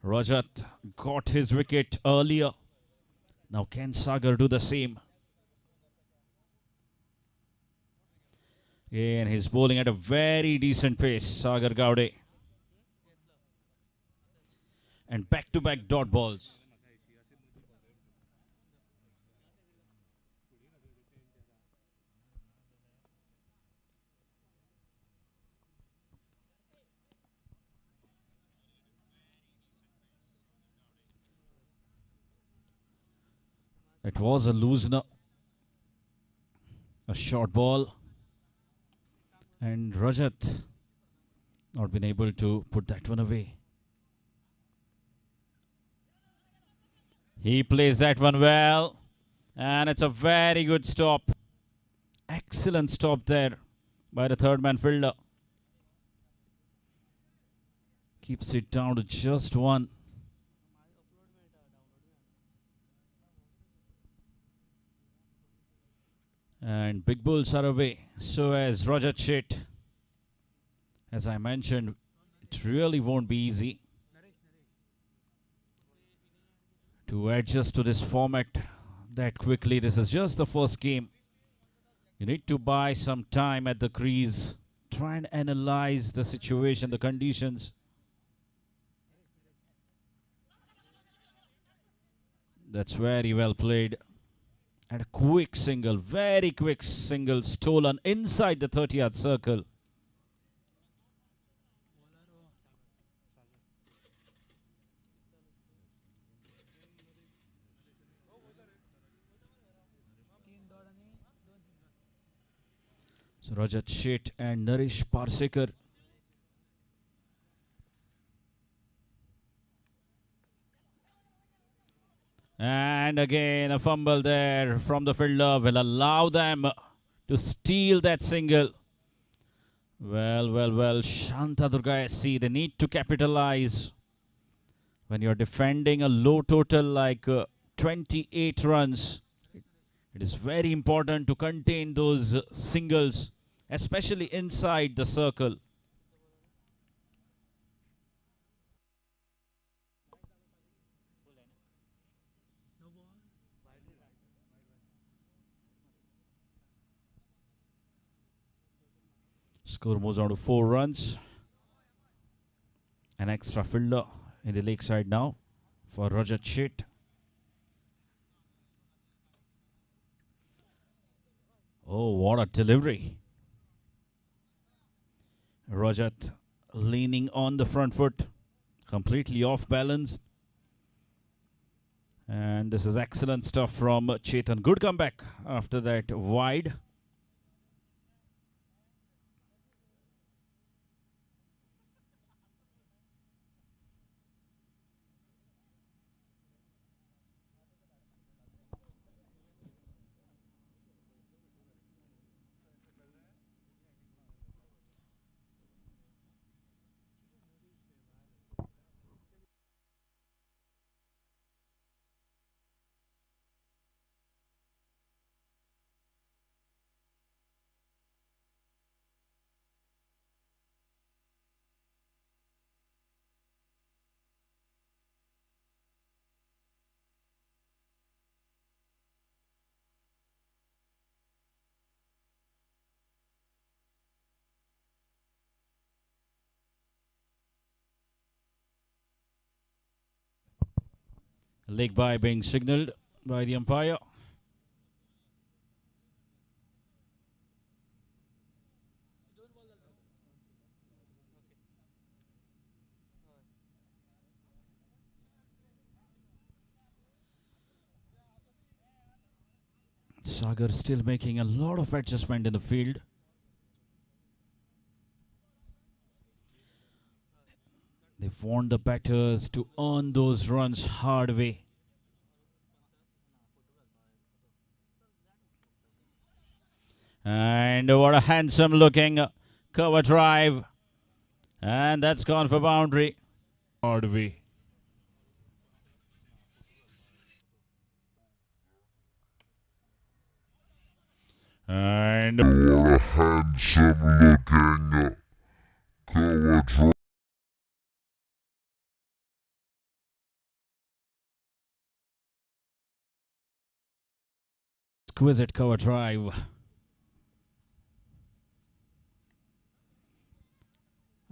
Rajat got his wicket earlier. Now can Sagar do the same? And he's bowling at a very decent pace, Sagar Gowde. And back-to-back dot balls. It was a loosener. A short ball. And Rajat not been able to put that one away. He plays that one well. And it's a very good stop. Excellent stop there by the third man fielder. Keeps it down to just one. And big bulls are away. So as Rajat Sheth. As I mentioned, it really won't be easy to adjust to this format that quickly. This is just the first game. You need to buy some time at the crease. Try and analyze the situation, the conditions. That's very well played. And a quick single, very quick single stolen inside the 30-yard circle. So Rajat Sheth and Naresh Parsekar. And again a fumble there from the fielder will allow them to steal that single. Well, Shanta Durga SC, they need to capitalize. When you're defending a low total like 28 runs, it is very important to contain those singles, especially inside the circle. Score moves on to 4 runs. An extra fielder in the leg side now for Rajat Sheth. Oh, what a delivery. Rajat leaning on the front foot, completely off balance. And this is excellent stuff from Chetan. Good comeback after that wide. Leg by being signalled by the umpire. Sagar still making a lot of adjustment in the field. They want the batters to earn those runs hard way. And what a handsome looking cover drive. And that's gone for boundary. Hard way. And what a handsome looking cover drive. exquisite cover drive.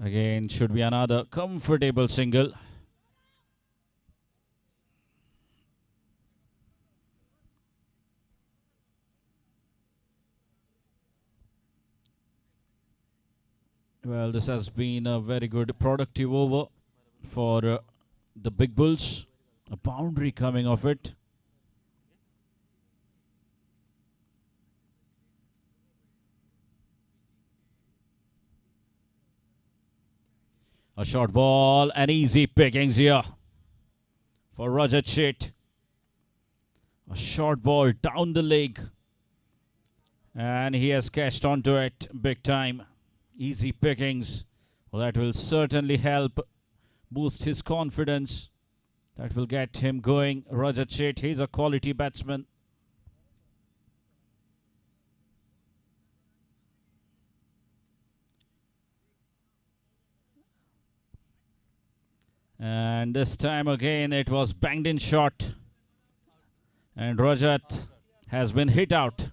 Again, should be another comfortable single. Well, this has been a very good productive over for the Big Bulls. A boundary coming off it. A short ball and easy pickings here for Roger Chit. A short ball down the leg. And he has cashed onto it big time. Easy pickings. Well, that will certainly help boost his confidence. That will get him going. Roger Chit, he's a quality batsman. And this time again it was banged in shot. And Rajat has been hit out.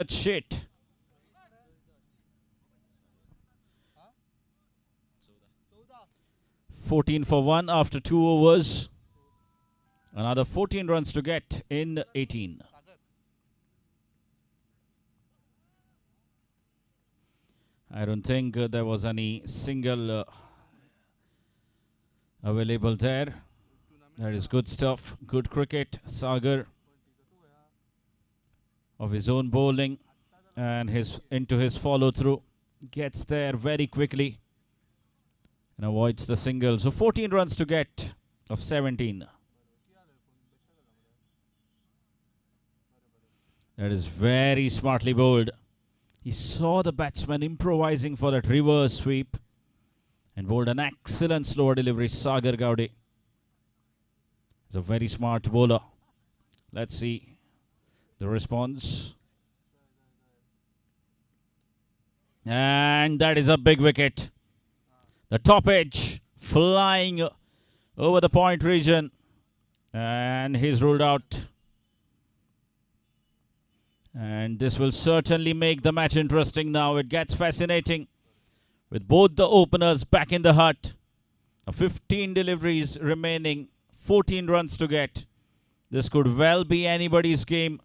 Chit. 14 for 1 after 2 overs. Another 14 runs to get in 18. I don't think there was any single available there. That is good stuff. Good cricket. Sagar of his own bowling and into his follow through. Gets there very quickly and avoids the single. So 14 runs to get of 17. That is very smartly bowled. He saw the batsman improvising for that reverse sweep and bowled an excellent slower delivery. Sagar Gowdy is a very smart bowler. Let's see the response. And that is a big wicket. The top edge flying over the point region. And he's ruled out. And this will certainly make the match interesting now. It gets fascinating with both the openers back in the hut. 15 deliveries remaining. 14 runs to get. This could well be anybody's game.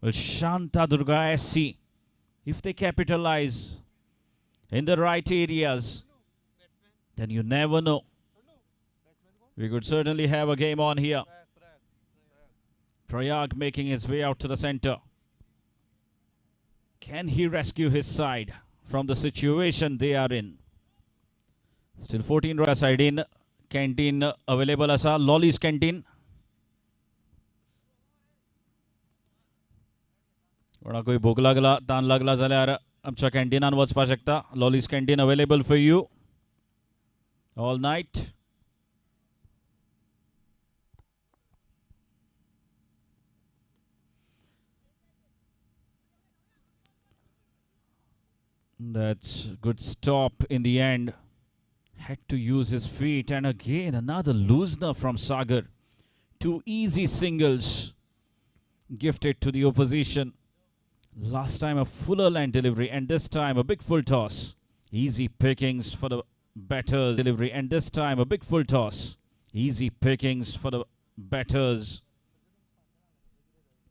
Well, Shanta Durga SC, if they capitalize in the right areas, then you never know. We could certainly have a game on here. Prayag making his way out to the center. Can he rescue his side from the situation they are in? Still 14 runs side in. Canteen available asa. Lolly's canteen. कोणा कोई भूक लागला ताण लागला जाल्यार आमच्या कॅन्टीनान वचपाक शकता. Lolly's canteen available for you all night. That's good stop in the end. Had to use his feet. And again, another loosener from Sagar. 2 easy singles gifted to the opposition. Last time a fuller line delivery. And this time a big full toss. Easy pickings for the batters. Delivery. And this time a big full toss. Easy pickings for the batters.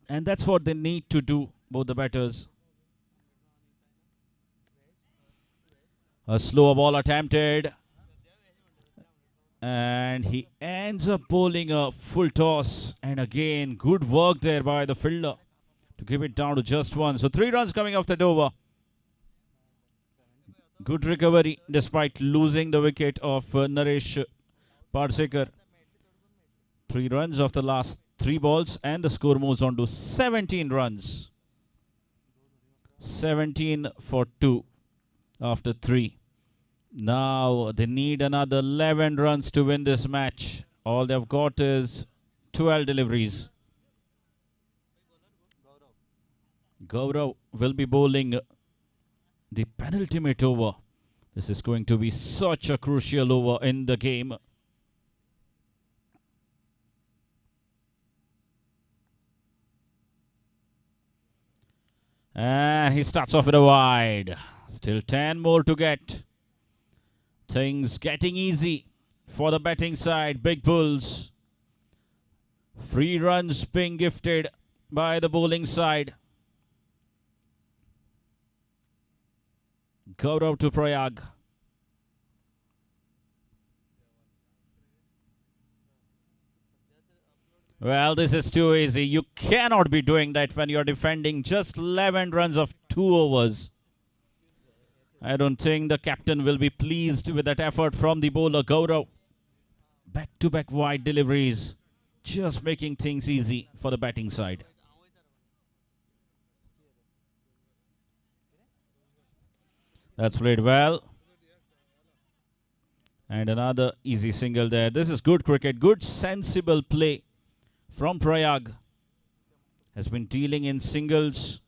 And that's what they need to do, both the batters. A slower ball attempted. And he ends up bowling a full toss. And again, good work there by the fielder to keep it down to just one. So 3 runs coming off that over. Good recovery despite losing the wicket of Naresh Parsekar. 3 runs of the last 3 balls and the score moves on to 17 runs. 17 for 2 after 3. Now they need another 11 runs to win this match. All they've got is 12 deliveries. Gaurav will be bowling the penultimate over. This is going to be such a crucial over in the game. And he starts off with a wide. Still 10 more to get. Things getting easy for the batting side. Big Bulls. Free runs being gifted by the bowling side. Gaurav to Prayag. Well, this is too easy. You cannot be doing that when you're defending just 11 runs of 2 overs. I don't think the captain will be pleased with that effort from the bowler Gaurav. Back-to-back wide deliveries. Just making things easy for the batting side. That's played well. And another easy single there. This is good cricket. Good sensible play from Prayag. Has been dealing in singles.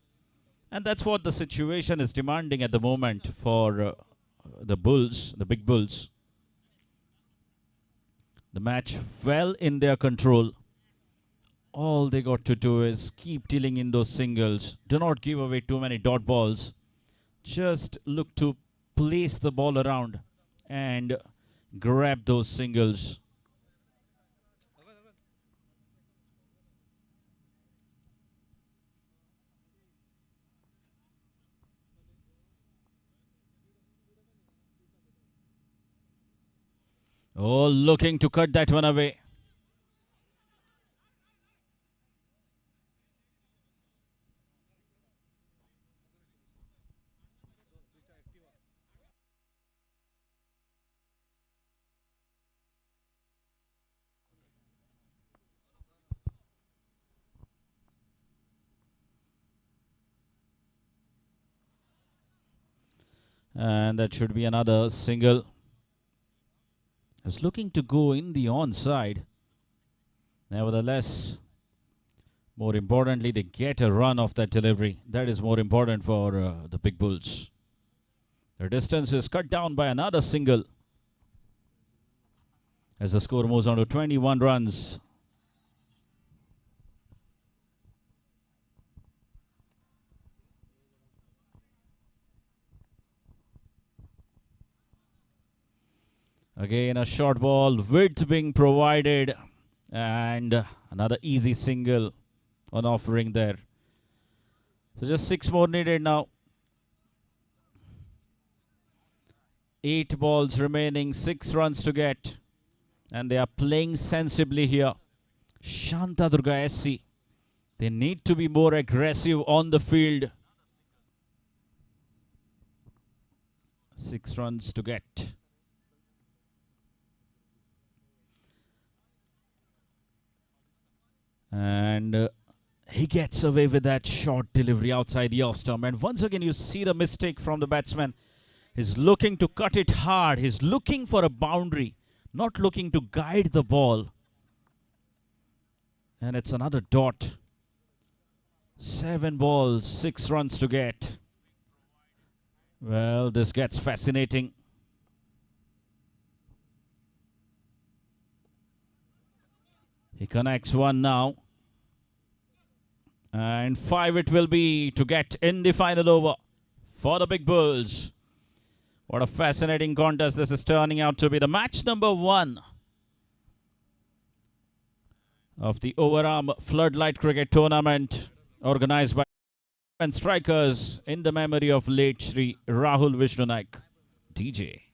And that's what the situation is demanding at the moment for the Bulls, the Big Bulls. The match well in their control. All they got to do is keep dealing in those singles. Do not give away too many dot balls. Just look to place the ball around and grab those singles. Oh, looking to cut that one away. And that should be another single. Is looking to go in the onside. Nevertheless, more importantly, they get a run off that delivery. That is more important for the Big Bulls. Their distance is cut down by another single. As the score moves on to 21 runs. Again, a short ball, width being provided, and another easy single on offering there. So just 6 more needed now. 8 balls remaining, 6 runs to get. And they are playing sensibly here. Shanta Durga SC. They need to be more aggressive on the field. 6 runs to get. And he gets away with that short delivery outside the off stump. And once again, you see the mistake from the batsman. He's looking to cut it hard. He's looking for a boundary, not looking to guide the ball. And it's another dot. 7 balls, 6 runs to get. Well, this gets fascinating. He connects one now. And 5 it will be to get in the final over for the Big Bulls. What a fascinating contest this is turning out to be. The match number 1 of the Overarm Floodlight Cricket Tournament organized by and strikers in the memory of late Shri Rahul Vishnu Naik, DJ.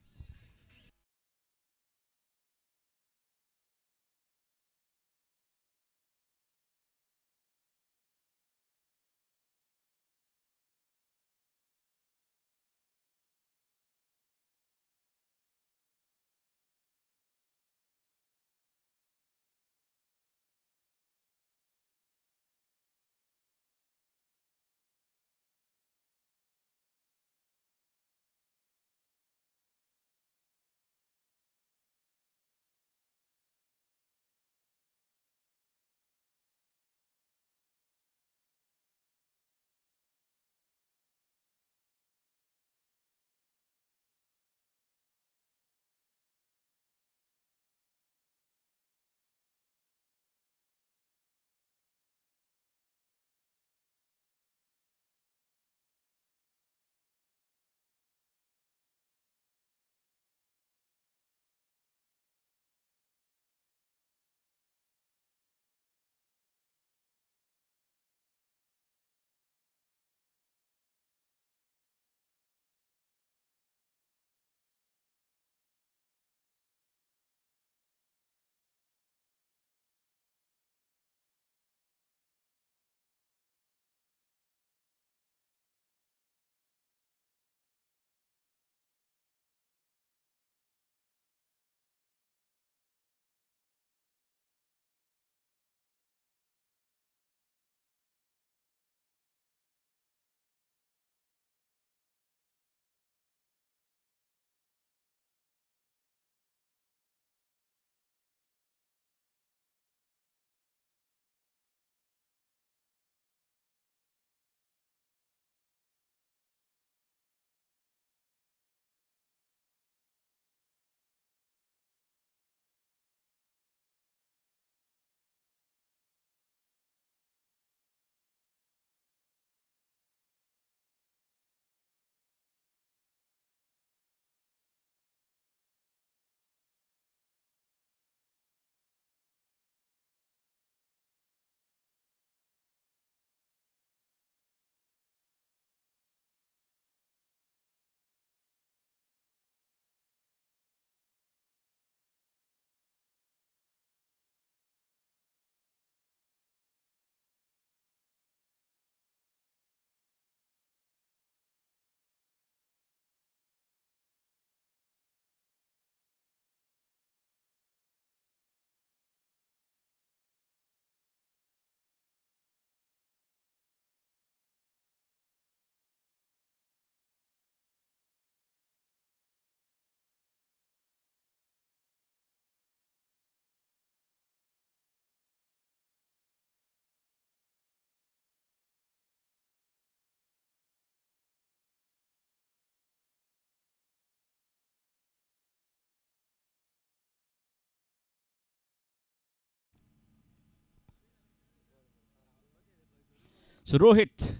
So Rohit,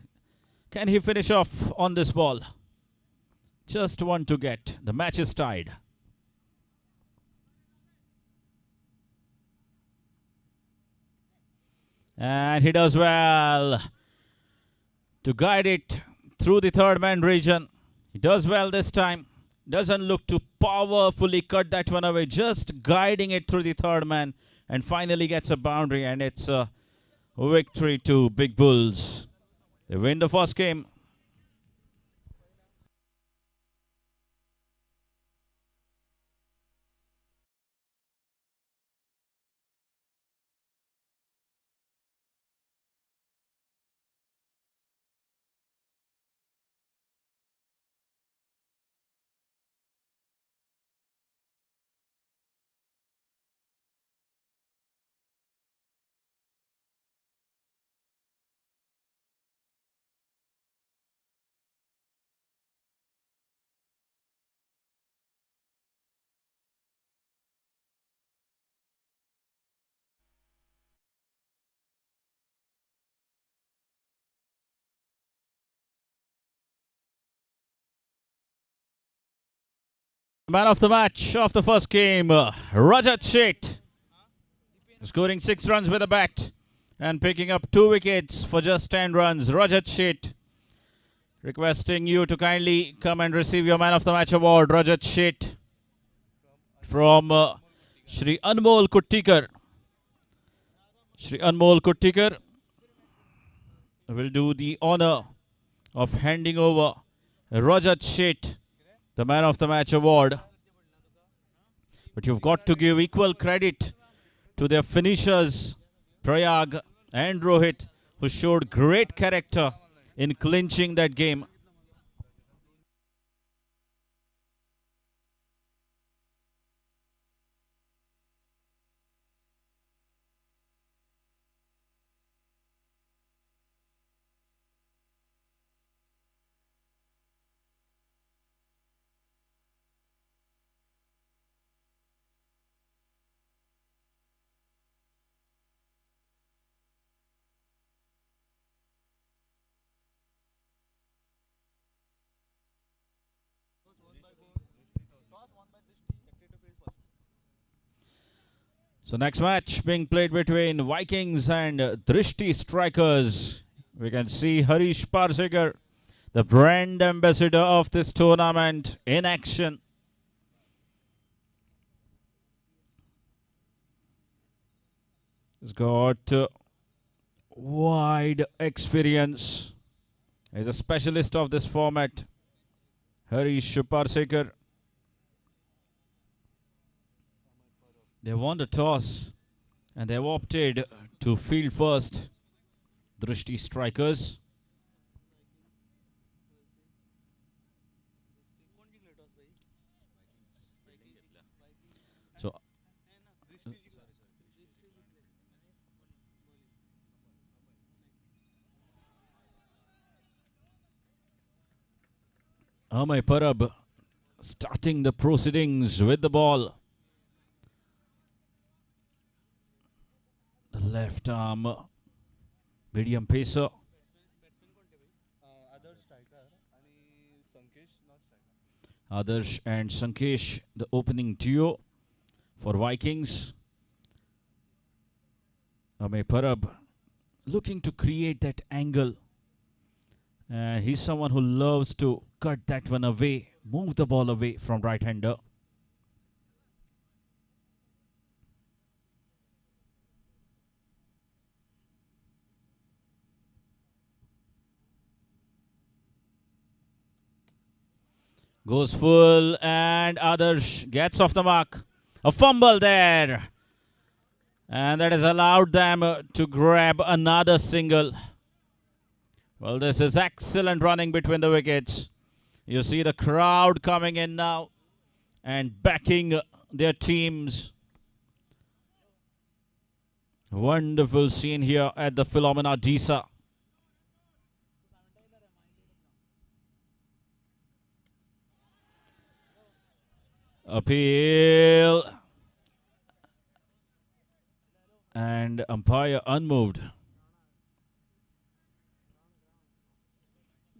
can he finish off on this ball? Just one to get. The match is tied. And he does well to guide it through the third man region. He does well this time. Doesn't look to powerfully cut that one away. Just guiding it through the third man. And finally gets a boundary. And it's a victory to Big Bulls. They win the first game. Man of the match of the first game, Rajat Sheth. Scoring 6 runs with a bat and picking up 2 wickets for just 10 runs. Rajat Sheth requesting you to kindly come and receive your Man of the Match award. Rajat Sheth from Shri Anmol Kuttikar. Shri Anmol Kuttikar will do the honor of handing over Rajat Sheth the Man of the Match award. But you've got to give equal credit to their finishers, Prayag and Rohit, who showed great character in clinching that game. So next match being played between Vikings and Drishti Strikers. We can see Harish Parsekar, the brand ambassador of this tournament, in action. He's got wide experience. He's a specialist of this format. Harish Parsekar. They won the toss and they've opted to field first. Drishti Strikers. So Amay Parab starting the proceedings with the ball. The left arm medium pacer. Adarsh and Sankesh, the opening duo for Vikings. Amay Parab looking to create that angle. And he's someone who loves to cut that one away, move the ball away from right-hander. Goes full and Adarsh gets off the mark. A fumble there. And that has allowed them to grab another single. Well, this is excellent running between the wickets. You see the crowd coming in now and backing their teams. Wonderful scene here at the Philomena Disa. Appeal. And umpire unmoved.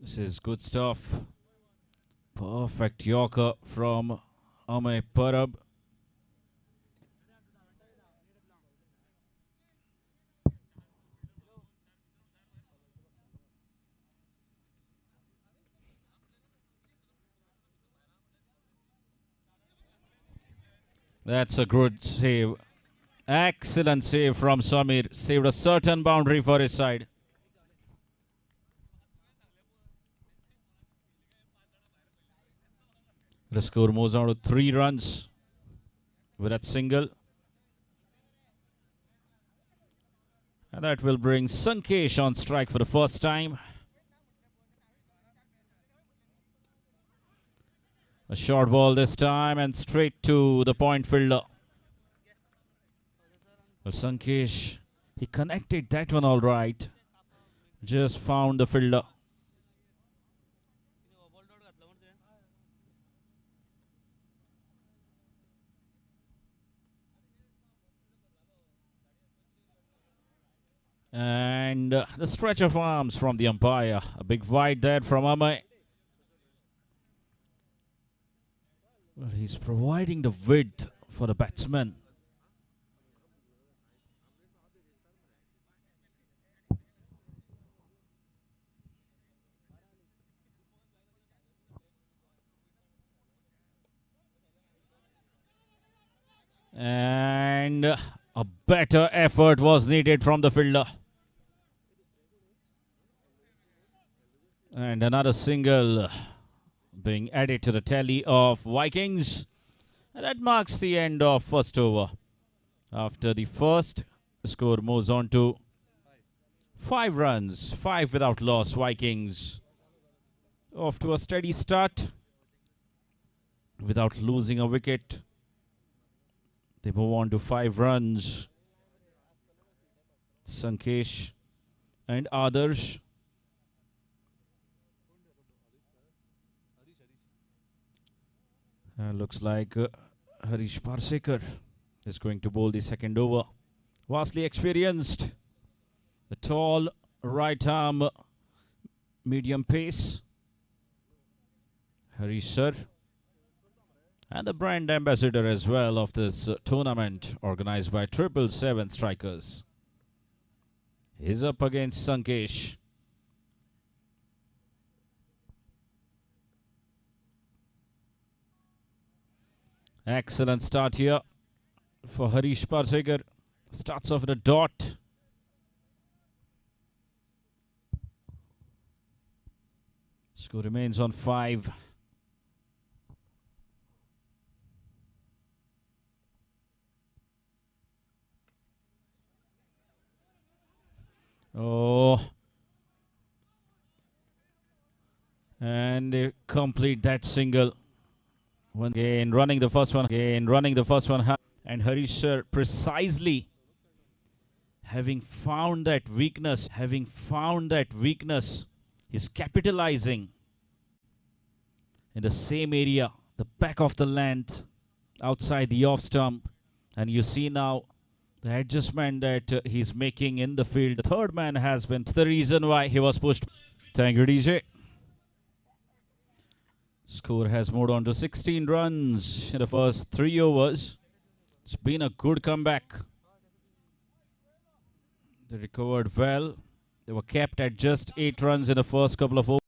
This is good stuff. Perfect Yorker from Amay Parab. That's a good save. Excellent save from Samir. Saved a certain boundary for his side. The score moves on to 3 runs with that single. And that will bring Sankesh on strike for the first time. A short ball this time and straight to the point fielder. Well, Sankesh, he connected that one all right. Just found the fielder. And the stretch of arms from the umpire. A big wide there from Amay. Well, he's providing the width for the batsman. And a better effort was needed from the fielder. And another single being added to the tally of Vikings. And that marks the end of first over. After the first, the score moves on to 5 runs, 5 without loss. Vikings off to a steady start without losing a wicket. They move on to 5 runs. Sankesh and Adarsh. Looks like Harish Parsekar is going to bowl the second over. Vastly experienced. The tall right arm medium pace. Harish sir. And the brand ambassador as well of this tournament organized by 777 Strikers. He's up against Sankesh. Excellent start here for Harish Parsekar. Starts off with a dot. Score remains on 5. Oh. And they complete that single. Again running the first one. And Harish sir precisely having found that weakness. He's capitalizing in the same area, the back of the length, outside the off stump. And you see now the adjustment that he's making in the field. The third man has been the reason why he was pushed. Thank you, DJ. Score has moved on to 16 runs in the first 3 overs. It's been a good comeback. They recovered well. They were kept at just 8 runs in the first couple of overs.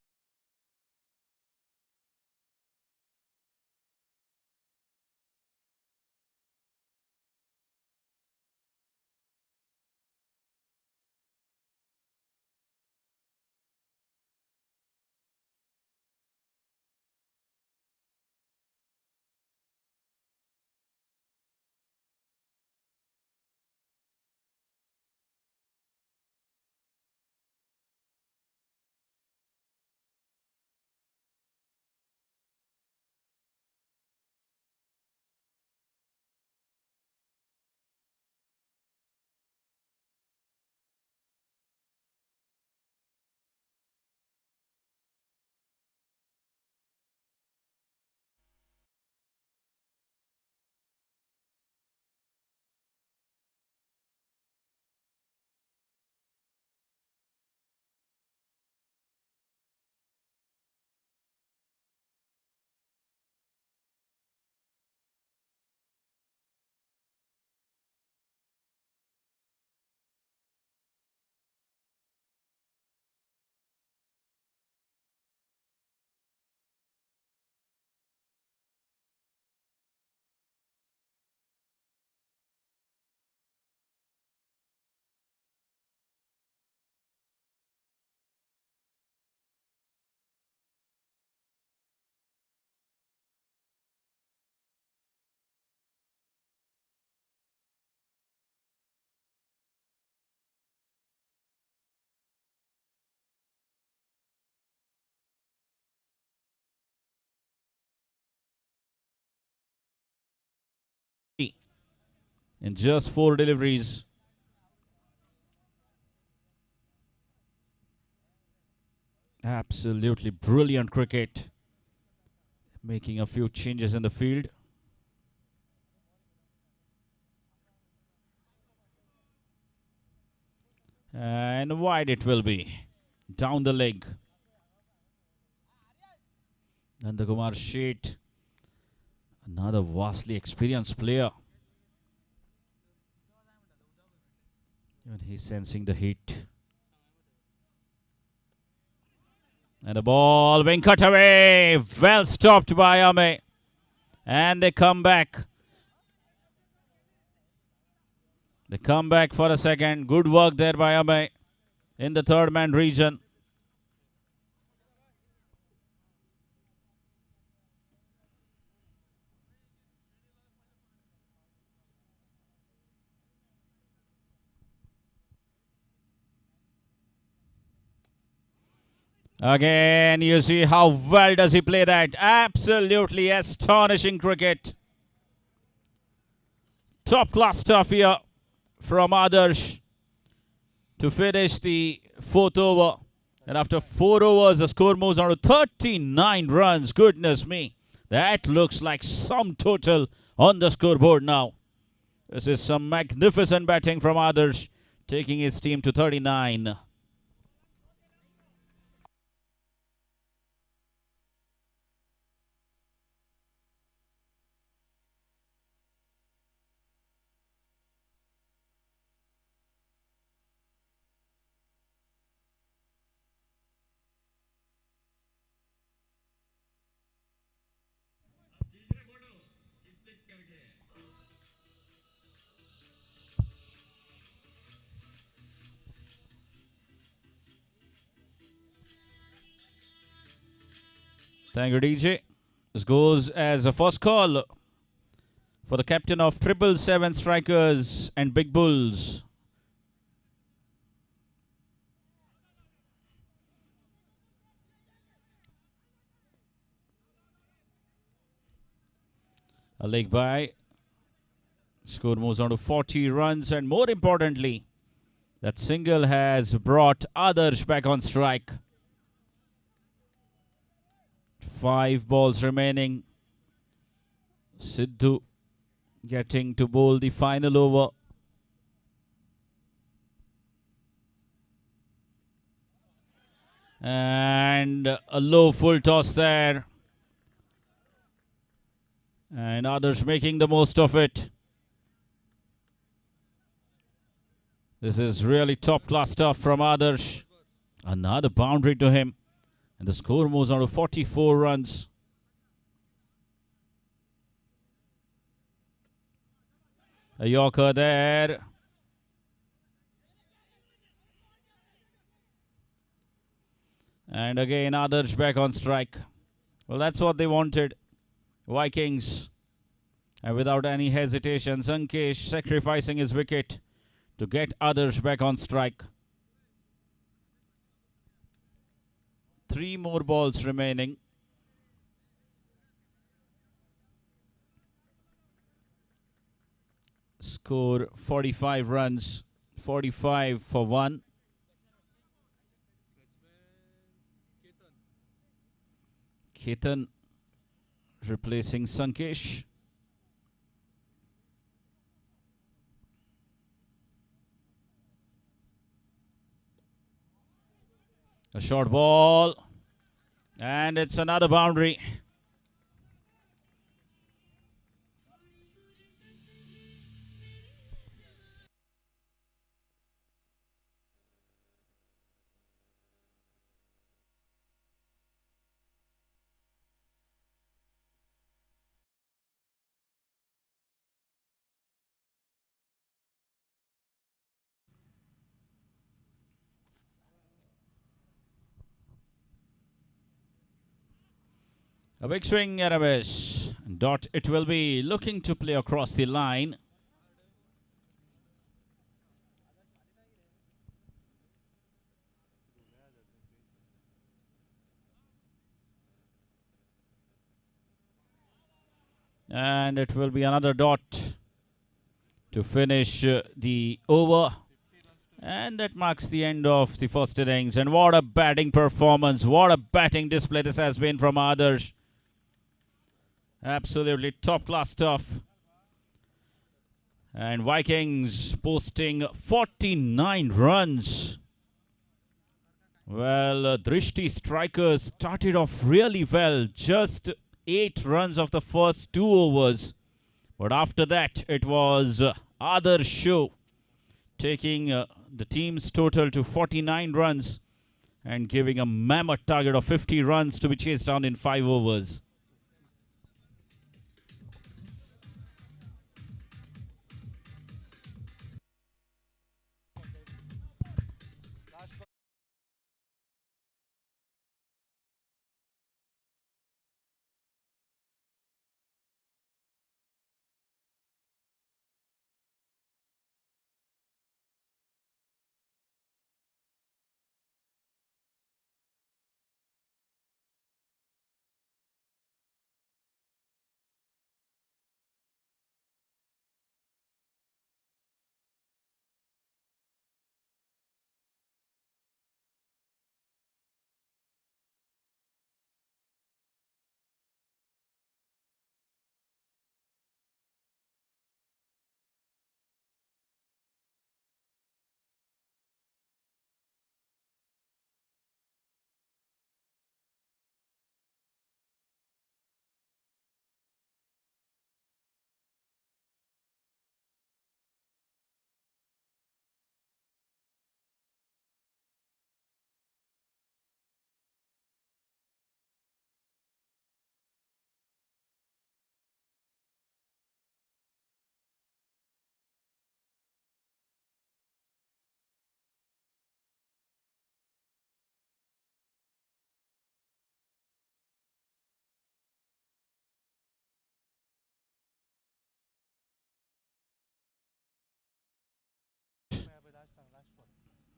In just 4 deliveries. Absolutely brilliant cricket. Making a few changes in the field. And wide it will be. Down the leg. Nandakumar Sheth. Another vastly experienced player. And he's sensing the heat. And the ball being cut away. Well stopped by Ame. And they come back. They come back for a second. Good work there by Amay in the third man region. Again, you see how well does he play that. Absolutely astonishing cricket. Top class stuff here from Adarsh to finish the fourth over. And after 4 overs, the score moves on to 39 runs. Goodness me. That looks like some total on the scoreboard now. This is some magnificent batting from Adarsh, taking his team to 39. Thank you, DJ. This goes as a first call for the captain of 777 Strikers and Big Bulls. A leg by. Score moves on to 40 runs, and more importantly, that single has brought Adarsh back on strike. 5 balls remaining. Sidhu getting to bowl the final over. And a low full toss there. And Adarsh making the most of it. This is really top class stuff from Adarsh. Another boundary to him. And the score moves on to 44 runs. A Yorker there. And again, Adarsh back on strike. Well, that's what they wanted. Vikings. And without any hesitation, Sankesh sacrificing his wicket to get Adarsh back on strike. 3 more balls remaining. Score 45 runs. 45 for 1. Ketan replacing Sankesh. A short ball. And it's another boundary. A big swing and a miss. Dot it will be, looking to play across the line. And it will be another dot to finish the over. And that marks the end of the first innings. And what a batting performance. What a batting display this has been from Adarsh. Absolutely top class stuff. And Vikings posting 49 runs. Well, Drishti Strikers started off really well. Just 8 runs of the first 2 overs. But after that, it was Adarsh show, taking the team's total to 49 runs and giving a mammoth target of 50 runs to be chased down in 5 overs.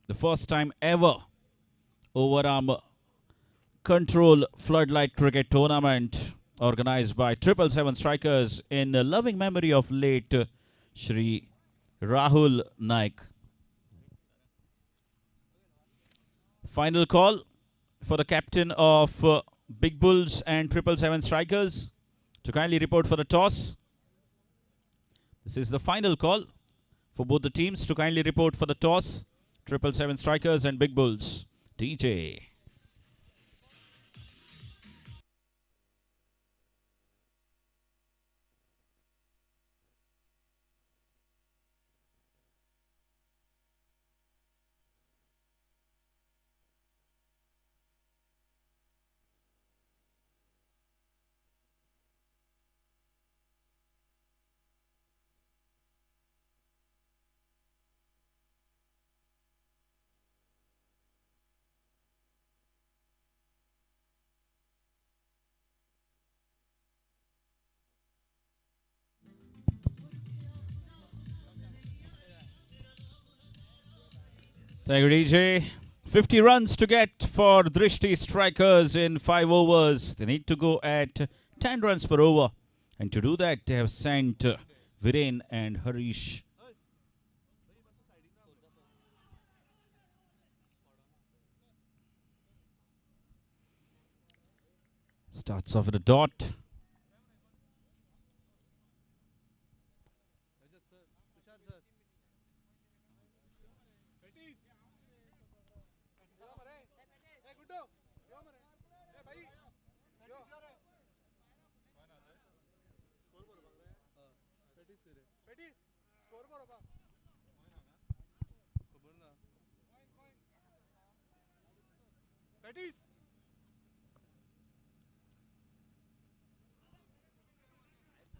The first time ever overarm control floodlight cricket tournament organized by 777 Strikers in loving memory of late Shri Rahul Naik. Final call for the captain of Big Bulls and 777 Strikers to kindly report for the toss. This is the final call for both the teams to kindly report for the toss. 777 Strikers and Big Bulls. DJ. Thank you, DJ. 50 runs to get for Drishti Strikers in 5 overs. They need to go at 10 runs per over. And to do that, they have sent Viren and Harish. Starts off with a dot.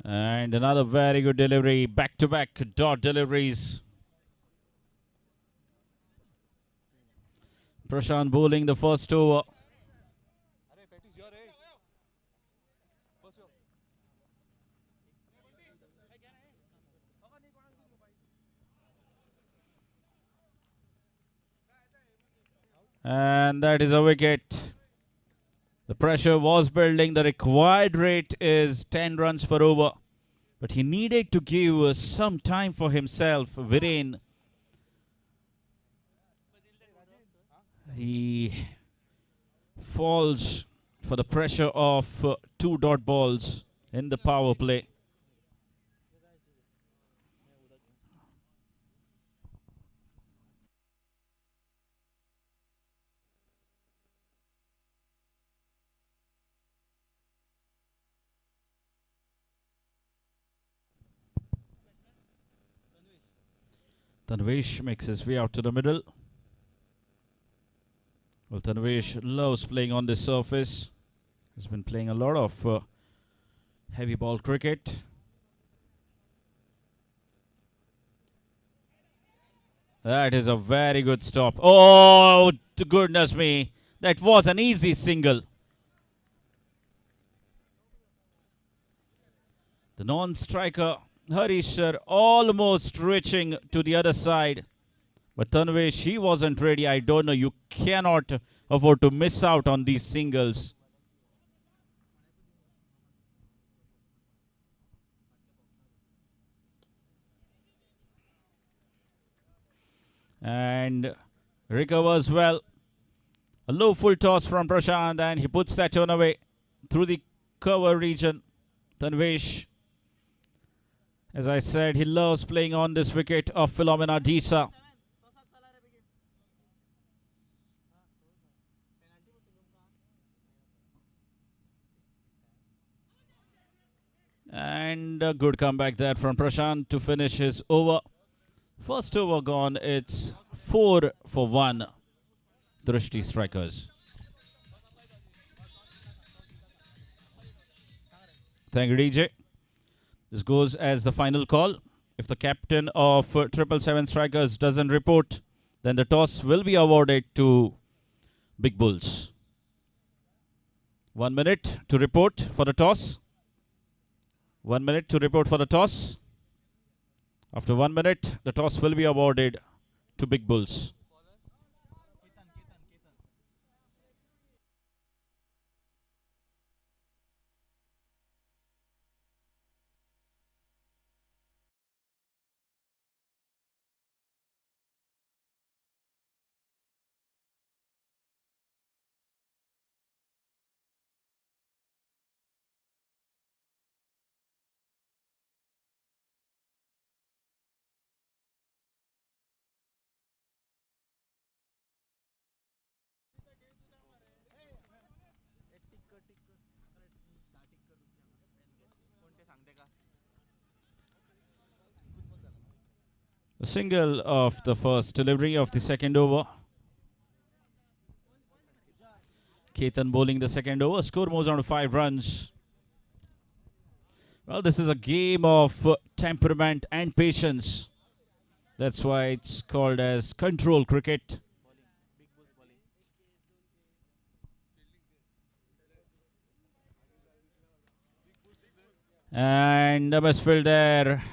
And another very good delivery. Back-to-back dot deliveries. Prashant bowling the first over. And that is a wicket. The pressure was building. The required rate is 10 runs per over. But he needed to give some time for himself. Viren, he falls for the pressure of 2 dot balls in the power play. Tanvesh makes his way out to the middle. Well, Tanvesh loves playing on this surface. He's been playing a lot of heavy ball cricket. That is a very good stop. Oh, goodness me. That was an easy single. The non-striker Harish sir almost reaching to the other side. But Tanvesh, he wasn't ready. I don't know. You cannot afford to miss out on these singles. And recovers well. A low full toss from Prashant and he puts that one away through the cover region. Tanvesh, as I said, he loves playing on this wicket of Philomena Disa. And a good comeback there from Prashant to finish his over. First over gone, it's 4 for 1. Drishti Strikers. Thank you, DJ. This goes as the final call. If the captain of 777 Strikers doesn't report, then the toss will be awarded to Big Bulls. 1 minute to report for the toss. 1 minute to report for the toss. After 1 minute, the toss will be awarded to Big Bulls. A single of the first delivery of the second over. Ketan bowling the second over. Score moves on to 5 runs. Well, this is a game of temperament and patience. That's why it's called as control cricket. And a misfield there.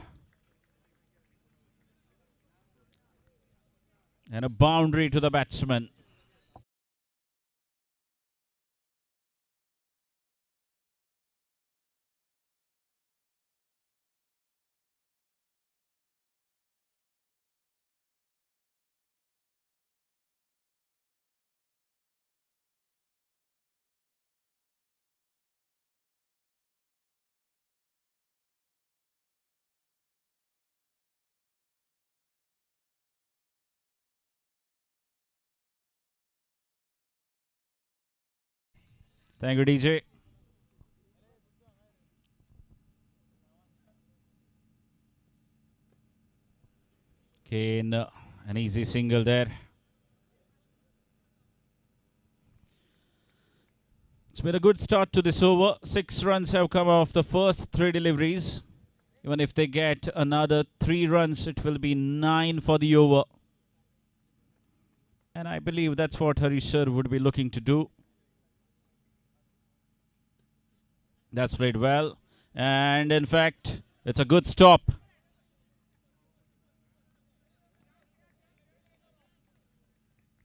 And a boundary to the batsman. Thank you, DJ. Kane, an easy single there. It's been a good start to this over. 6 runs have come off the first 3 deliveries. Even if they get another 3 runs, it will be 9 for the over. And I believe that's what Harish sir would be looking to do. That's played well. And in fact, it's a good stop.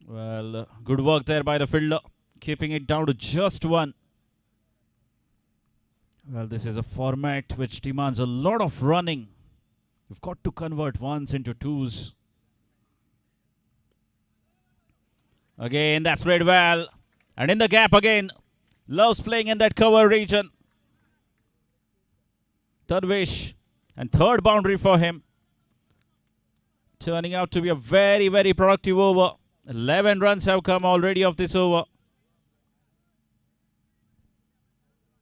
Well, good work there by the fielder, keeping it down to just 1. Well, this is a format which demands a lot of running. You've got to convert ones into twos. Again, that's played well. And in the gap again. Loves playing in that cover region. Tanvish. And third boundary for him. Turning out to be a very, very productive over. 11 runs have come already off this over.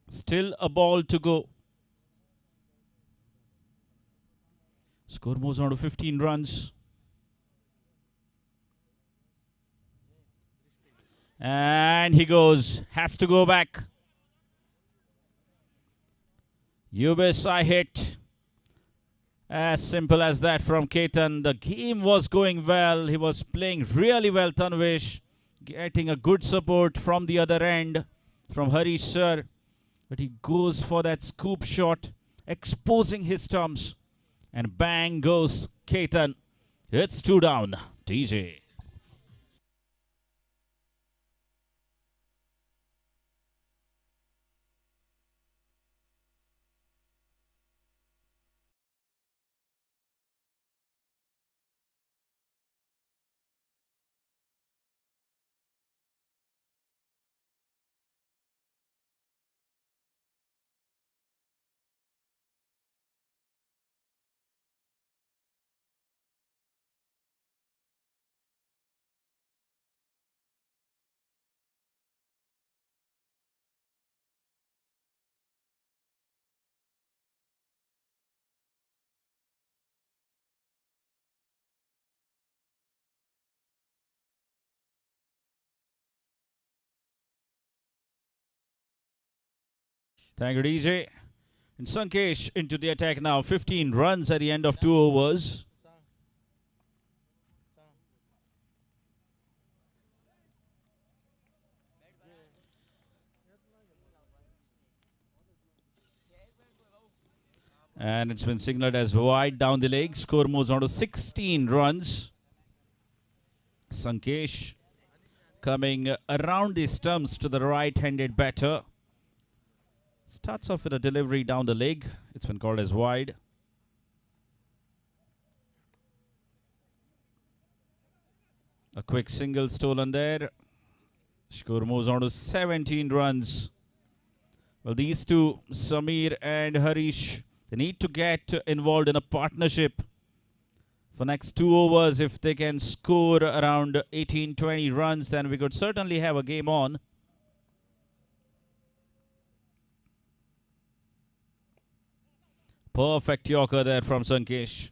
Still a ball to go. Score moves on to 15 runs. And he goes. Has to go back. UBSI hit. As simple as that from Ketan. The game was going well. He was playing really well, Tanvish. Getting a good support from the other end. From Harish sir. But he goes for that scoop shot. Exposing his stumps. And bang goes Ketan. It's 2 down. DJ. Thank you, DJ. And Sankesh into the attack now. 15 runs at the end of 2 overs. And it's been signaled as wide down the leg. Score moves on to 16 runs. Sankesh coming around the stumps to the right-handed batter. Starts off with a delivery down the leg. It's been called as wide. A quick single stolen there. Score moves on to 17 runs. Well, these two, Samir and Harish, they need to get involved in a partnership for next 2 overs. If they can score around 18-20 runs, then we could certainly have a game on. Perfect Yorker there from Sankesh.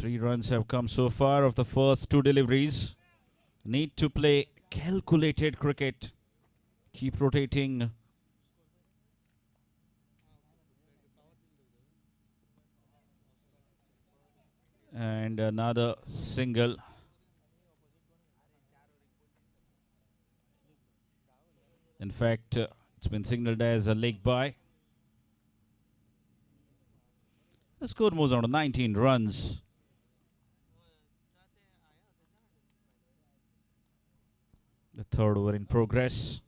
3 runs have come so far of the first 2 deliveries. Need to play calculated cricket. Keep rotating. And another single. In fact, it's been signaled as a leg by. The score moves on to 19 runs. The third over in progress.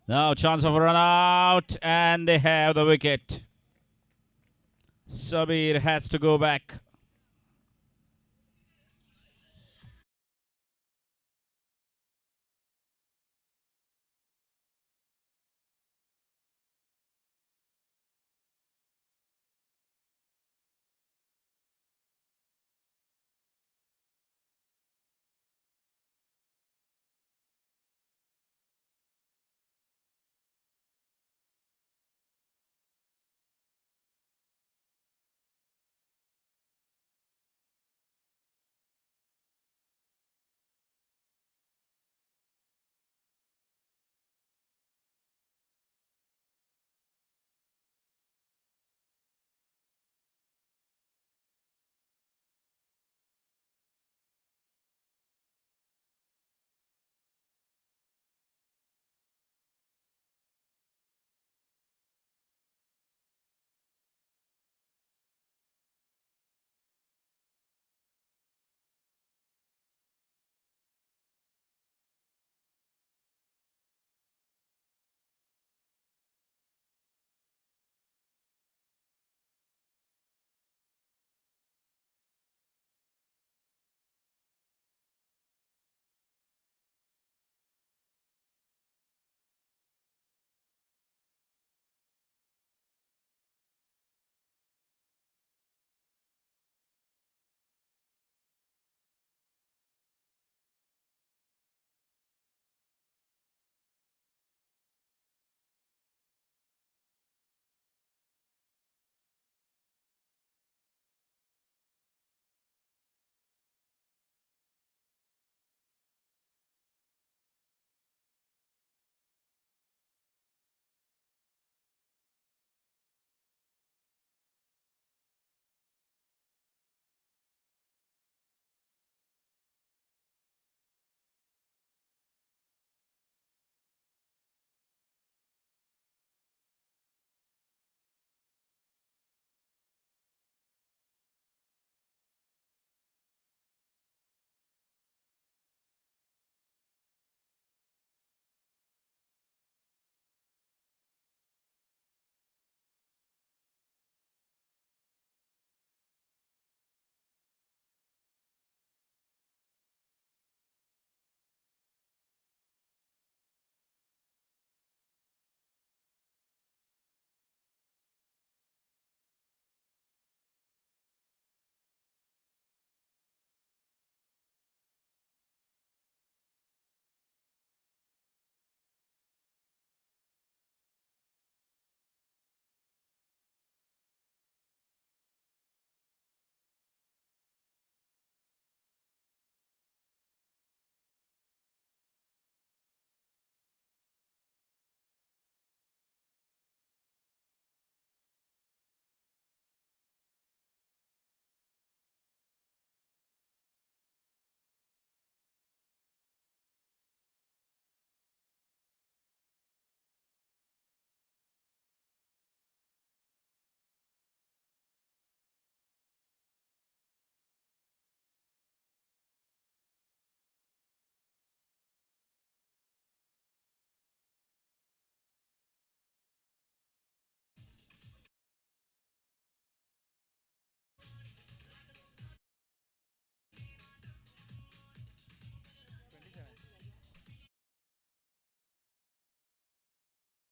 Now chance of a run out, and they have the wicket. Sabir has to go back.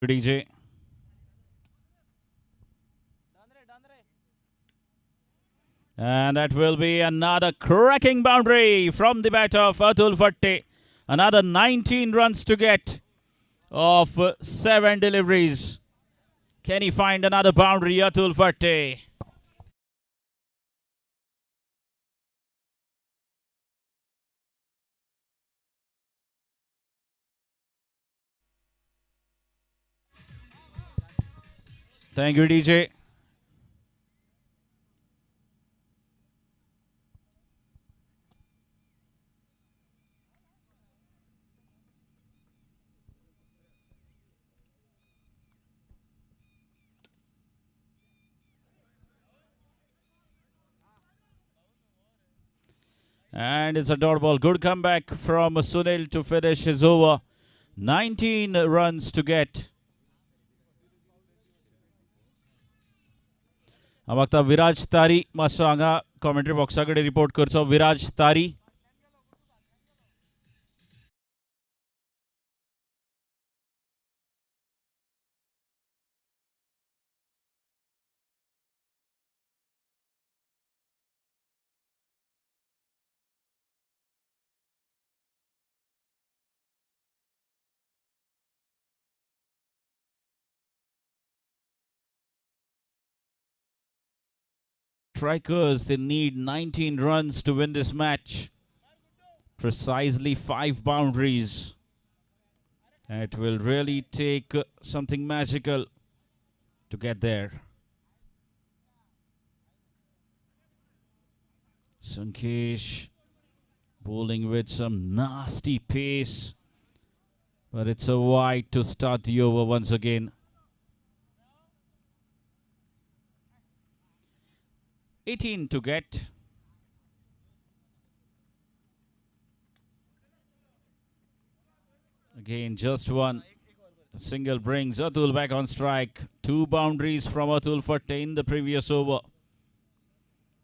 DJ. And that will be another cracking boundary from the bat of Atul Bhatte. Another 19 runs to get of 7 deliveries. Can he find another boundary, Atul Fatte? Thank you, DJ. And it's a dot ball. Good comeback from Sunil to finish his over. 19 runs to get. Amakta Viraj Tari master हांगा commentary box कडेन report करचो. Viraj Tari. Strikers, they need 19 runs to win this match. Precisely 5 boundaries. It will really take something magical to get there. Sankesh bowling with some nasty pace. But it's a wide to start the over once again. 18 to get. Again, just one. A single brings Atul back on strike. 2 boundaries from Atul Fatte in the previous over.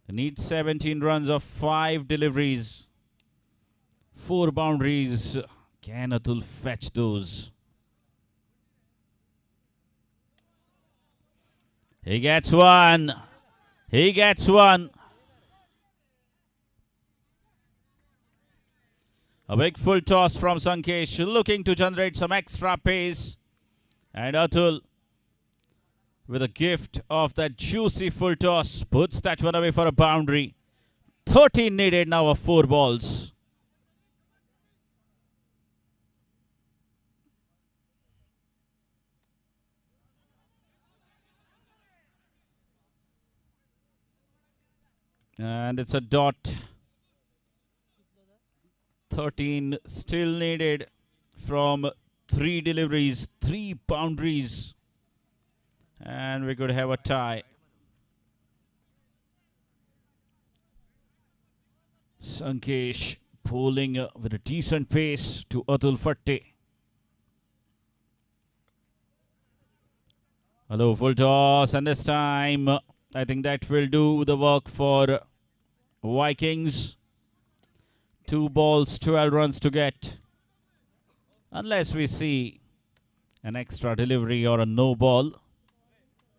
They need 17 runs of 5 deliveries. 4 boundaries. Can Atul fetch those? He gets one. He gets one. A big full toss from Sankesh, looking to generate some extra pace. And Atul, with a gift of that juicy full toss, puts that one away for a boundary. 13 needed now of 4 balls. And it's a dot. 13 still needed from 3 deliveries, 3 boundaries. And we could have a tie. Sankesh pulling with a decent pace to Atul Fatte. Hello, full toss, and this time I think that will do the work for Vikings. 2 balls, 12 runs to get. Unless we see an extra delivery or a no ball.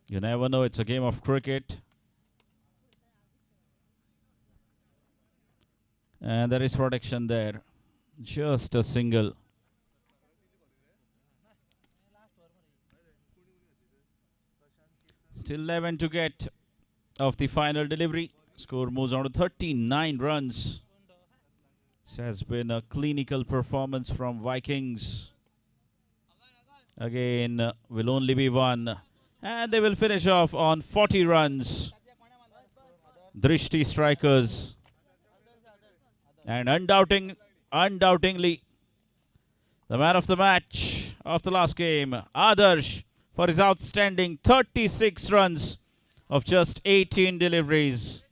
You never know, it's a game of cricket. And there is protection there. Just a single. Still 11 to get of the final delivery. Score moves on to 39 runs. This has been a clinical performance from Vikings. Again, will only be one. And they will finish off on 40 runs. Drishti strikers. And undoubtingly, the man of the match of the last game, Adarsh, for his outstanding 36 runs of just 18 deliveries.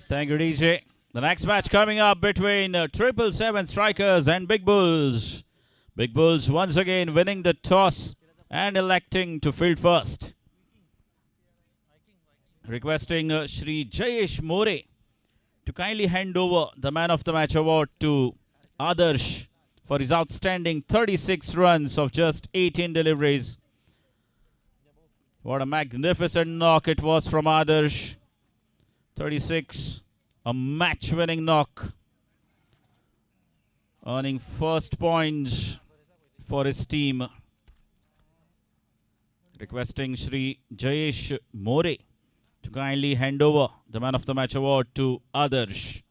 Thank you, DJ. The next match coming up between 777 Strikers and Big Bulls. Big Bulls once again winning the toss and electing to field first. Requesting Shri Jayesh More to kindly hand over the Man of the Match award to Adarsh for his outstanding 36 runs of just 18 deliveries. What a magnificent knock it was from Adarsh. 36, a match-winning knock. Earning first points for his team. Requesting Shri Jayesh More to kindly hand over the Man of the Match award to Adarsh.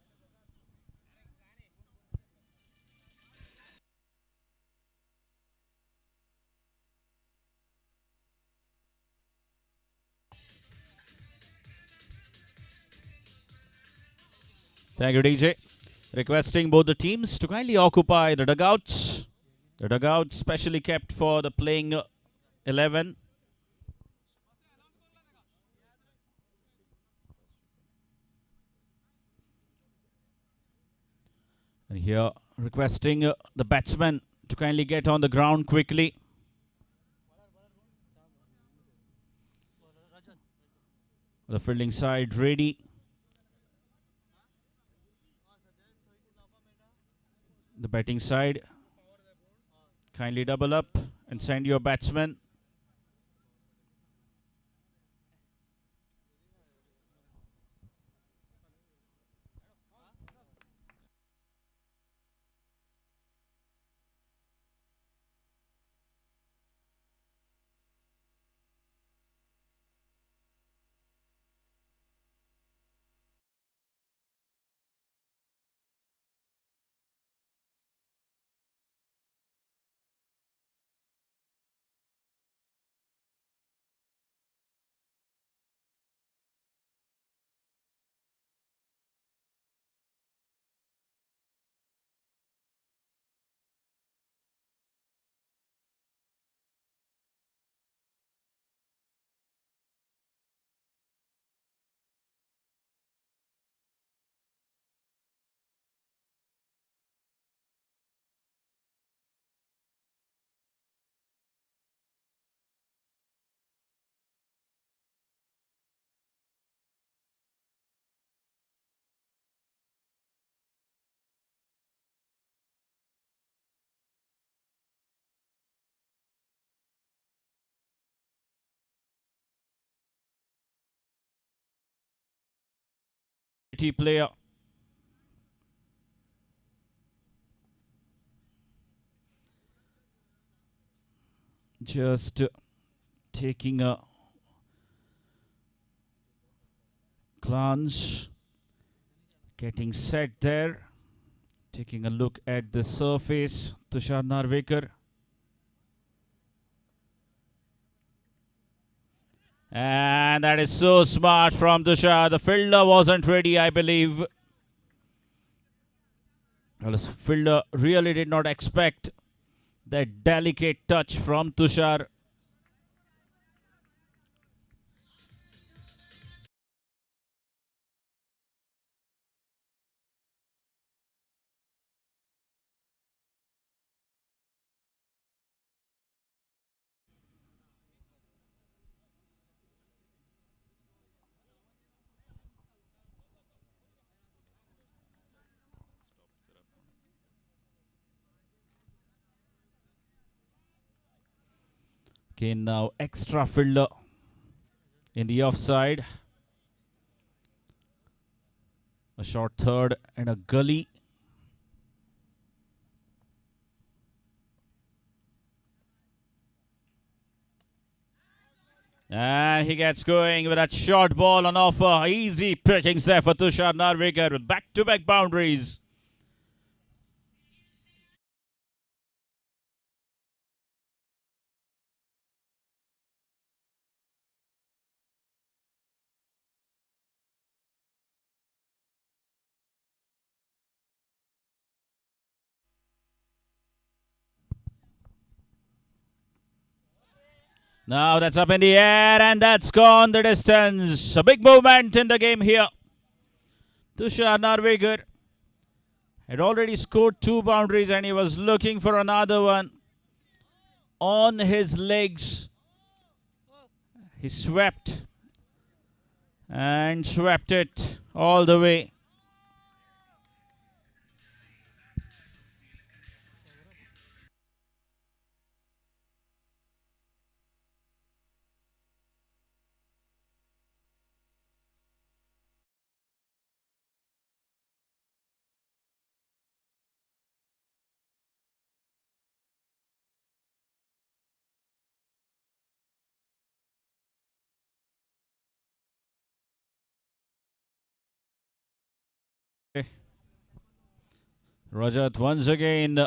Thank you, DJ. Requesting both the teams to kindly occupy the dugouts. The dugouts specially kept for the playing 11. And here requesting the batsmen to kindly get on the ground quickly. The fielding side ready. The batting side, kindly double up and send your batsmen. Player. Just taking a glance, getting set there, taking a look at the surface. Tushar Narvekar. And that is so smart from Tushar. The fielder wasn't ready, I believe. Well, the fielder really did not expect that delicate touch from Tushar. Okay, now extra fielder in the offside. A short third and a gully. And he gets going with that short ball on offer. Easy pickings there for Tushar Narvekar with back-to-back boundaries. Now that's up in the air and that's gone the distance. A big movement in the game here. Tushar Narvekar had already scored 2 boundaries and he was looking for another one. on his legs. He swept and swept it all the way. Rajat once again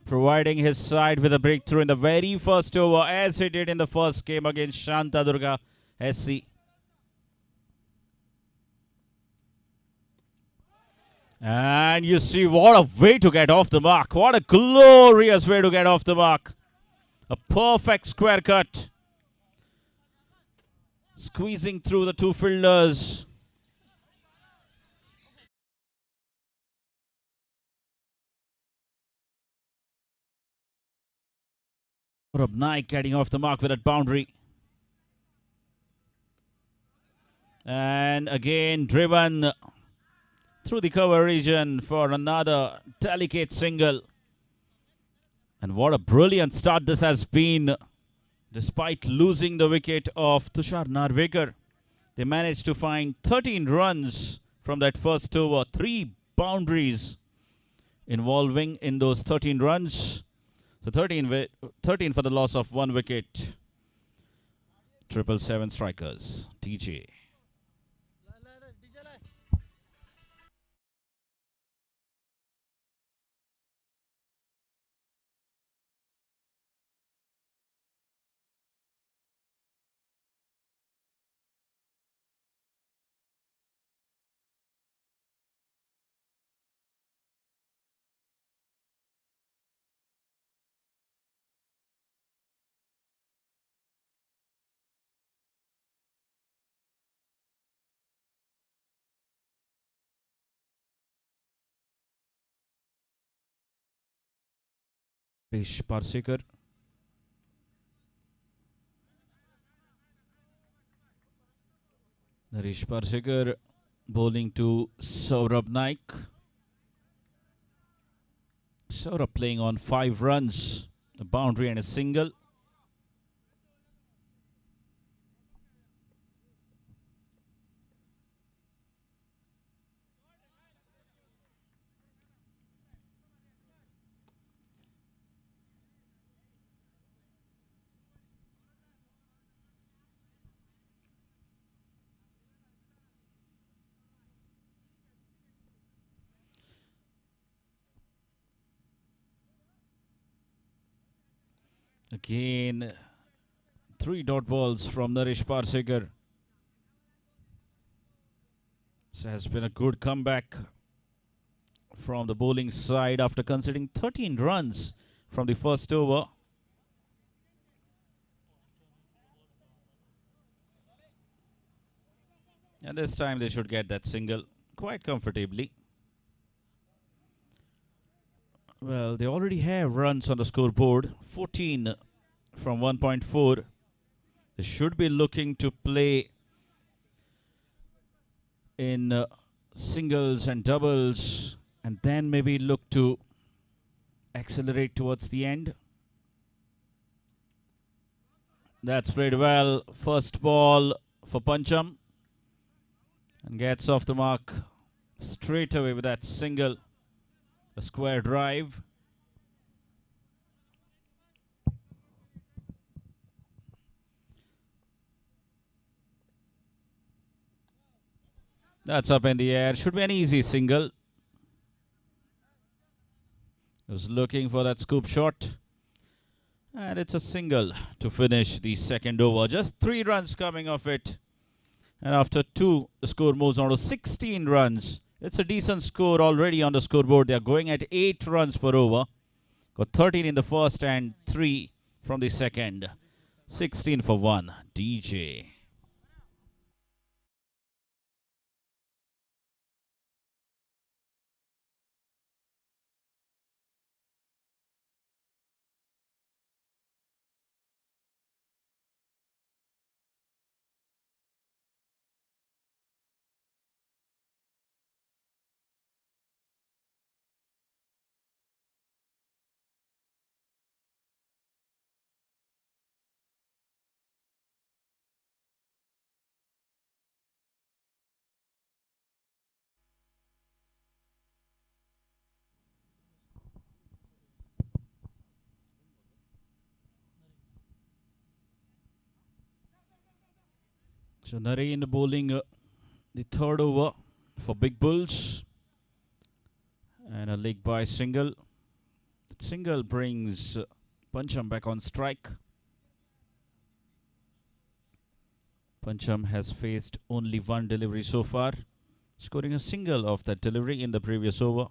providing his side with a breakthrough in the very first over, as he did in the first game against Shantadurga SC. And you see what a way to get off the mark. What a glorious way to get off the mark. A perfect square cut. Squeezing through the two fielders. Saurabh Naik getting off the mark with that boundary. And again driven through the cover region for another delicate single. And what a brilliant start this has been. Despite losing the wicket of Tushar Narvekar, they managed to find 13 runs from that first over. 3 boundaries involving in those 13 runs. So 13 for the loss of 1 wicket. 777 strikers. TJ. Harish Parsekar. Harish Parsekar bowling to Saurabh Naik. Saurabh playing on 5 runs, a boundary and a single. Again, 3 dot balls from Naresh Parsekar. This has been a good comeback from the bowling side after conceding 13 runs from the first over. And this time they should get that single quite comfortably. Well, they already have runs on the scoreboard, 14 from 1.4. They should be looking to play in singles and doubles and then maybe look to accelerate towards the end. That's played well. First ball for Pancham and gets off the mark straight away with that single. A square drive. That's up in the air. Should be an easy single. Was looking for that scoop shot. And it's a single to finish the second over. Just 3 runs coming off it. And after 2, the score moves on to 16 runs. It's a decent score already on the scoreboard. They are going at 8 runs per over. Got 13 in the first and 3 from the second. 16 for 1. DJ. So Narendra bowling the third over for Big Bulls. And a leg by single. That single brings Pancham back on strike. Pancham has faced only one delivery so far, scoring a single of that delivery in the previous over.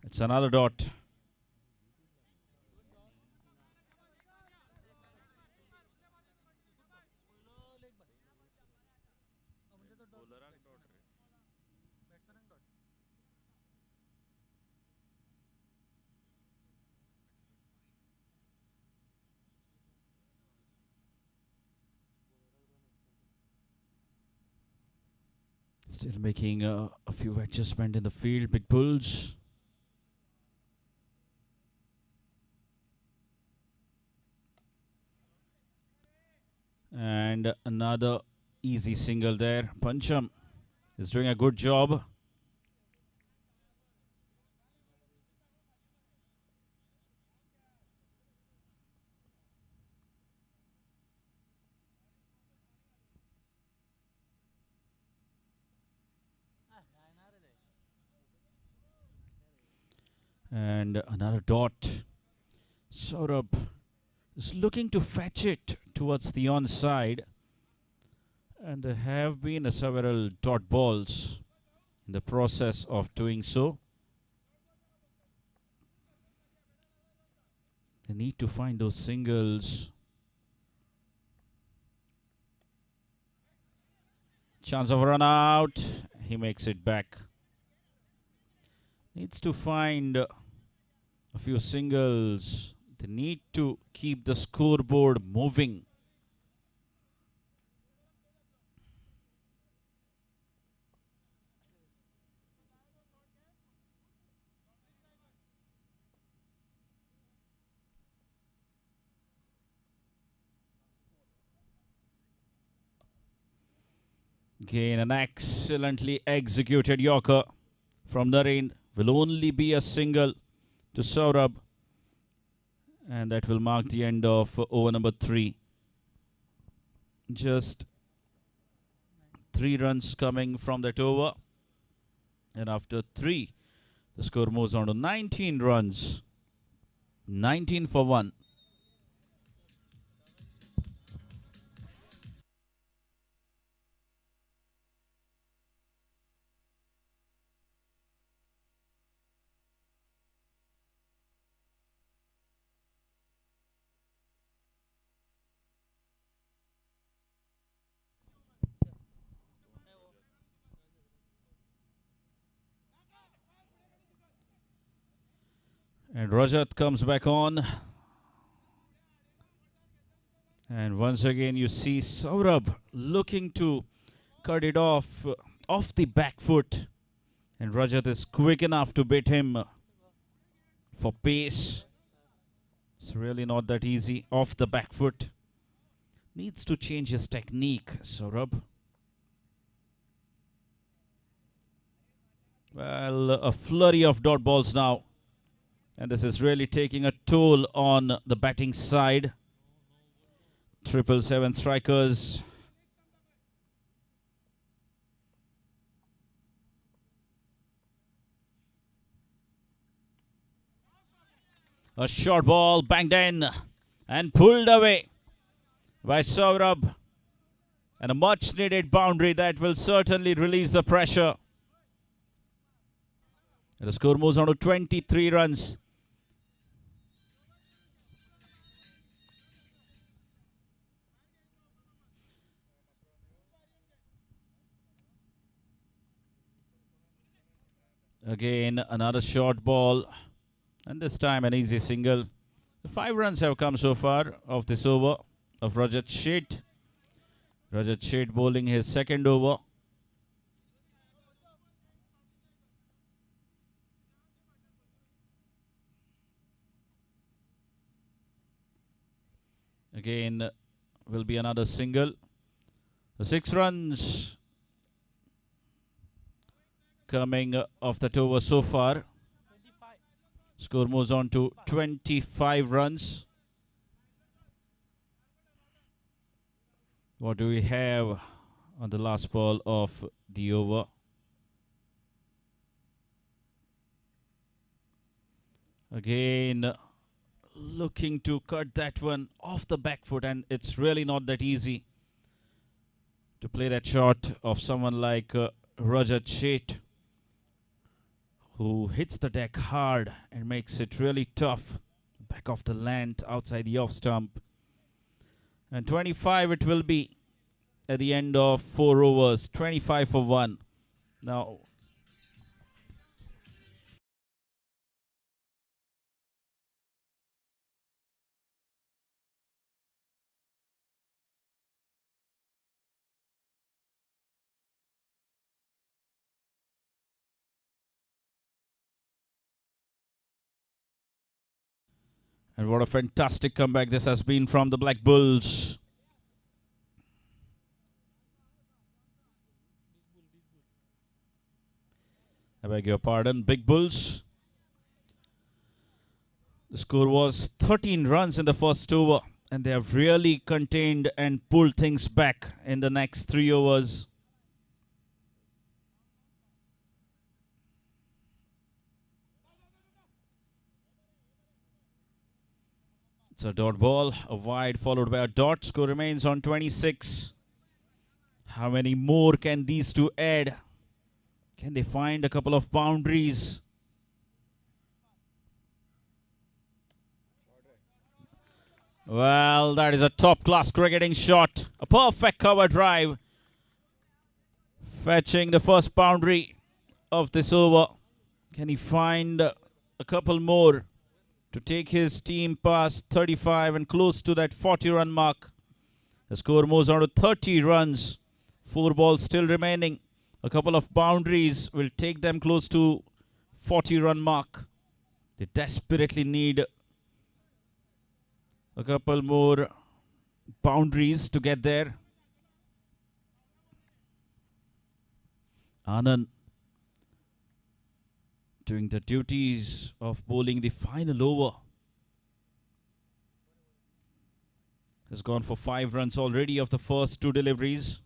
It's another dot. Still making a few adjustments in the field, Big Bulls. And another easy single there. Pancham is doing a good job. And another dot. Saurabh is looking to fetch it towards the onside. And there have been several dot balls in the process of doing so. They need to find those singles. Chance of a run out. He makes it back. Needs to find a few singles. They need to keep the scoreboard moving. Again, an excellently executed Yorker from Narendra. Will only be a single to Saurabh. And that will mark the end of over number 3. Just 3 runs coming from that over. And after 3, the score moves on to 19 runs. 19 for 1. And Rajat comes back on. And once again you see Saurabh looking to cut it off the back foot. And Rajat is quick enough to beat him for pace. It's really not that easy. Off the back foot. Needs to change his technique, Saurabh. Well, a flurry of dot balls now. And this is really taking a toll on the batting side. 777 strikers. A short ball banged in and pulled away by Saurabh. And a much needed boundary that will certainly release the pressure. And the score moves on to 23 runs. Again, another short ball. And this time an easy single. The 5 runs have come so far of this over of Rajat Sheth. Rajat Sheth bowling his second over. Again, will be another single. The 6 runs coming off that over so far. Score moves on to 25 runs. What do we have on the last ball of the over? Again, looking to cut that one off the back foot, and it's really not that easy to play that shot of someone like Roger Chait, who hits the deck hard and makes it really tough. Back of the land, outside the off stump. And 25 it will be at the end of 4 overs. 25 for 1. Now, and what a fantastic comeback this has been from the Black Bulls. I beg your pardon, Big Bulls. The score was 13 runs in the first over, and they have really contained and pulled things back in the next 3 overs. It's a dot ball, a wide followed by a dot. Score remains on 26. How many more can these two add? Can they find a couple of boundaries? Well, that is a top-class cricketing shot. A perfect cover drive. Fetching the first boundary of this over. Can he find a couple more to take his team past 35 and close to that 40-run mark? The score moves on to 30 runs. 4 balls still remaining. A couple of boundaries will take them close to 40-run mark. They desperately need a couple more boundaries to get there. Anand doing the duties of bowling the final over. Has gone for 5 runs already of the first 2 deliveries.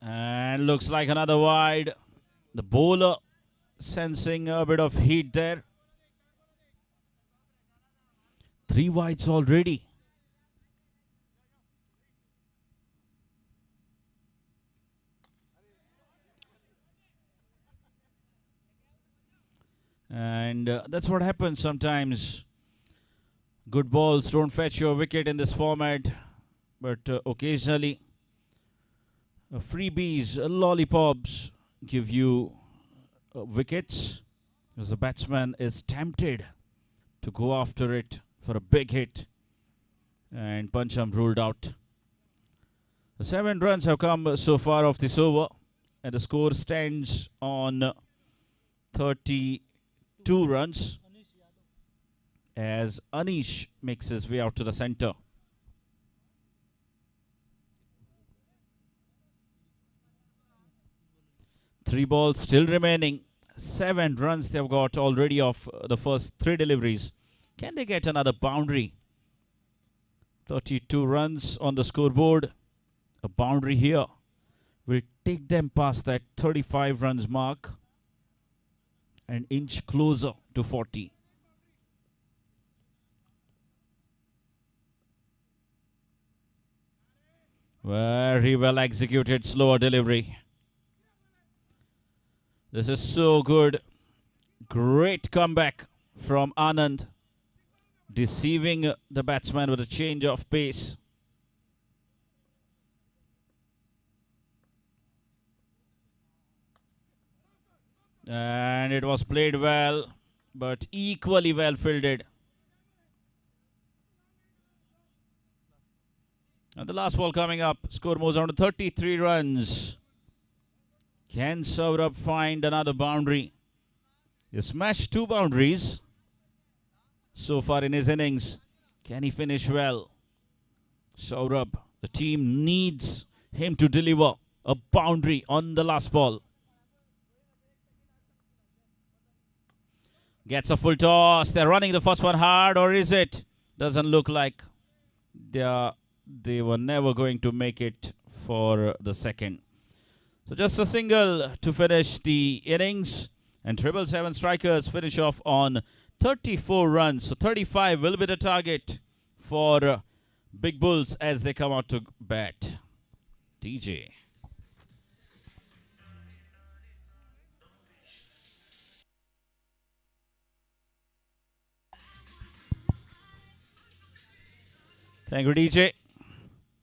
And looks like another wide. The bowler sensing a bit of heat there. 3 wides already. And that's what happens sometimes. Good balls don't fetch your wicket in this format. But occasionally, freebies, lollipops give you wickets. Because the batsman is tempted to go after it for a big hit. And Pancham ruled out. 7 runs have come so far off this over. And the score stands on 32 runs. As Anish makes his way out to the centre. Three balls still remaining. 7 runs they've got already off the first 3 deliveries. Can they get another boundary? 32 runs on the scoreboard. A boundary here will take them past that 35 runs mark. An inch closer to 40. Very well executed slower delivery. This is so good. Great comeback from Anand. Deceiving the batsman with a change of pace. And it was played well, but equally well fielded. And the last ball coming up. Score moves on to 33 runs. Can Saurabh find another boundary? He smashed 2 boundaries so far in his innings. Can he finish well? Saurabh, the team needs him to deliver a boundary on the last ball. Gets a full toss. They're running the first one hard, or is it? Doesn't look like they were never going to make it for the second. So just a single to finish the innings. And 777 strikers finish off on 34 runs. So 35 will be the target for Big Bulls as they come out to bat. DJ. Thank you, DJ.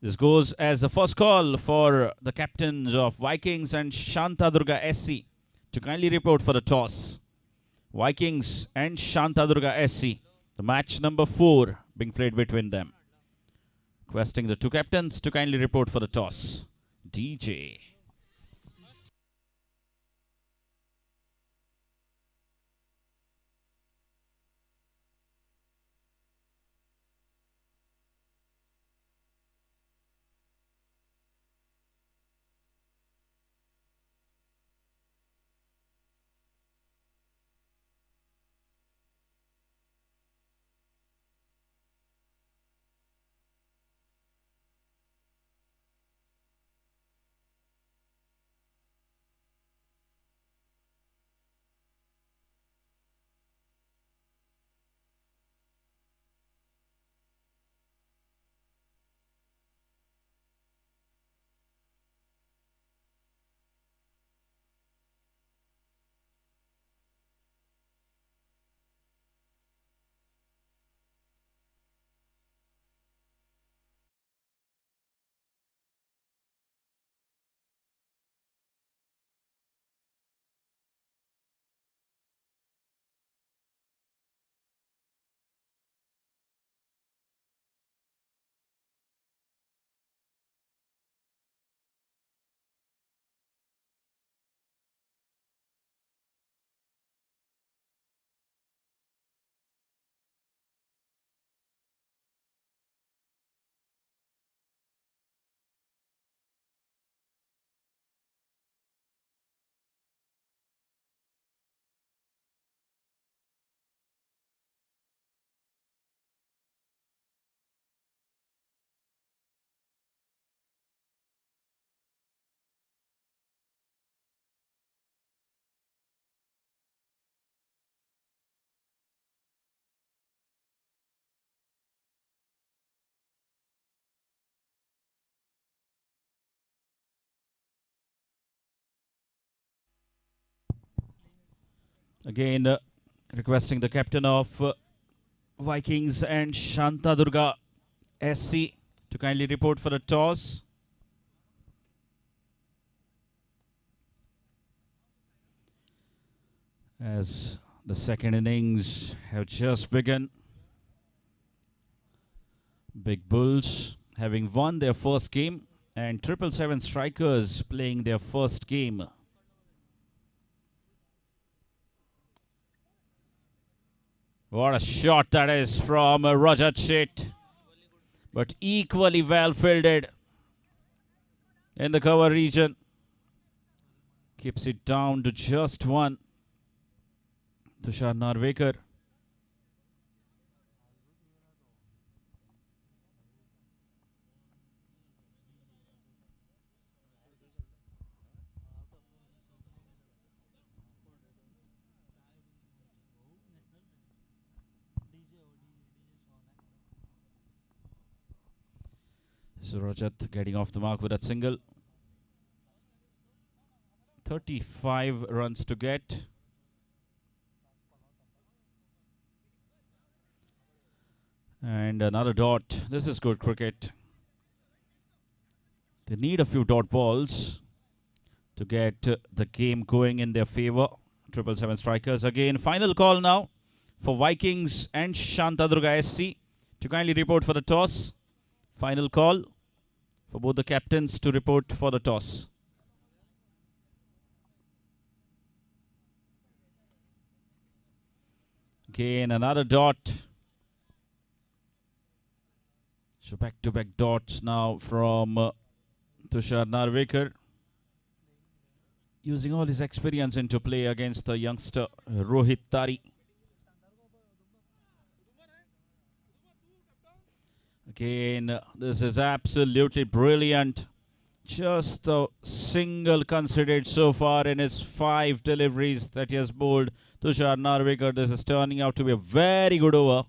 This goes as the first call for the captains of Vikings and Shantadurga SC to kindly report for the toss. Vikings and Shantadurga SC, the match number 4 being played between them. Requesting the 2 captains to kindly report for the toss. DJ. Again, requesting the captain of Vikings and Shantadurga SC to kindly report for the toss. As the second innings have just begun. Big Bulls having won their first game and 777 strikers playing their first game. What a shot that is from Rajat Sheth, but equally well fielded in the cover region. Keeps it down to just 1. Tushar Narvekar. So Rajat getting off the mark with that single. 35 runs to get. And another dot. This is good cricket. They need a few dot balls to get the game going in their favor. 777 strikers again. Final call now for Vikings and Shantadurga SC to kindly report for the toss. Final call for both the captains to report for the toss. Again, another dot. So back-to-back dots now from Tushar Narvekar. Using all his experience into play against the youngster Rohit Tari. Again, this is absolutely brilliant. Just a single considered so far in his 5 deliveries that he has bowled. Tushar Narvekar, this is turning out to be a very good over.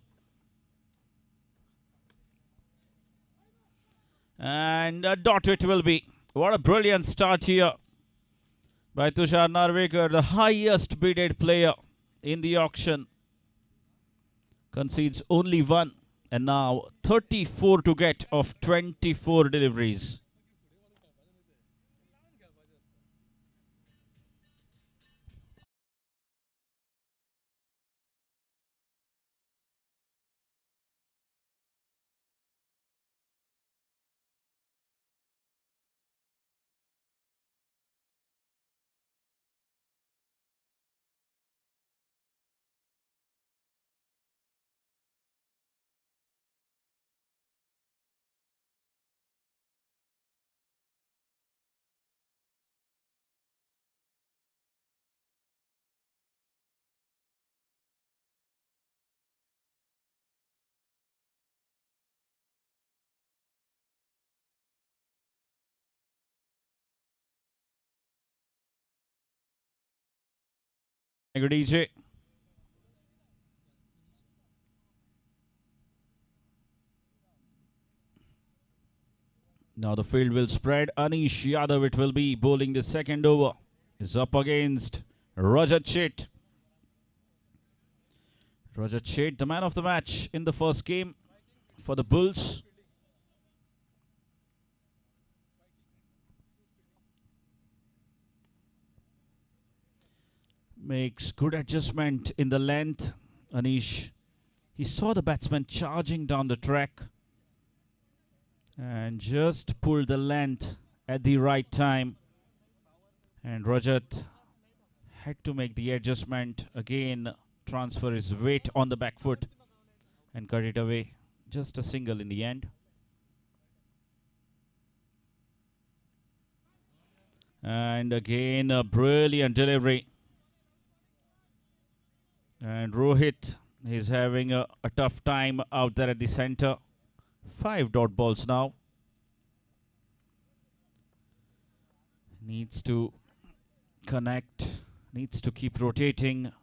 And a dot it will be. What a brilliant start here by Tushar Narvekar, the highest bidded player in the auction. Concedes only 1 and now 34 to get of 24 deliveries. Good DJ. Now the field will spread. Anish Yadav it will be bowling the second over. Is up against Rajat Shet. Rajat Shet, the man of the match in the first game for the Bulls. Makes good adjustment in the length. Anish, he saw the batsman charging down the track and just pulled the length at the right time. And Rajat had to make the adjustment again, transfer his weight on the back foot and cut it away. Just a single in the end. And again a brilliant delivery. And Rohit is having a tough time out there at the center. 5 dot balls now. Needs to connect. Needs to keep rotating.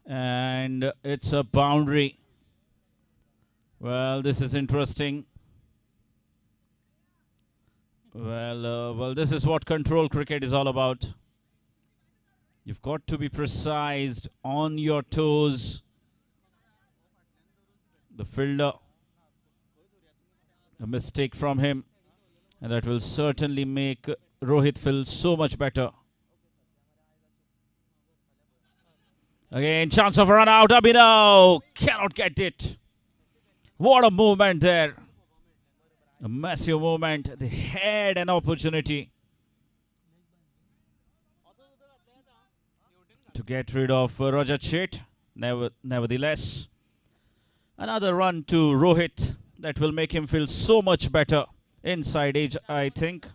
And it's a boundary. Well, this is interesting. Well, this is what control cricket is all about. You've got to be precise, on your toes. The fielder, a mistake from him, and that will certainly make Rohit feel so much better. Again, chance of a run out. Abhinav cannot get it. What a movement there. A massive movement. They had an opportunity to get rid of Rajat Shet. Nevertheless, another run to Rohit. That will make him feel so much better inside edge, I think.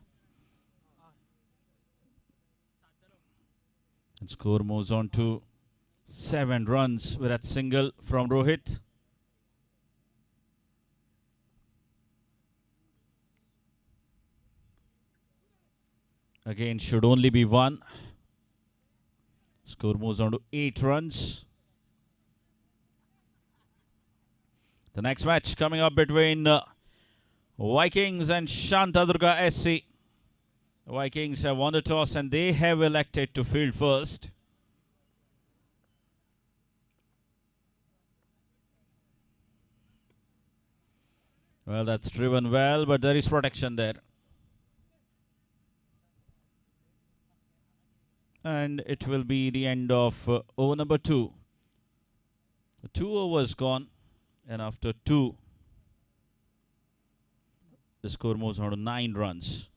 And score moves on to 7 runs with that single from Rohit. Again, should only be 1. Score moves on to 8 runs. The next match coming up between Vikings and Shantadurga SC. Vikings have won the toss and they have elected to field first. Well, that's driven well, but there is protection there. And it will be the end of over number 2. The 2 overs gone. And after 2, the score moves on to 9 runs.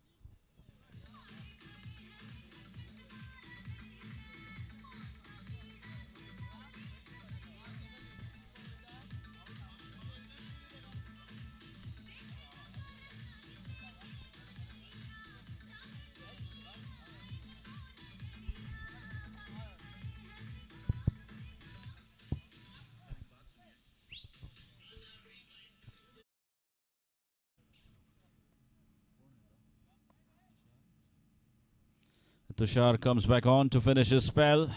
Tushar comes back on to finish his spell.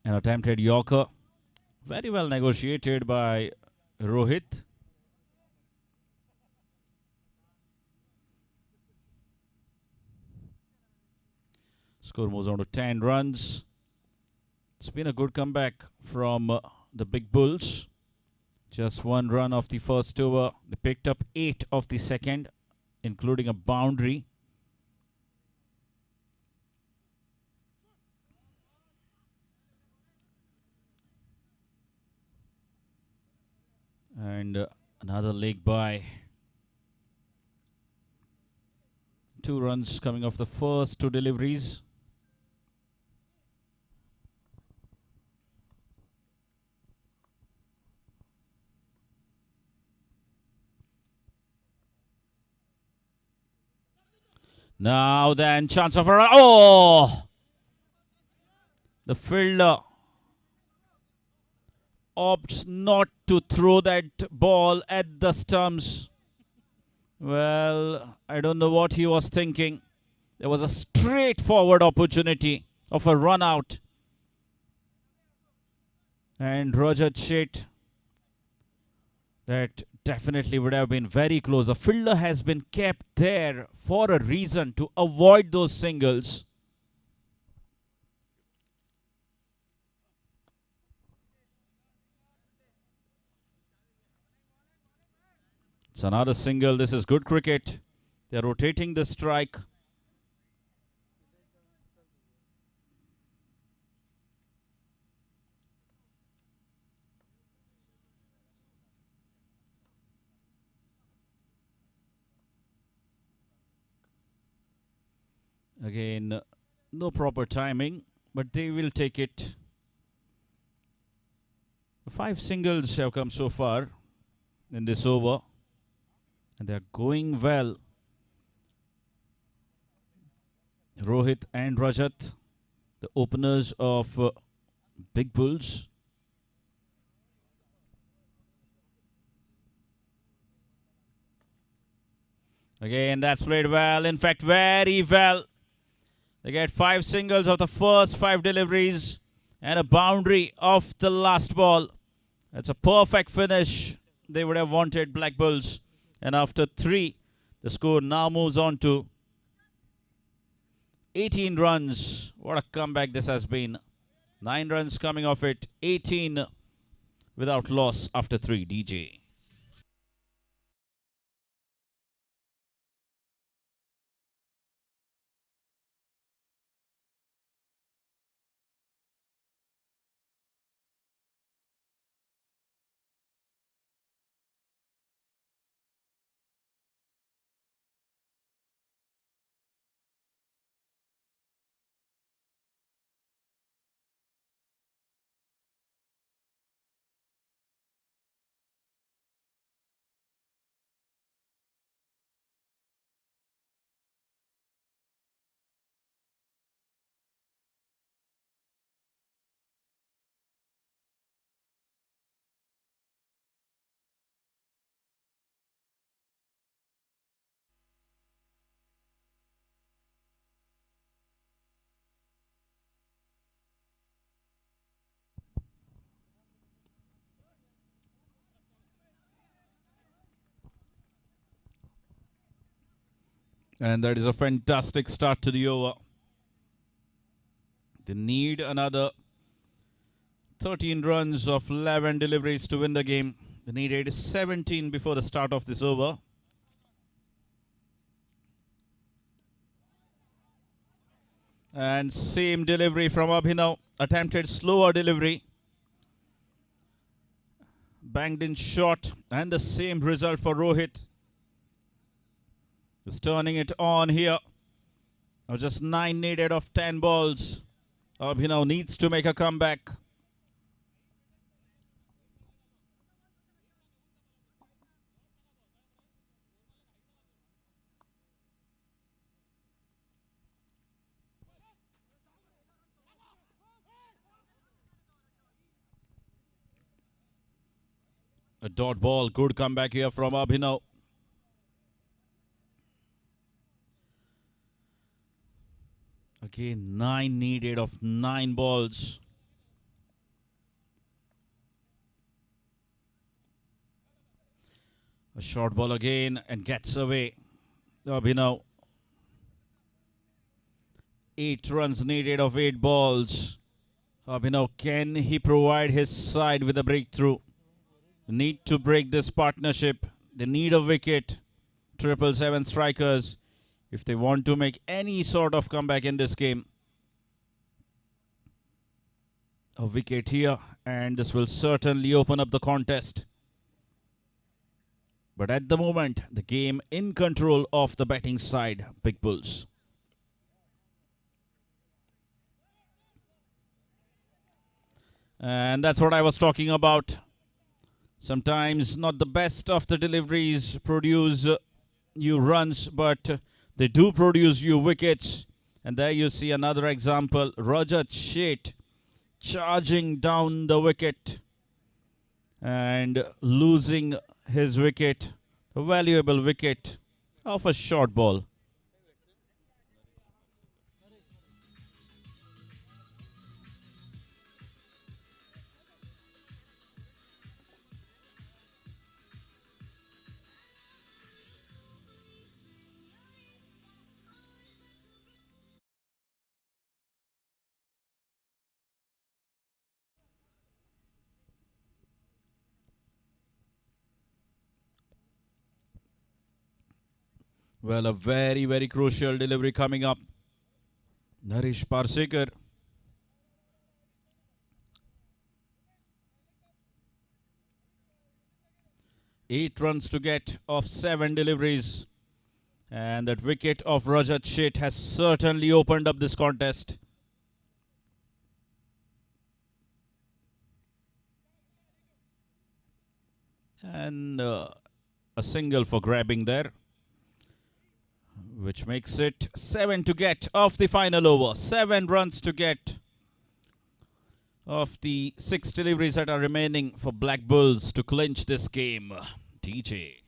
An attempted Yorker. Very well negotiated by Rohit. Score moves on to 10 runs. It's been a good comeback from the Big Bulls. Just 1 run of the first over. They picked up 8 of the second, including a boundary. And another leg by. 2 runs coming off the first 2 deliveries. Now then, chance of a run. Oh! The fielder opts not to throw that ball at the stumps. Well, I don't know what he was thinking. There was a straightforward opportunity of a run out. And Roger Chet, that definitely would have been very close. The fielder has been kept there for a reason, to avoid those singles. It's another single. This is good cricket. They're rotating the strike. Again, no proper timing, but they will take it. 5 singles have come so far in this over, and they're going well. Rohit and Rajat, the openers of Big Bulls. Again, that's played well. In fact, very well. They get 5 singles of the first 5 deliveries and a boundary of the last ball. That's a perfect finish they would have wanted, Black Bulls. And after 3, the score now moves on to 18 runs. What a comeback this has been. 9 runs coming off it. 18 without loss after 3. DJ. And that is a fantastic start to the over. They need another 13 runs of 11 deliveries to win the game. They needed 17 before the start of this over. And same delivery from Abhinav. Attempted slower delivery. Banged in short. And the same result for Rohit. He's turning it on here. Now just 9 needed of 10 balls. Abhinav needs to make a comeback. A dot ball. Good comeback here from Abhinav. Again, 9 needed of 9 balls. A short ball again and gets away. Abhinav. 8 runs needed of 8 balls. Abhinav, can he provide his side with a breakthrough? Need to break this partnership. They need a wicket. 777 strikers if they want to make any sort of comeback in this game. A wicket here, and this will certainly open up the contest. But at the moment, the game in control of the batting side, Big Bulls. And that's what I was talking about. Sometimes not the best of the deliveries produce you runs, but they do produce you wickets. And there you see another example. Rajat Sheth charging down the wicket and losing his wicket, a valuable wicket of a short ball. Well, a very, very crucial delivery coming up. Naresh Parsekar. Eight runs to get of 7 deliveries. And that wicket of Rajat Sheth has certainly opened up this contest. And a single for grabbing there, which makes it 7 to get of the final over. 7 runs to get of the 6 deliveries that are remaining for Black Bulls to clinch this game. DJ.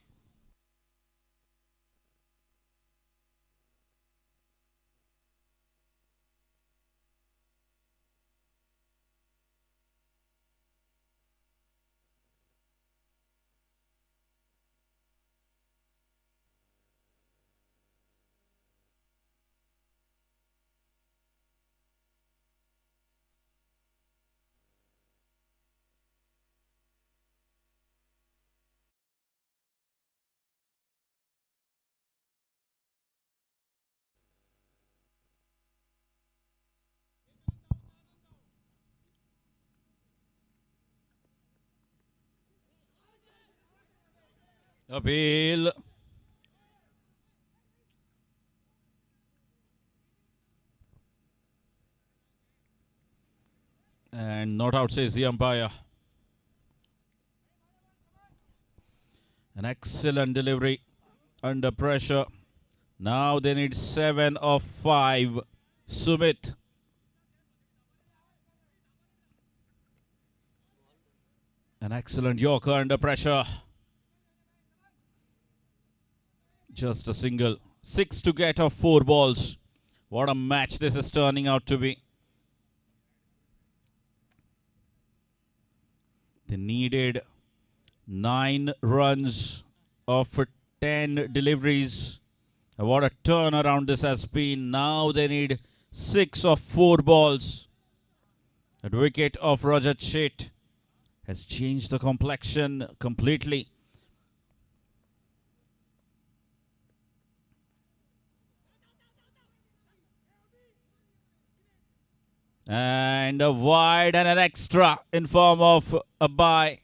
Appeal. And not out, says the umpire. An excellent delivery under pressure. Now they need 7 of 5. Sumit. An excellent Yorker under pressure. Just a single. 6 to get of 4 balls. What a match this is turning out to be. They needed 9 runs of 10 deliveries. What a turnaround this has been. Now they need 6 of 4 balls. That wicket of Rajat Sheth has changed the complexion completely. And a wide and an extra in form of a bye.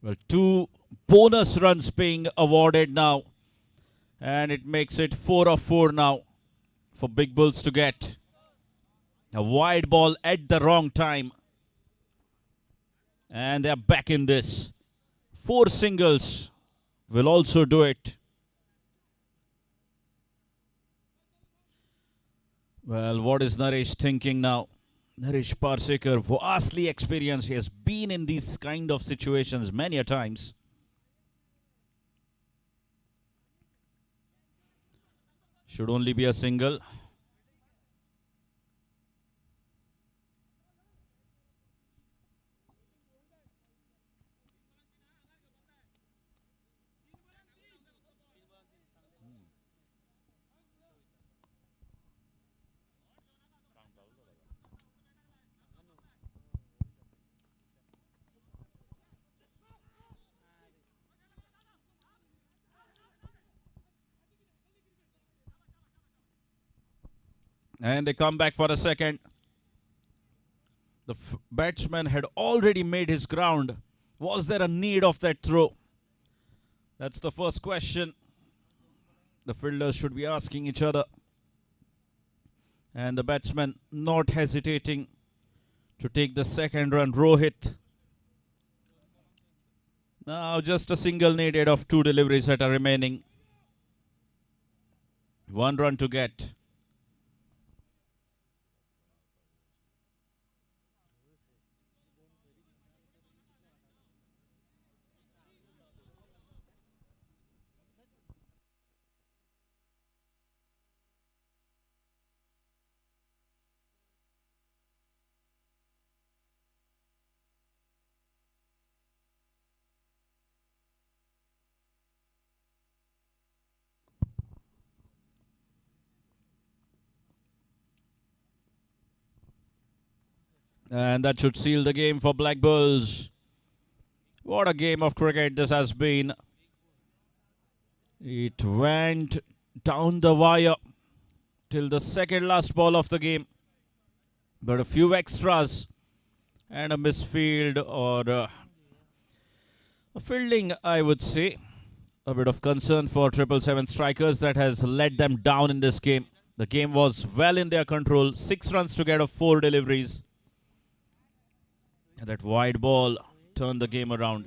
Well, 2 bonus runs being awarded now. And it makes it 4 of 4 now for Big Bulls to get. A wide ball at the wrong time. And they're back in this. 4 singles will also do it. Well, what is Naresh thinking now? Naresh Parsekar, vastly experienced. He has been in these kind of situations many a times. Should only be a single. And they come back for a second. The batsman had already made his ground. Was there a need of that throw? That's the first question the fielders should be asking each other. And the batsman not hesitating to take the second run. Rohit. Now just a single needed of two deliveries that are remaining. One run to get. And that should seal the game for Black Bulls. What a game of cricket this has been. It went down the wire till the second last ball of the game. But a few extras and a misfield or a fielding, I would say. A bit of concern for 777 strikers that has let them down in this game. The game was well in their control. 6 runs to get of 4 deliveries. And that wide ball turned the game around.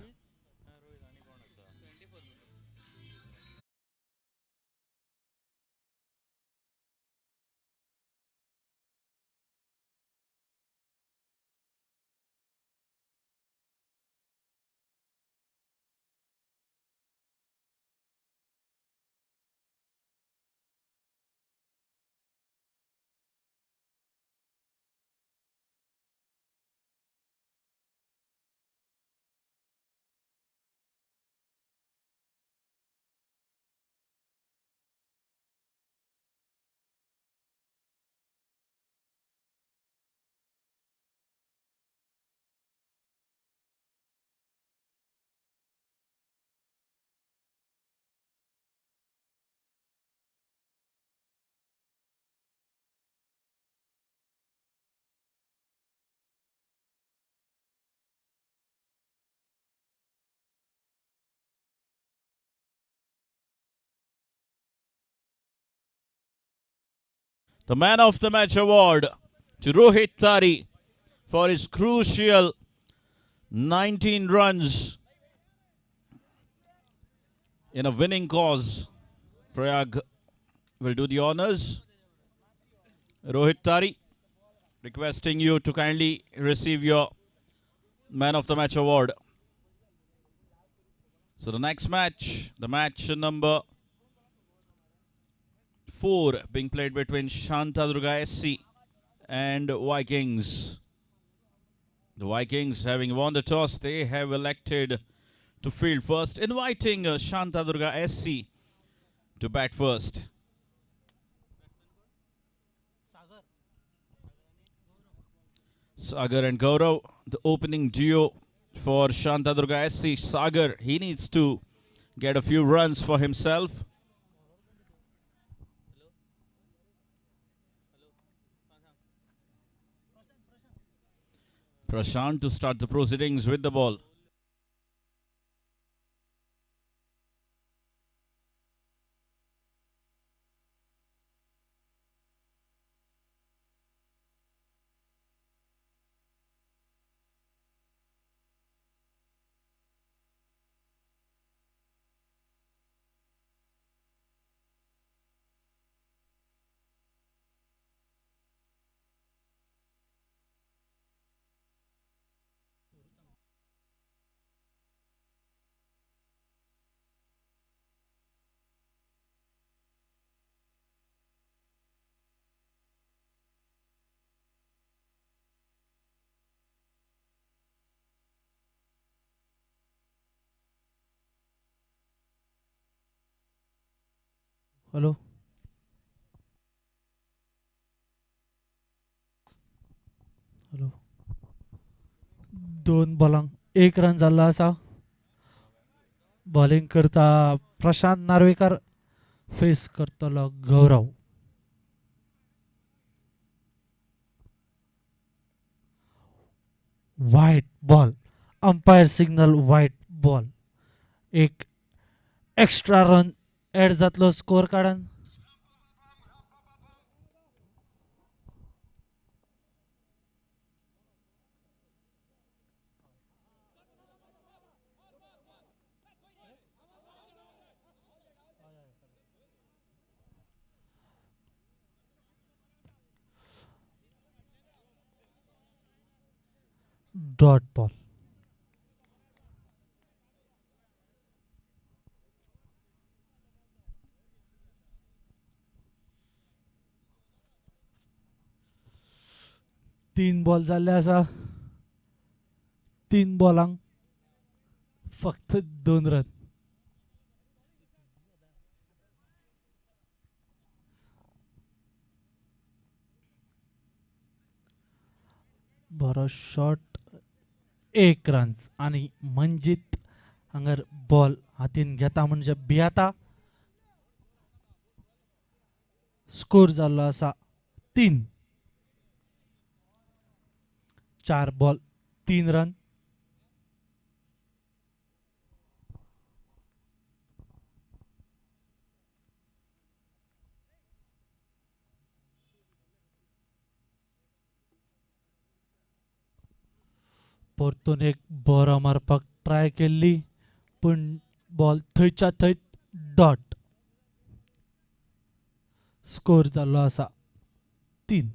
The man of the match award to Rohit Tari for his crucial 19 runs in a winning cause. Prayag will do the honors. Rohit Tari, requesting you to kindly receive your man of the match award. So the next match, the match number 4 being played between Shantadurga SC and Vikings. The Vikings, having won the toss, they have elected to field first, inviting Shantadurga SC to bat first. Sagar and Gaurav, the opening duo for Shantadurga SC. Sagar, he needs to get a few runs for himself. Prashant to start the proceedings with the ball. Hello. Hello. 2 बॉलांक 1 run झाला असा. Bowling करता Prashant Narvekar, face करतलो Gaurav. Wide ball. Umpire signal wide ball. एक extra run add जातलो score कार्डान. Dot ball. तीन ball झाले असा. 3 बॉलांक फक्त 2 रन. बरो शॉट 1 रन आणि मंजित हांगर बॉल हातीन घेता म्हणजे भियाता. स्कोर जाल्लो आसा 3. 4 बॉल 3 रन. परतून एक बरो मारपाक ट्राय केल्ली पण बॉल थंयच्या थंय डॉट. स्कोर जाल्लो आसा 3.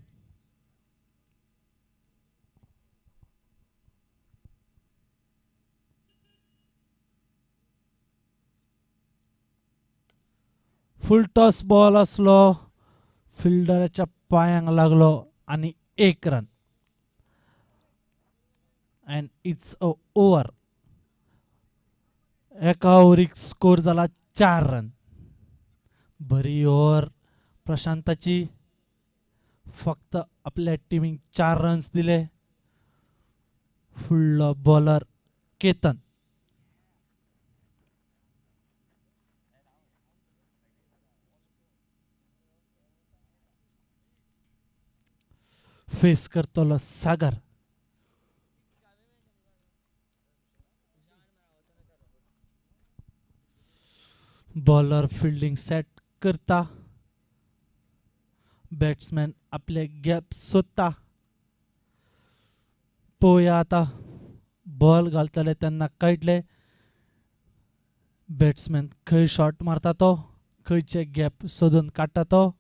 फुल टॉस बॉल असलो. फिल्डराच्या पायांक लागलो आणि 1 run. And it's a over. एका ओव्हरीक स्कोर जाला 4 रन. बरी ओव्हर प्रशांताची. फक्त आपल्या टिमीक 4 रन्स दिले. फुडलो बॉलर केतन. फेस करतलो सागर. बॉलर फिल्डिंग सेट करता. बॅट्समॅन आपले गॅप सोदता. पळोवया आता. बॉल घालतले तेन्ना कळटले बॅट्समॅन खंय शॉट मारता तो, खंयचे गॅप सोदून काडटा तो.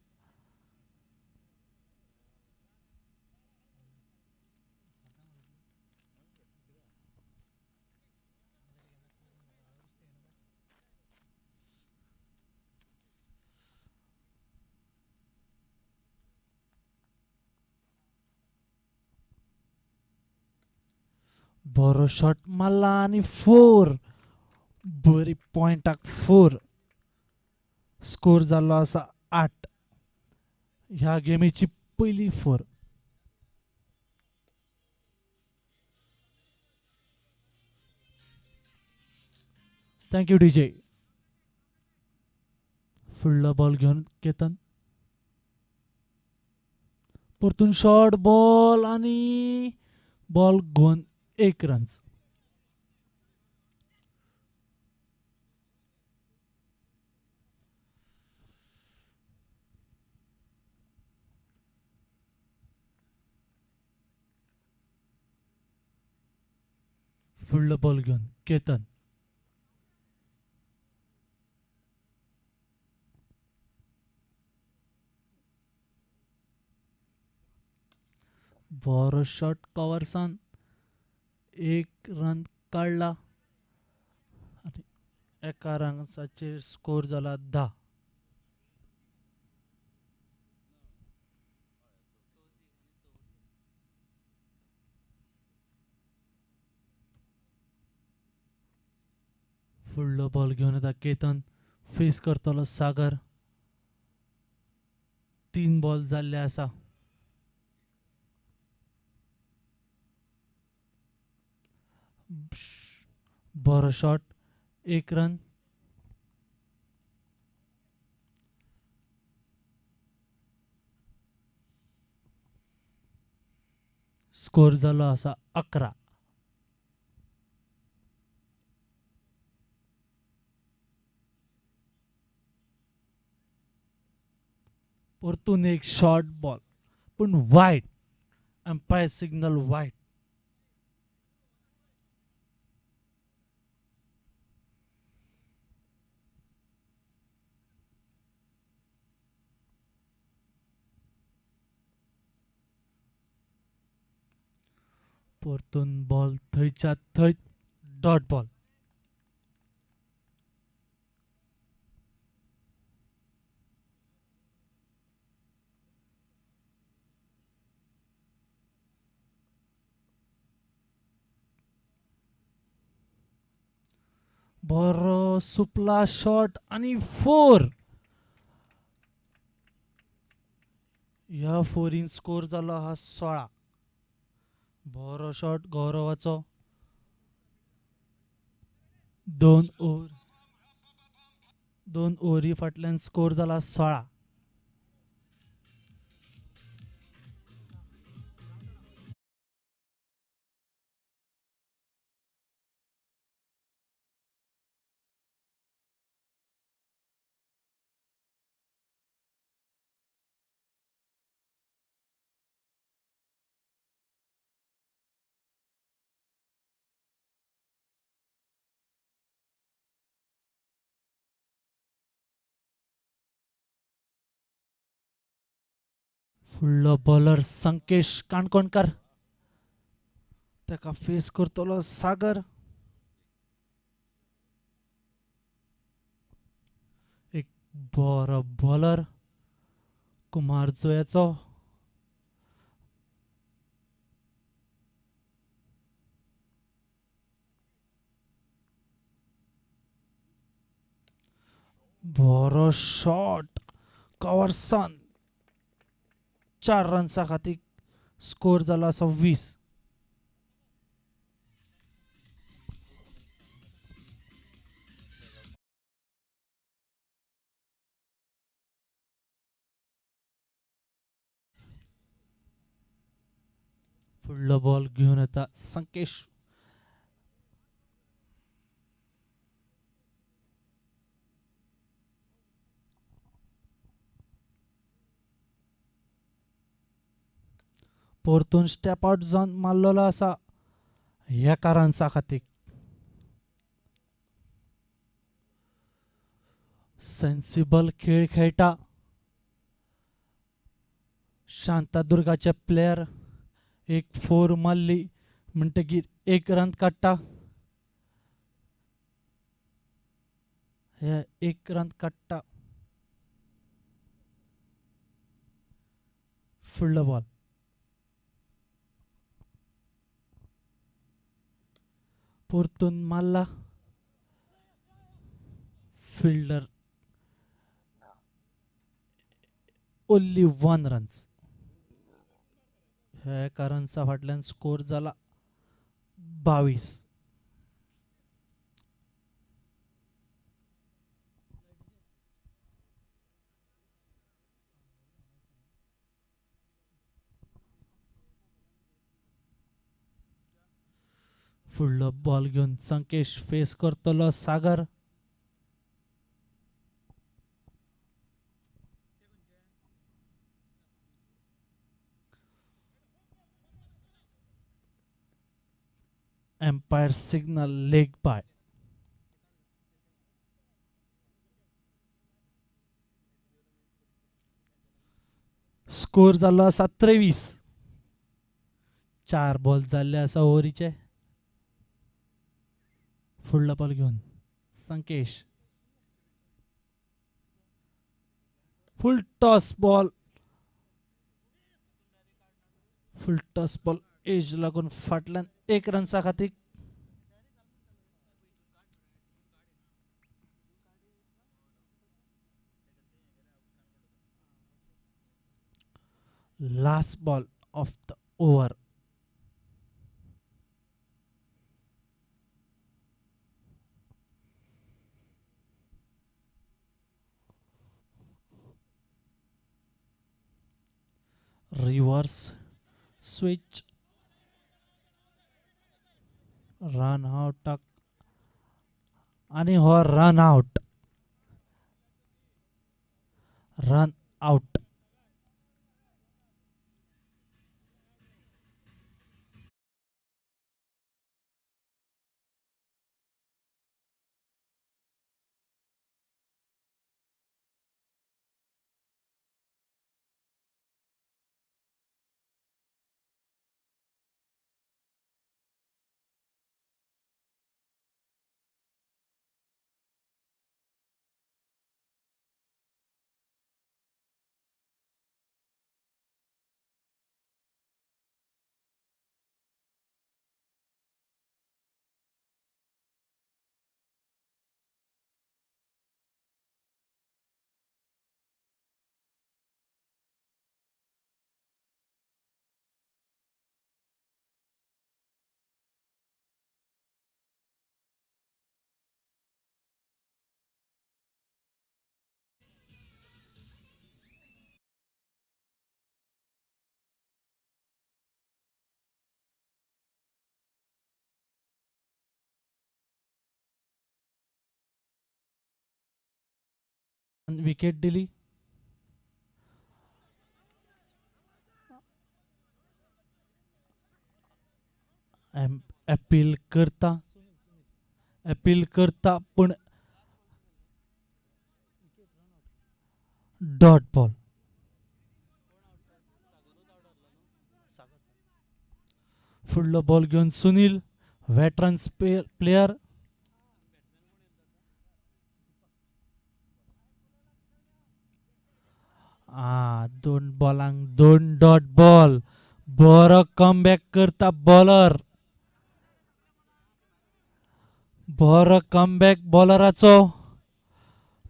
बरो शॉट मारला आणि 4. बरी पॉइंटाक 4. स्कोर जाल्लो आसा 8. ह्या गेमीची पयली 4. Thank you DJ. फुडलो बॉल घेवन केतन. परतून शॉर्ट बॉल आणि बॉल घेवन 1 रन. फुडलो बॉल घेवन केतन. बरो शॉट कव्हरसान 1 रन काडला. आणि एका रनाचेर स्कोर जाला 10. फुडलो बॉल घेवन येता केतन. फेस करतलो सागर. 3 बॉल जाल्ले आसा. बरो शॉट, 1 रन. स्कोर जालो आसा 11. परतून एक शॉर्ट बॉल पण वाईड. Umpire signal wide. परतून बॉल थंयच्या थंय डॉट बॉल. बरो सुपला शॉट आणि 4. ह्या 4 स्कोर जालो हा 16. बरो शॉट गौरवाचो. 2 ओव्हरी फाटल्यान स्कोर जाला 16. फुडलो बॉलर संकेश काणकोणकर. ताका फेस करतलो सागर. एक बरो बॉलर कुमार जोयाचो. बरो शॉट कवरसन. 4 रन्सा खातीर स्कोर जाला आसा 20. फुडलो बॉल घेवन येता संकेश. परतून स्टेप आउट जावन मारलेलो आसा एका रन्सा खातीर. सेन्सिबल खेळ खेळटा शांतादुर्गाचे प्लेयर. एक 4 मारली म्हणटकीर 1 रन काडटा. 1 रन काडटा. फुडलो बॉल. परतून मारला. Fielder only 1 runs. एका रन्सा फाटल्यान स्कोर जाला 22. फुडलो बॉल घेवन संकेश फेस करतलो Sagar. Umpire signal leg bye. Score जालो आसा 23. 4 बॉल जाल्ले आसा ओव्हरीचे. फुडलो बॉल घेवन संकेश. Full toss ball. Full toss ball edge लागून फाटल्यान 1 रन्सा खातीर. Last ball of the over. Reverse switch. Run out. आणि हो run out. Run out. Wicket दिली. अपील करता पण डॉट बॉल. फुडलो बॉल घेऊन सुनील वेटरन प्लेयर. दोन बॉलांक 2 डॉट बॉल. बरो कमबॅक करता बॉलर. बरो कमबॅक बॉलराचो.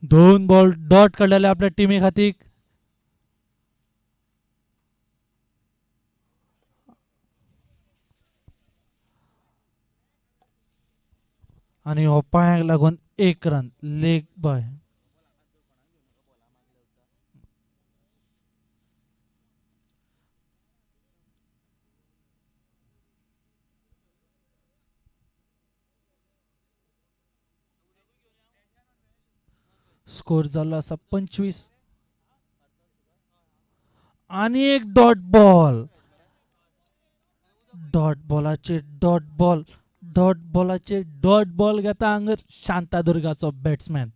2 बॉल डॉट काडलेले आपल्या टिमी खातीर. आणि हो पांयाक लागून 1 रन लेग बॉय. स्कोर झाला असा 25. आणि एक डॉट बॉल. डॉट बॉलाचे डॉट बॉल घेता हांगर शांतादुर्गाचो बॅट्समॅन.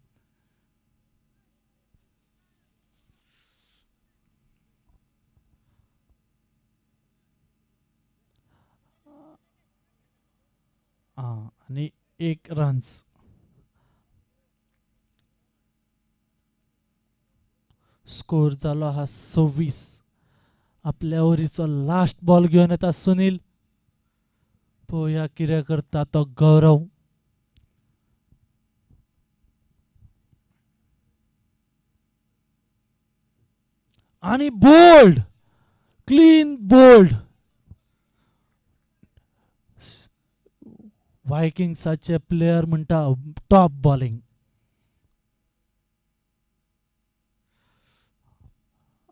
आणि 1 रन्स. स्कोर झाला हा 26. आपल्या ओव्हरीचो लास्ट बॉल घेऊन येता सुनील. पळोवया कितें करता तो गौरव. आणि बोल्ड. Clean bowled. वायकिंग्साचे प्लेयर म्हणटा टॉप बॉलिंग.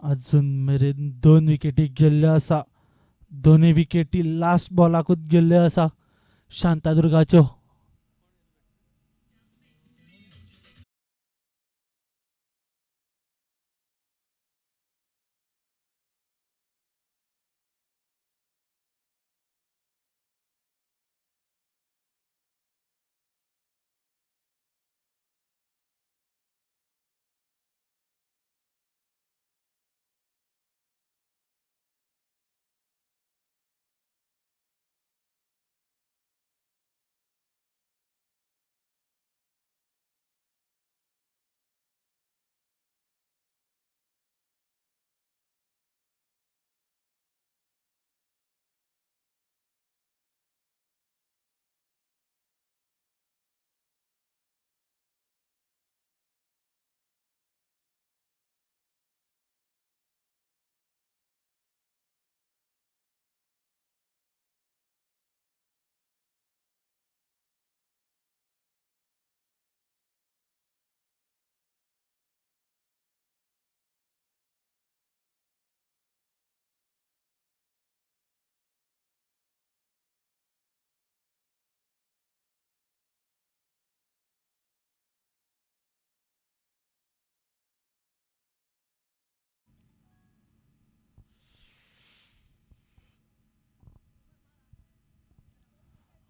अजून मेरेन 2 विकेटी गेल्ल्यो आसा. दोनूय विकेटी लास्ट बॉलाकूच गेल्ल्यो आसा शांतादुर्गाच्यो.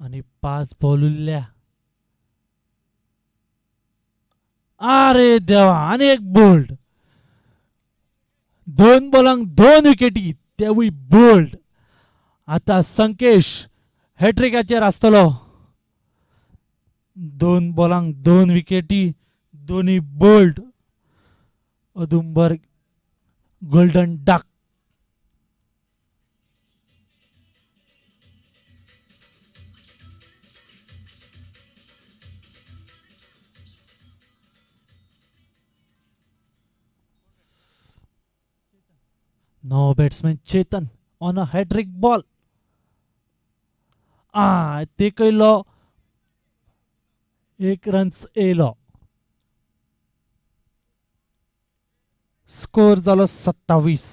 आणि 5 बॉल उरल्या. अरे देवा, आणि एक बोल्ड. 2 बॉलांक 2 विकेटी, तेवूय बोल्ड. आता संकेश हॅट्रिकाचेर आसतलो. 2 बॉलांक 2 विकेटी, दोन्ही bowled. Adumbar golden duck. No batsman Chetan on a hat-trick ball. ते कैलो 1 रन्स येयलो. स्कोर जालो 27.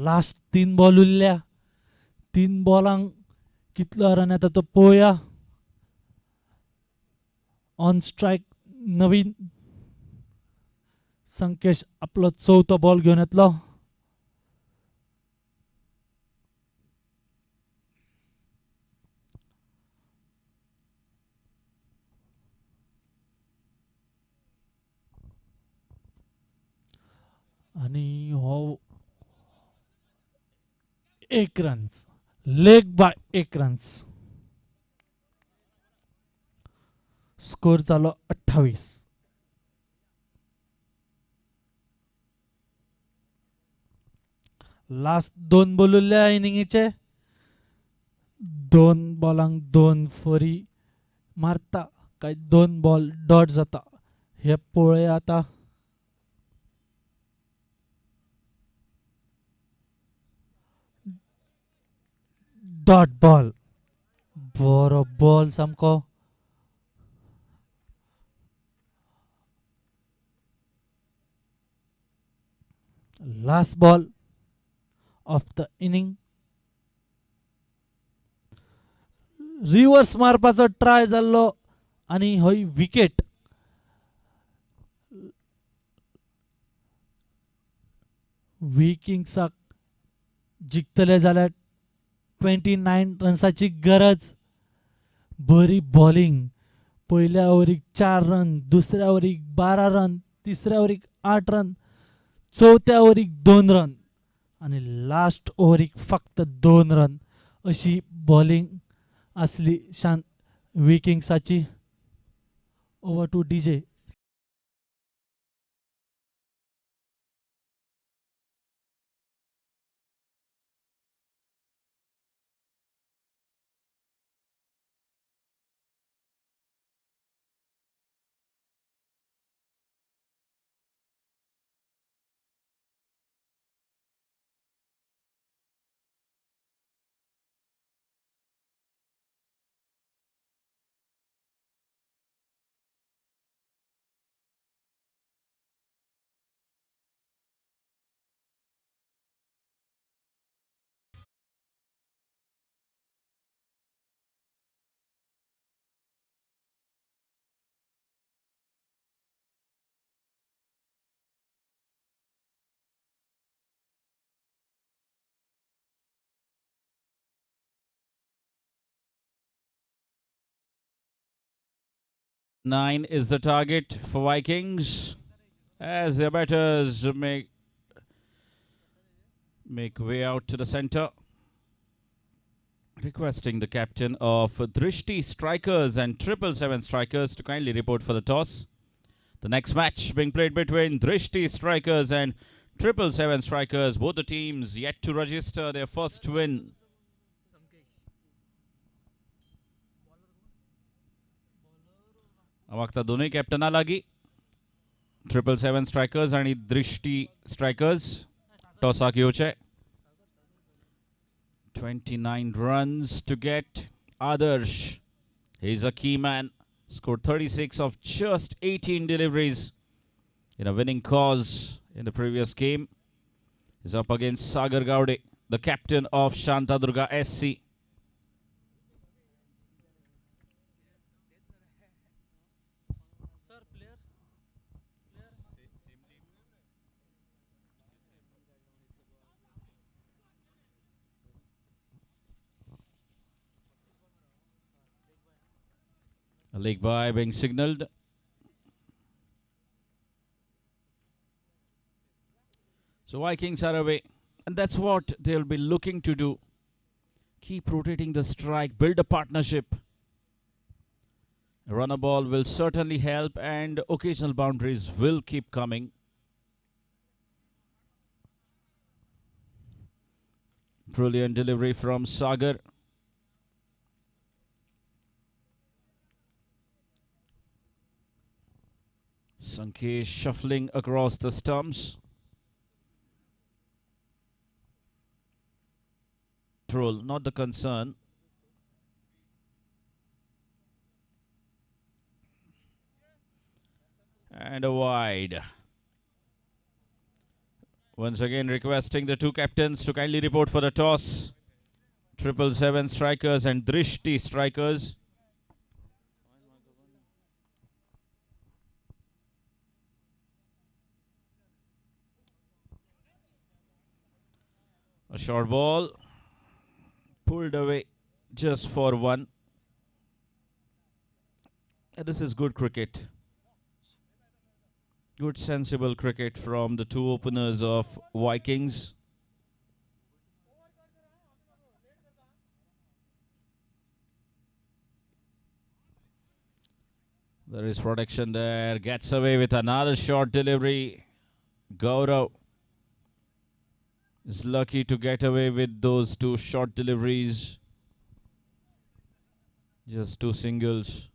लास्ट 3 बॉल उरल्या. 3 बॉलांक कितलो रन येता तो पळोवया. ऑन स्ट्राईक नवीन. संकेश आपलो 4थो बॉल घेऊन येतलो. आणि हो 1 runs. Leg bye 1 runs. Score जालो 28. लास्ट 2 बॉल उरल्या इनिंगीचे. 2 बॉलांक 2 फरी मारता काय 2 बॉल डॉट जाता हे पळोवया आता. Dot ball. बरो बॉल सामको. Last ball of the inning. Reverse मारपाचो ट्राय जाल्लो आणि हय विकेट. किंग्साक जिखतले जाल्यार 29 रन्साची गरज. बरी बॉलिंग. पहिल्या ओव्हरीक 4 रन, दुसऱ्या ओव्हरीक 12 रन, तिसऱ्या ओव्हरीक 8 रन, चौथ्या ओव्हरीक 2 रन आणि लास्ट ओव्हरीक फक्त 2 रन अशी बॉलिंग असली किंग्साची. Over to DJ. Nine is the target for Vikings as their batters make way out to the center. Requesting the captain of Drishti Strikers and 777 Strikers to kindly report for the toss. The next match being played between Drishti Strikers and 777 Strikers. Both the teams yet to register their first win. वक्ता दोनों कैप्टना लागी 777 Strikers आणि दृष्टी Strikers. टॉसा घेवचे. 29 runs to get. Adarsh, he's a key man. Scored 36 of just 18 deliveries in a winning cause in the previous game. He's up against Sagar Gaude, the captain of Shantadurga SC. A leg by being signalled. So Vikings are away. And that's what they'll be looking to do. Keep rotating the strike, build a partnership. A runner ball will certainly help, and occasional boundaries will keep coming. Brilliant delivery from Sagar. Sankesh shuffling across the stumps. Control, not the concern. And a wide. Once again requesting the two captains to kindly report for the toss. 777 strikers and Drishti strikers. A short ball. Pulled away just for one. And this is good cricket. Good sensible cricket from the two openers of Vikings. There is protection there. Gets away with another short delivery. Gaurav is lucky to get away with those two short deliveries. Just two singles.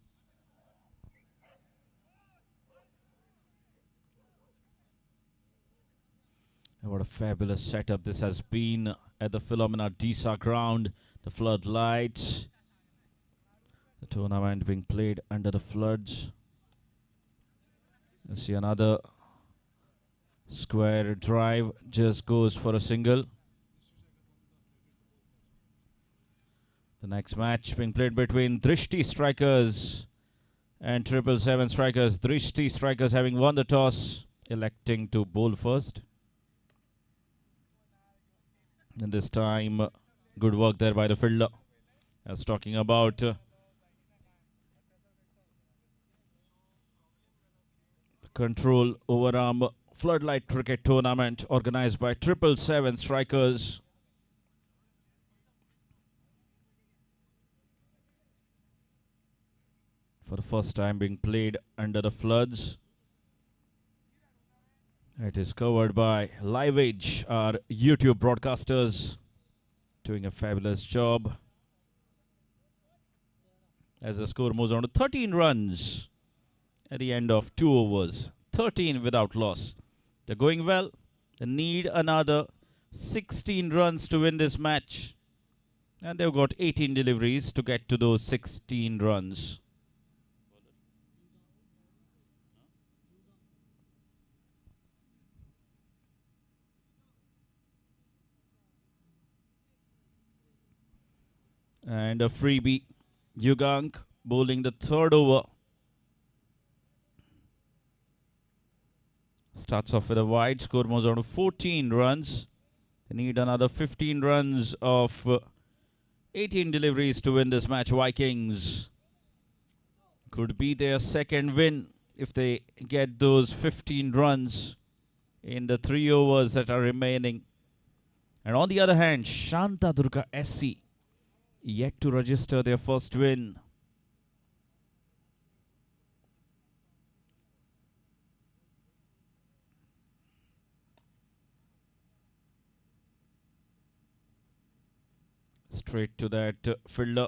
What a fabulous setup this has been at the Philomena Disa ground. The floodlights. The tournament being played under the floods. You see another square drive. Just goes for a single. The next match being played between Drishti strikers and 777 strikers. Drishti strikers having won the toss, electing to bowl first. And this time, good work there by the fielder. I was talking about control overarm floodlight cricket tournament organized by 777 strikers. For the first time being played under the floods. It is covered by Live Age, our YouTube broadcasters, doing a fabulous job. As the score moves on to 13 runs at the end of 2 overs. 13 without loss. They're going well. They need another 16 runs to win this match. And they've got 18 deliveries to get to those 16 runs. And a freebie. Yugang bowling the third over. Starts off with a wide. Score moves on to 14 runs. They need another 15 runs of 18 deliveries to win this match. Vikings could be their second win if they get those 15 runs in the 3 overs that are remaining. And on the other hand, Shanta Durga SC yet to register their first win. Straight to that fielder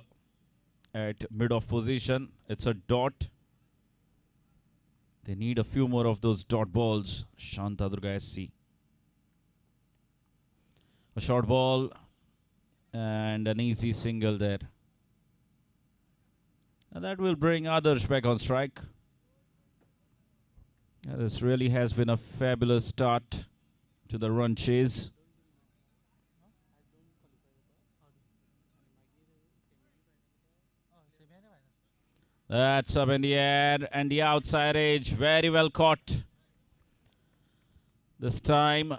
at mid-off position. It's a dot. They need a few more of those dot balls. Shanta Durga SC. A short ball. And an easy single there. And that will bring Adarsh back on strike. This really has been a fabulous start to the run chase. That's up in the air and the outside edge. Very well caught. This time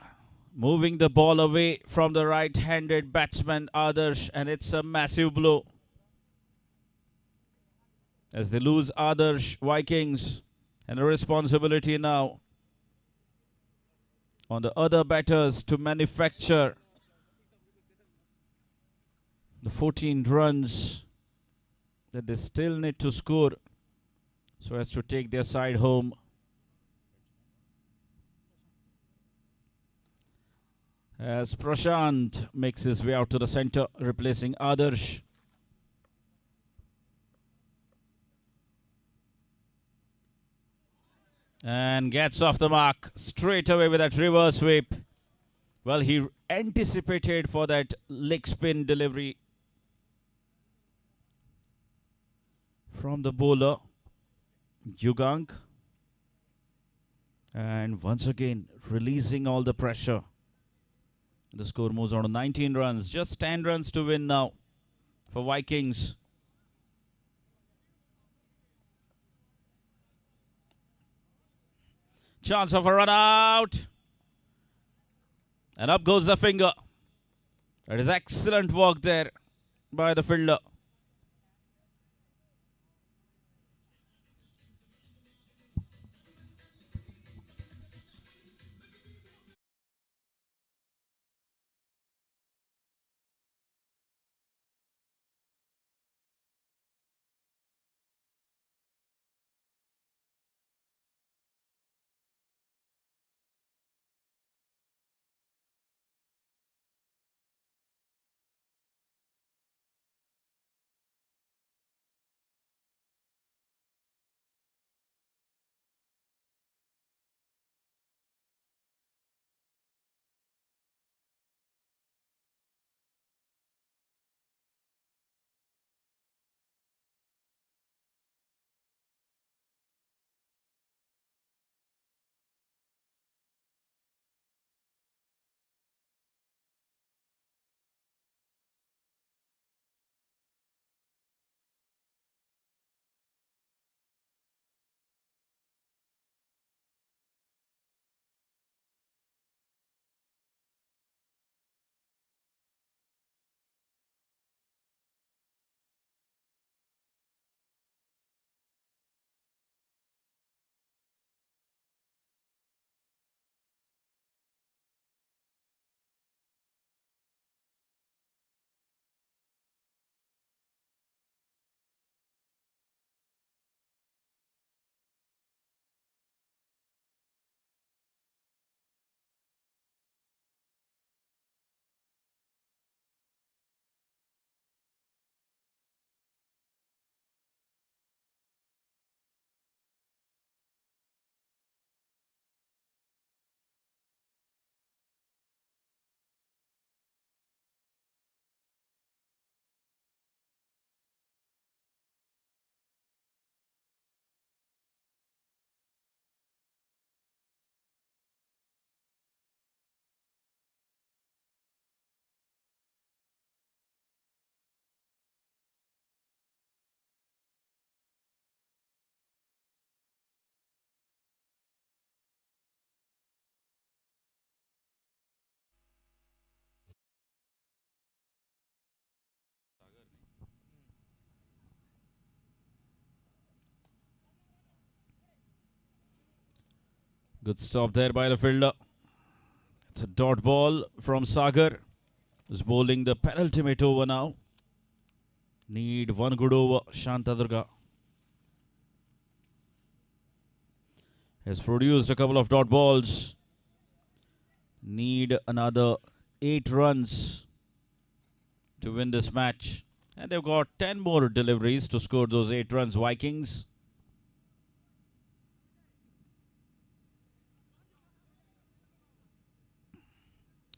moving the ball away from the right-handed batsman Adarsh, and it's a massive blow. as they lose Adarsh. Vikings, and a responsibility now on the other batters to manufacture the 14 runs that they still need to score so as to take their side home. As Prashant makes his way out to the centre, replacing Adarsh. And gets off the mark straight away with that reverse sweep. Well, he anticipated for that leg spin delivery from the bowler, Yugang. And once again, releasing all the pressure. The score moves on to 19 runs. Just 10 runs to win now for Vikings. Chance of a run out. And up goes the finger. That is excellent work there by the fielder. Good stop there by the fielder. It's a dot ball from Sagar, who's bowling the penultimate over now. Need one good over. Shantadurga has produced a couple of dot balls. Need another 8 runs to win this match. And they've got 10 more deliveries to score those 8 runs, Vikings.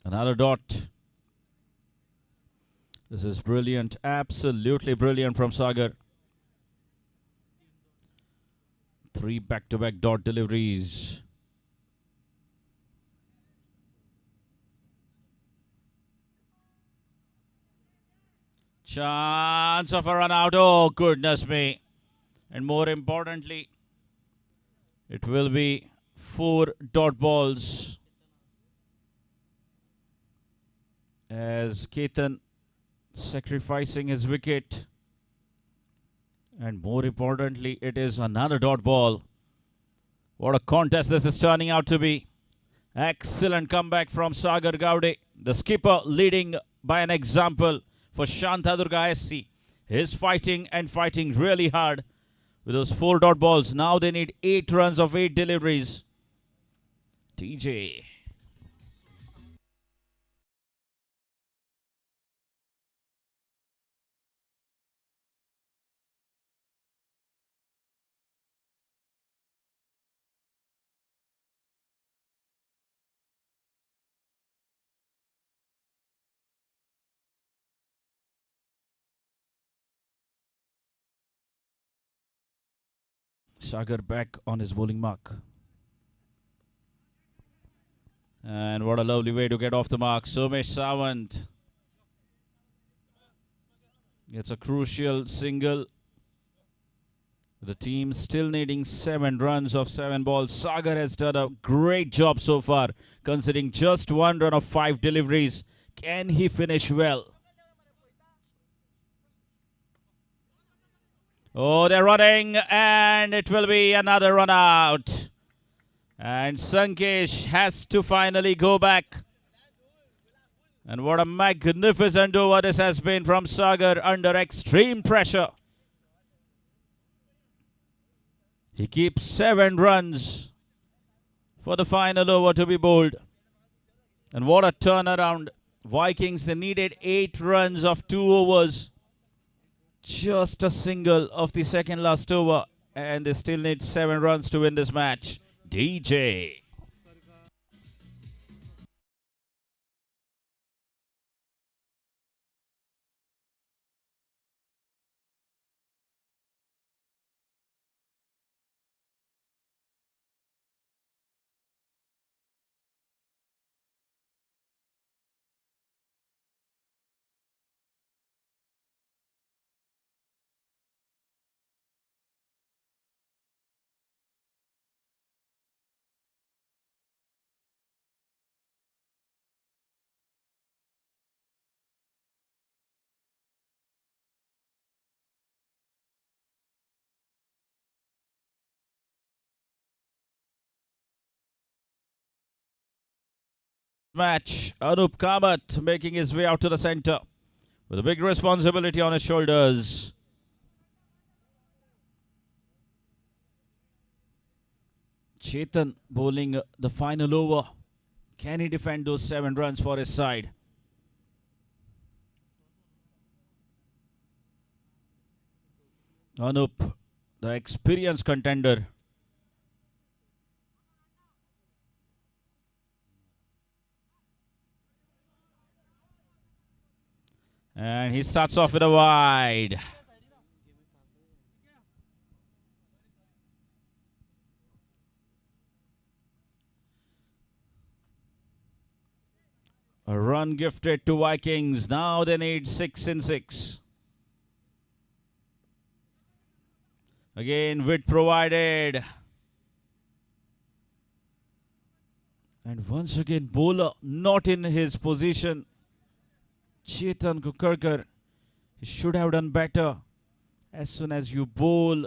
Another dot. This is brilliant, absolutely brilliant from Sagar. 3 back-to-back dot deliveries. Chance of a run out. Oh, goodness me. And more importantly, it will be 4 dot balls as Ketan sacrificing his wicket And more importantly, it is another dot ball. What a contest this is turning out to be. Excellent comeback from Sagar Gowde, the skipper leading by an example for Shantadurga SC. He's fighting and fighting really hard with those 4 dot balls. Now they need 8 runs of 8 deliveries. TJ. Sagar back on his bowling mark. And what a lovely way to get off the mark. Somesh Sawant. It's a crucial single. The team still needing 7 runs of 7 balls. Sagar has done a great job so far, considering just 1 run of 5 deliveries. Can he finish well? Oh, they're running, and it will be another run out. And Sankesh has to finally go back. And what a magnificent over this has been from Sagar under extreme pressure. He keeps 7 runs for the final over to be bowled. And what a turnaround. Vikings, they needed 8 runs of 2 overs. Just a single of the second last over. And they still need 7 runs to win this match. DJ. Match. Anup Kamath making his way out to the center with a big responsibility on his shoulders. Chetan bowling the final over. Can he defend those 7 runs for his side? Anup, the experienced contender. And he starts off with a wide. A run gifted to Vikings. Now they need 6 in 6. Again, width provided. And once again, bowler not in his position. Chetan Kukarkar, he should have done better. As soon as you bowl,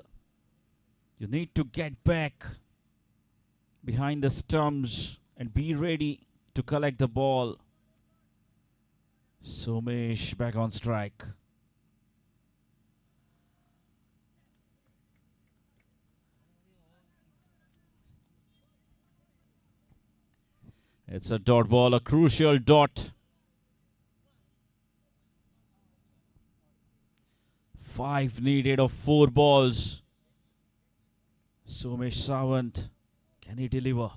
you need to get back behind the stumps and be ready to collect the ball. Somesh back on strike. It's a dot ball, a crucial dot. 5 needed of 4 balls. Somesh Sawant, can he deliver?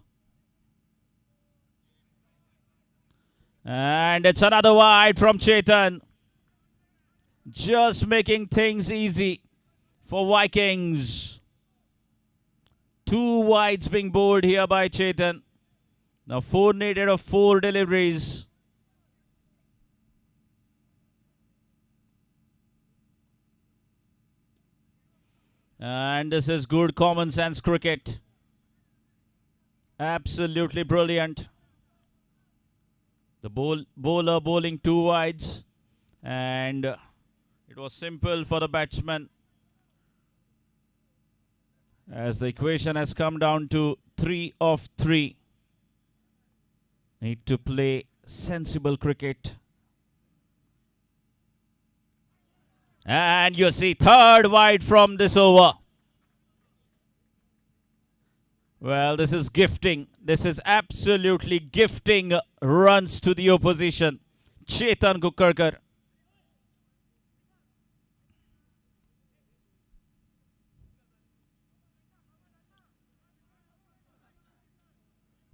And it's another wide from Chetan. Just making things easy for Vikings. 2 wides being bowled here by Chetan. Now 4 needed of 4 deliveries. And this is good common sense cricket. Absolutely brilliant. The bowler bowling 2 wides. And it was simple for the batsman as the equation has come down to 3 of 3. Need to play sensible cricket. And you see third wide from this over. Well, this is gifting. This is absolutely gifting runs to the opposition. Chetan Kukarkar.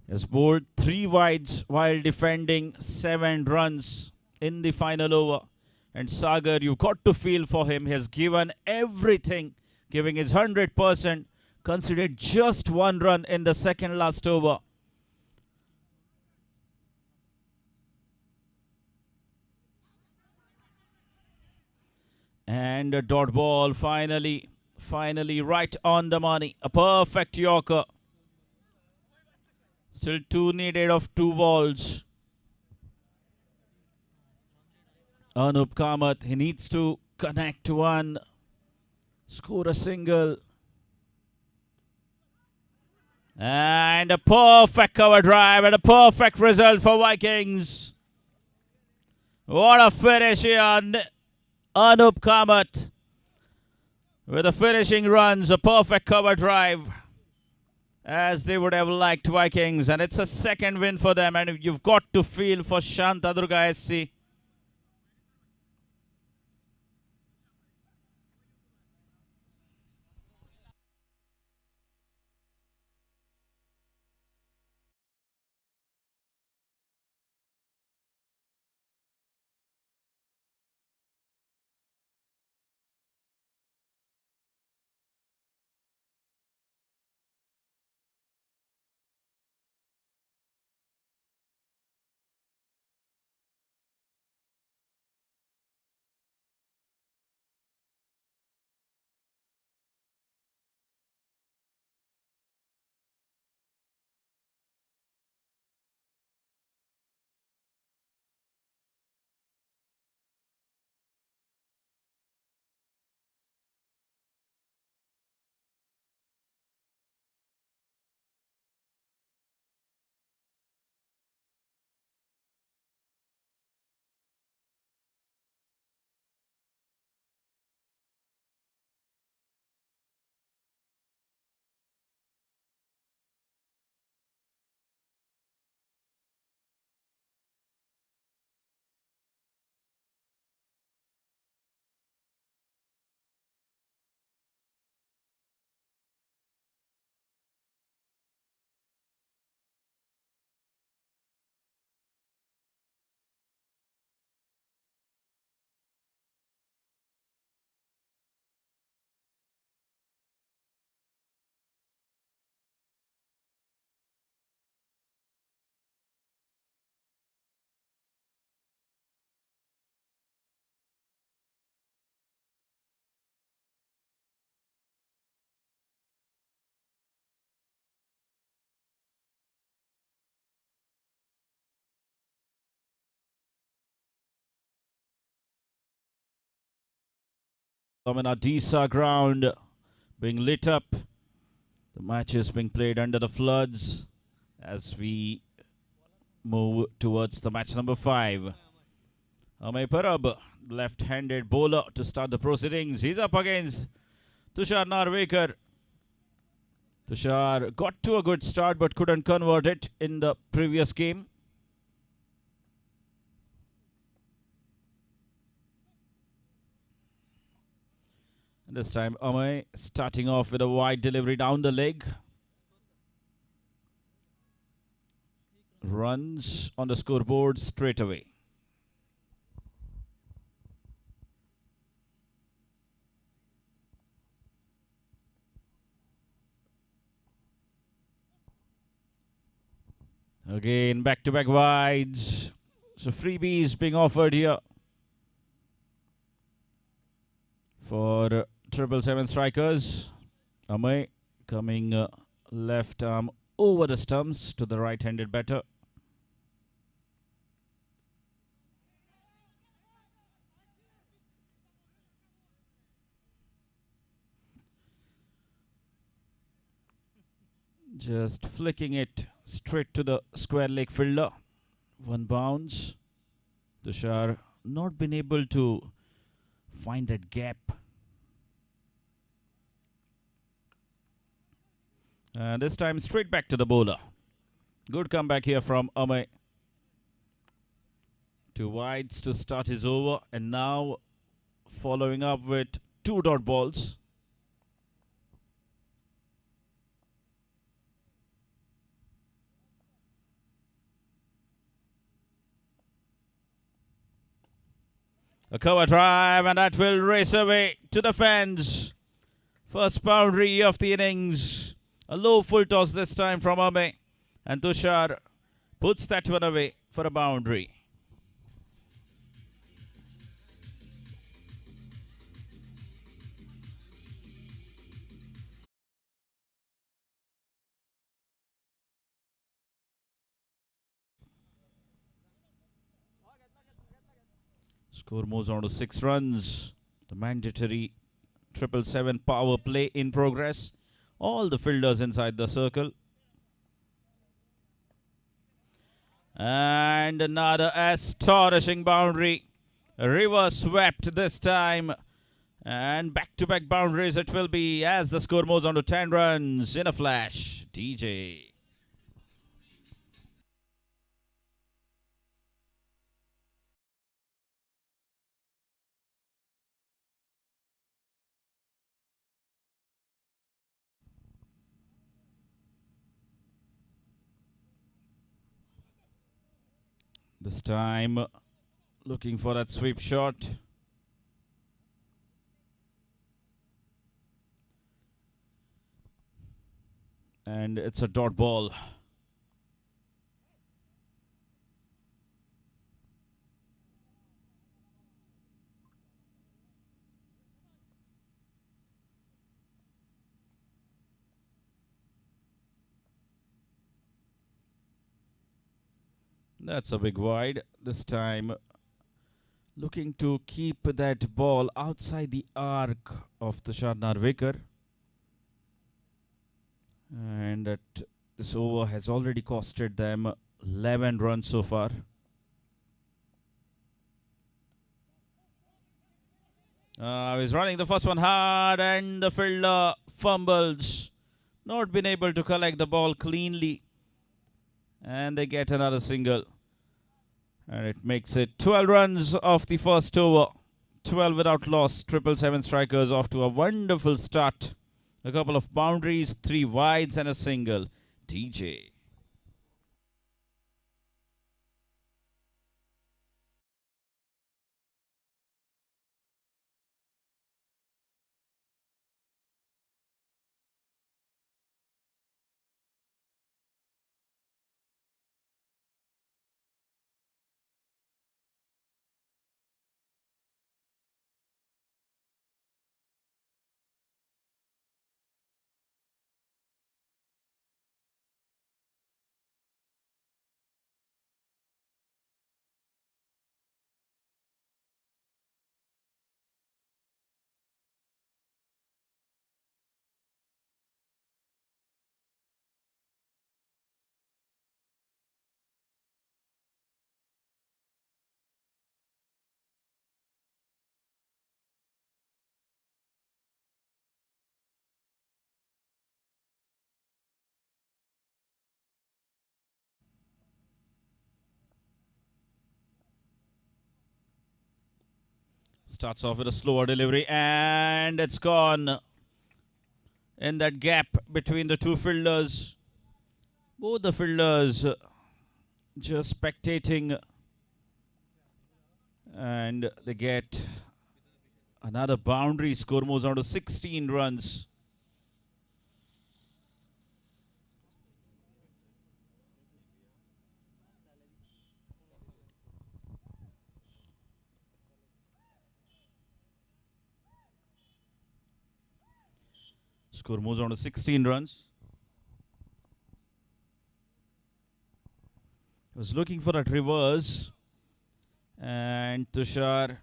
Has bowled 3 wides while defending 7 runs in the final over. And Sagar, you've got to feel for him. He has given everything, giving his 100%. Considered just 1 run in the second last over. And a dot ball finally right on the money. A perfect Yorker. Still 2 needed of 2 balls. Anup Kamath, he needs to connect 1. Score a single. And a perfect cover drive and a perfect result for Vikings. What a finish here. Anup Kamath with the finishing runs, a perfect cover drive as they would have liked Vikings. And it's a second win for them. And you've got to feel for Shantadurga SC. Disa ground being lit up. The match is being played under the floods as we move towards the match number 5. Amay Parab, left-handed bowler to start the proceedings. He's up against Tushar Narvekar. Tushar got to a good start but couldn't convert it in the previous game. This time Amay starting off with a wide delivery down the leg. Runs on the scoreboard straight away. Again, back-to-back wides. So freebies being offered here for 777 strikers. Amay coming left arm over the stumps to the right-handed batter. Just flicking it straight to the square leg fielder. One bounce. Tushar not been able to find that gap. And this time straight back to the bowler. Good comeback here from Amay. 2 wides to start his over, and now following up with 2 dot balls. A cover drive, and that will race away to the fence. First boundary of the innings. A low full toss this time from Amay. And Tushar puts that one away for a boundary. Score moves on to 6 runs. The mandatory 777 power play in progress. All the fielders inside the circle. And another astonishing boundary. Reverse swept this time. And back-to-back boundaries it will be as the score moves on to 10 runs in a flash. DJ. This time looking for that sweep shot. And it's a dot ball. That's a big wide. This time looking to keep that ball outside the arc of Tushar Narvekar. And that this over has already costed them 11 runs so far. He's running the first one hard, and the fielder fumbles. Not been able to collect the ball cleanly. And they get another single. And it makes it 12 runs off the first over. 12 without loss. 777 strikers off to a wonderful start. A couple of boundaries, 3 wides and a single. DJ. Starts off with a slower delivery, and it's gone. In that gap between the 2 fielders. Both the fielders just spectating. And they get another boundary. Score moves on to 16 runs. Score moves on to 16 runs. Was looking for that reverse. And Tushar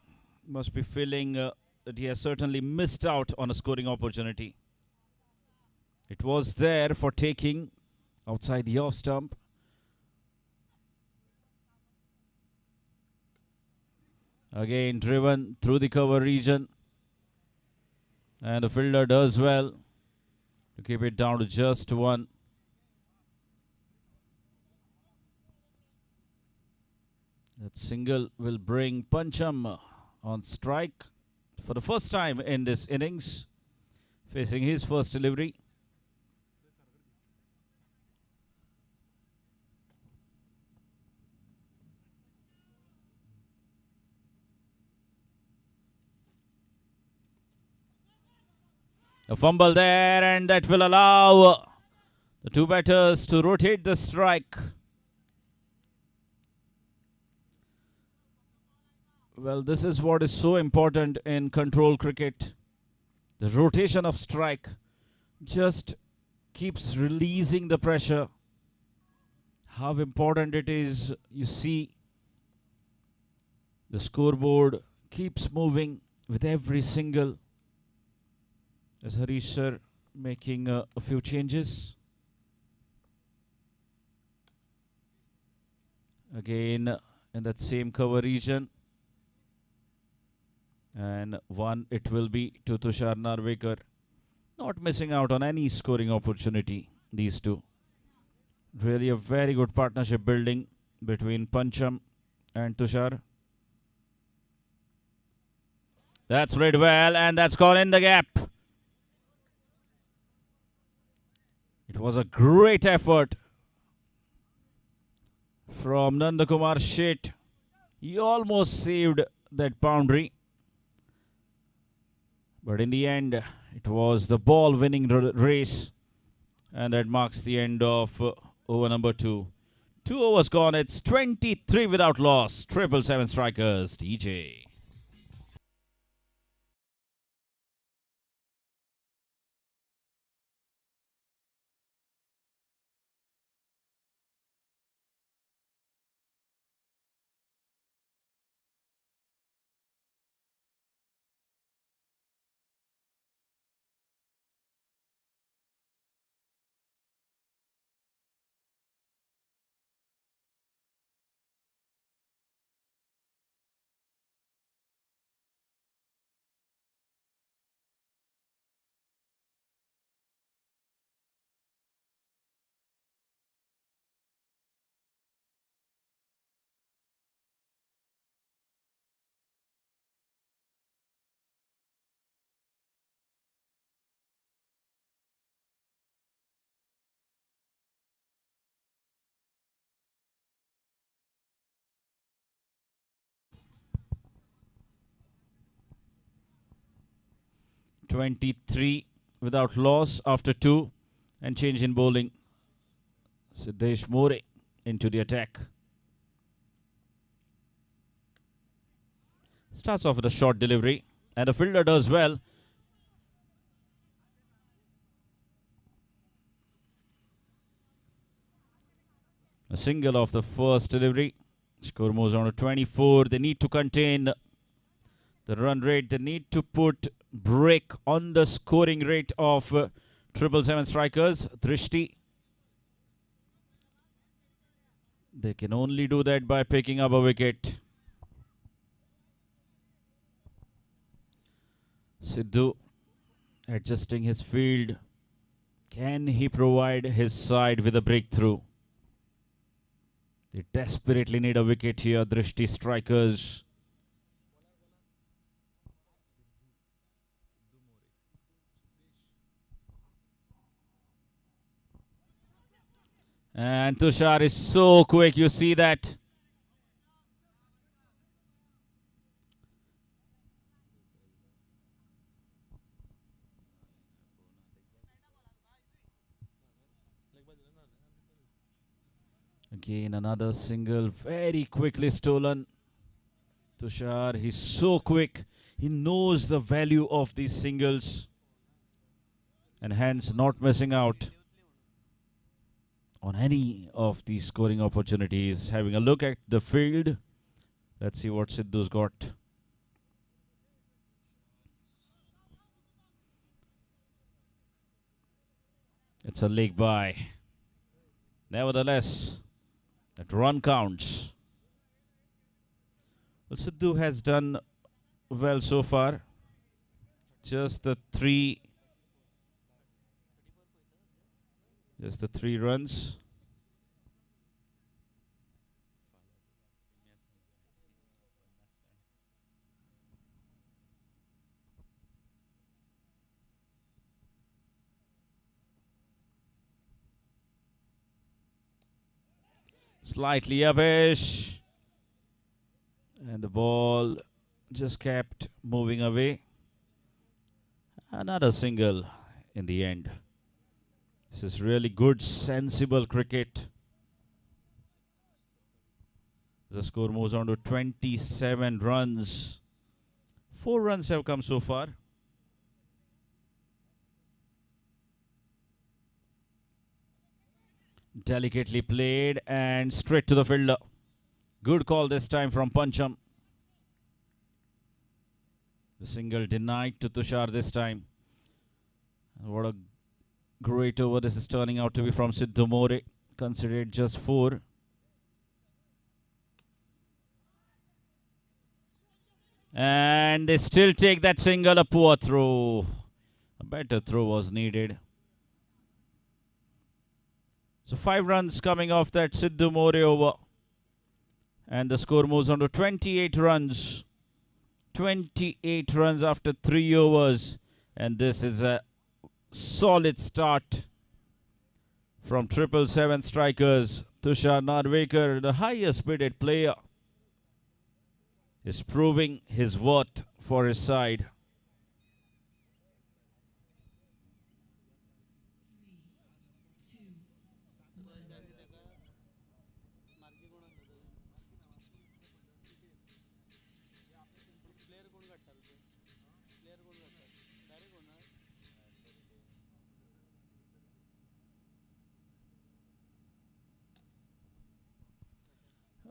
must be feeling that he has certainly missed out on a scoring opportunity. It was there for taking, outside the off stump. Again driven through the cover region. And the fielder does well to keep it down to just one. That single will bring Pancham on strike for the first time in this innings, facing his first delivery. A fumble there, and that will allow the two batters to rotate the strike. Well, this is what is so important in control cricket. The rotation of strike just keeps releasing the pressure. How important it is, you see, the scoreboard keeps moving with every single. As Harish sir making a few changes. Again in that same cover region. And one it will be to Tushar Narvekar. Not missing out on any scoring opportunity, these two. Really a very good partnership building between Pancham and Tushar. That's played well, and that's gone in the gap. It was a great effort from Nandakumar Sheth. He almost saved that boundary. But in the end, it was the ball winning race. And that marks the end of over number 2. 2 overs gone. It's 23 without loss. 777 strikers. DJ. (23) without loss after 2, and change in bowling. Siddesh More into the attack. Starts off with a short delivery, and the fielder does well. A single off the first delivery. Score moves on to 24. They need to contain the run rate. They need to put break on the scoring rate of 777 strikers. Drishti. They can only do that by picking up a wicket. Sidhu adjusting his field. Can he provide his side with a breakthrough? They desperately need a wicket here, Drishti strikers. And Tushar is so quick, you see that. Again, another single, very quickly stolen. Tushar, he's so quick. He knows the value of these singles. And hence not missing out on any of these scoring opportunities. Having a look at the field. Let's see what Sidhu's got. It's a leg by. Nevertheless, that run counts. Well, Sidhu has done well so far. Just the three runs. Slightly uppish. And the ball just kept moving away. Another single in the end. This is really good, sensible cricket. The score moves on to 27 runs. 4 runs have come so far. Delicately played and straight to the fielder. Good call this time from Pancham. The single denied to Tushar this time. What a great over this is turning out to be from Sidhu More. Considered just 4. And they still take that single. A poor throw. A better throw was needed. So 5 runs coming off that Sidhu More over. And the score moves on to 28 runs. 28 runs after 3 overs. And this is a solid start from 777 strikers. Tushar Narvekar, the highest bidded player, is proving his worth for his side.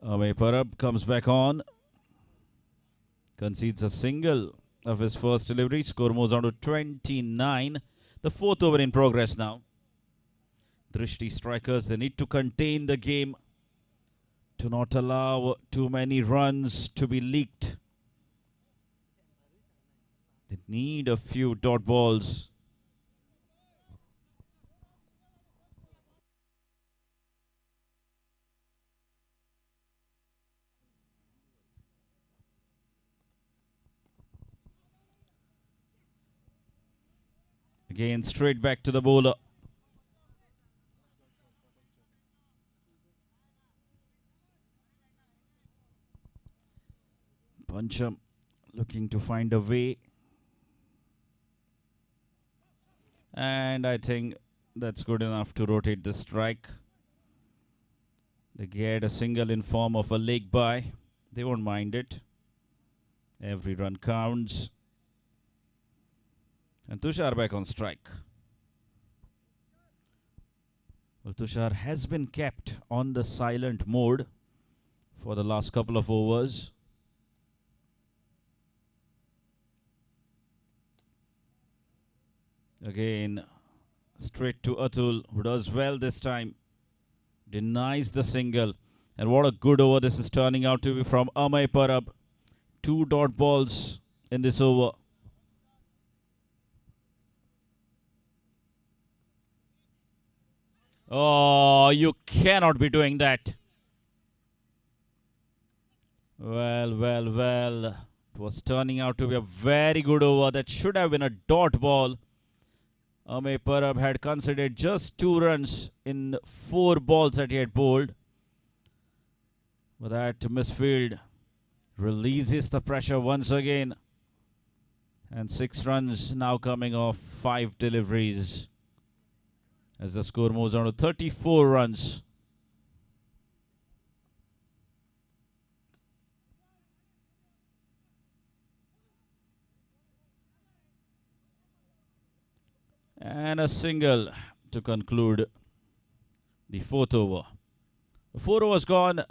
Amay Parab comes back on, concedes a single of his first delivery. Score moves on to 29. The 4th over in progress now. Drishti strikers, they need to contain the game to not allow too many runs to be leaked. They need a few dot balls. Again, straight back to the bowler. Pancham looking to find a way. And I think that's good enough to rotate the strike. They get a single in form of a leg by. They won't mind it. Every run counts. And Tushar back on strike. Well, Tushar has been kept on the silent mode for the last couple of overs. Again, straight to Atul, who does well this time. Denies the single. And what a good over this is turning out to be from Amay Parab. 2 dot balls in this over. Oh, you cannot be doing that. Well. It was turning out to be a very good over. That should have been a dot ball. Amay Parab had considered just 2 runs in 4 balls that he had bowled. But that misfield releases the pressure once again. And 6 runs now coming off 5 deliveries. As the score moves on to 34 runs. And a single to conclude the 4th over. The 4 overs gone.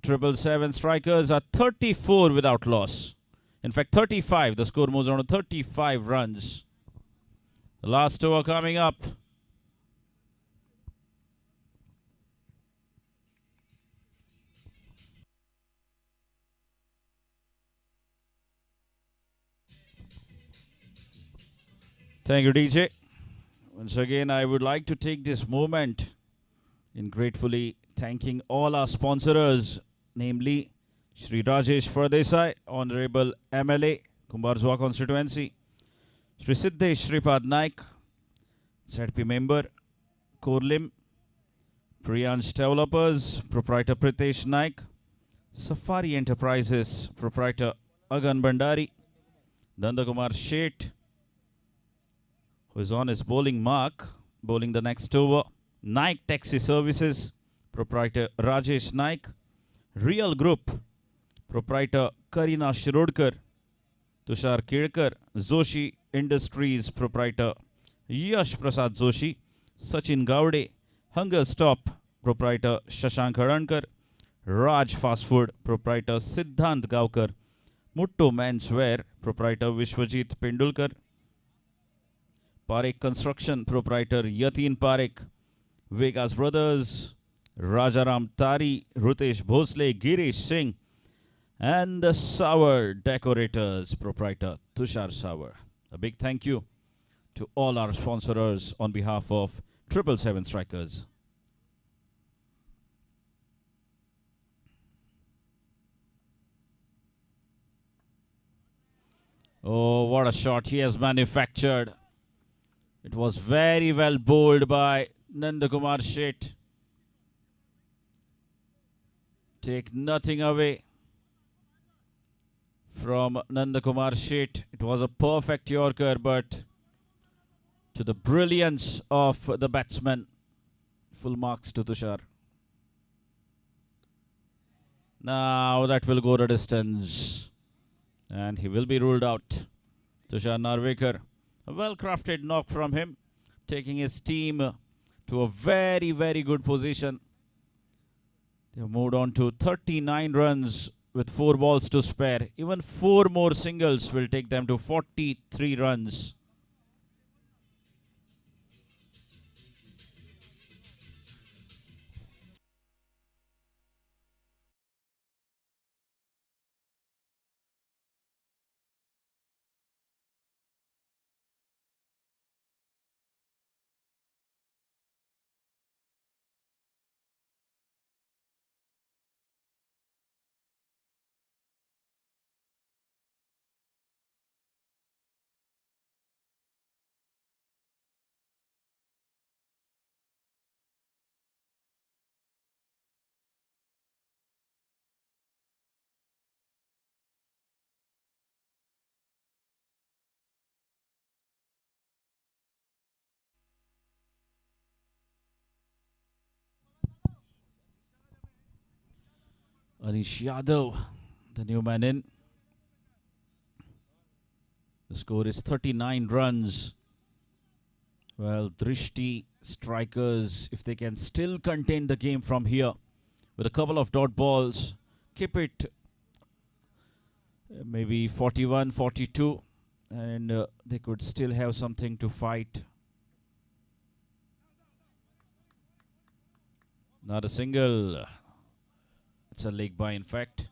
777 strikers are 34 without loss. In fact, 35. The score moves on to 35 runs. The last over coming up. Thank you, DJ. Once again, I would like to take this moment in gratefully thanking all our sponsors, namely Shri Rajesh Fardesai, Honorable MLA, Kumbarzwa constituency, Shri Siddesh Shripad Naik, ZP member, Korlim, Priyansh Developers, Proprietor Pritesh Naik, Safari Enterprises, Proprietor Agan Bandari, Nandakumar Sheth, who is on his bowling mark, bowling the next over, Naik Taxi Services, Proprietor Rajesh Naik, Real Group, Proprietor Karina Shirodkar, Tushar Kedkar, Zoshi Industries, Proprietor Yash Prasad Zoshi, Sachin Gaude, Hunger Stop, Proprietor Shashank Harankar, Raj Fast Food, Proprietor Siddhant Gaukar, Mutto Menswear, Proprietor Vishwajit Pendulkar, Parekh Construction, Proprietor Yatin Parekh, Vegas Brothers, Rajaram Tari, Rutesh Bhosle, Girish Singh, and the Sour Decorators, Proprietor Tushar Sour. A big thank you to all our sponsors on behalf of 777 Strikers. Oh, what a shot he has manufactured. It was very well bowled by Nandakumar Sheth. Take nothing away from Nandakumar Sheth. It was a perfect Yorker, but to the brilliance of the batsman, full marks to Tushar. Now that will go the distance, and he will be ruled out. Tushar Narvekar, a well-crafted knock from him, taking his team to a very, very good position. They have moved on to 39 runs with 4 balls to spare. Even 4 more singles will take them to 43 runs. Anish Yadav, the new man in. The score is 39 runs. Well, Drishti strikers, if they can still contain the game from here with a couple of dot balls, keep it maybe 41, 42, and they could still have something to fight. Not a single. It's a leg by, in fact.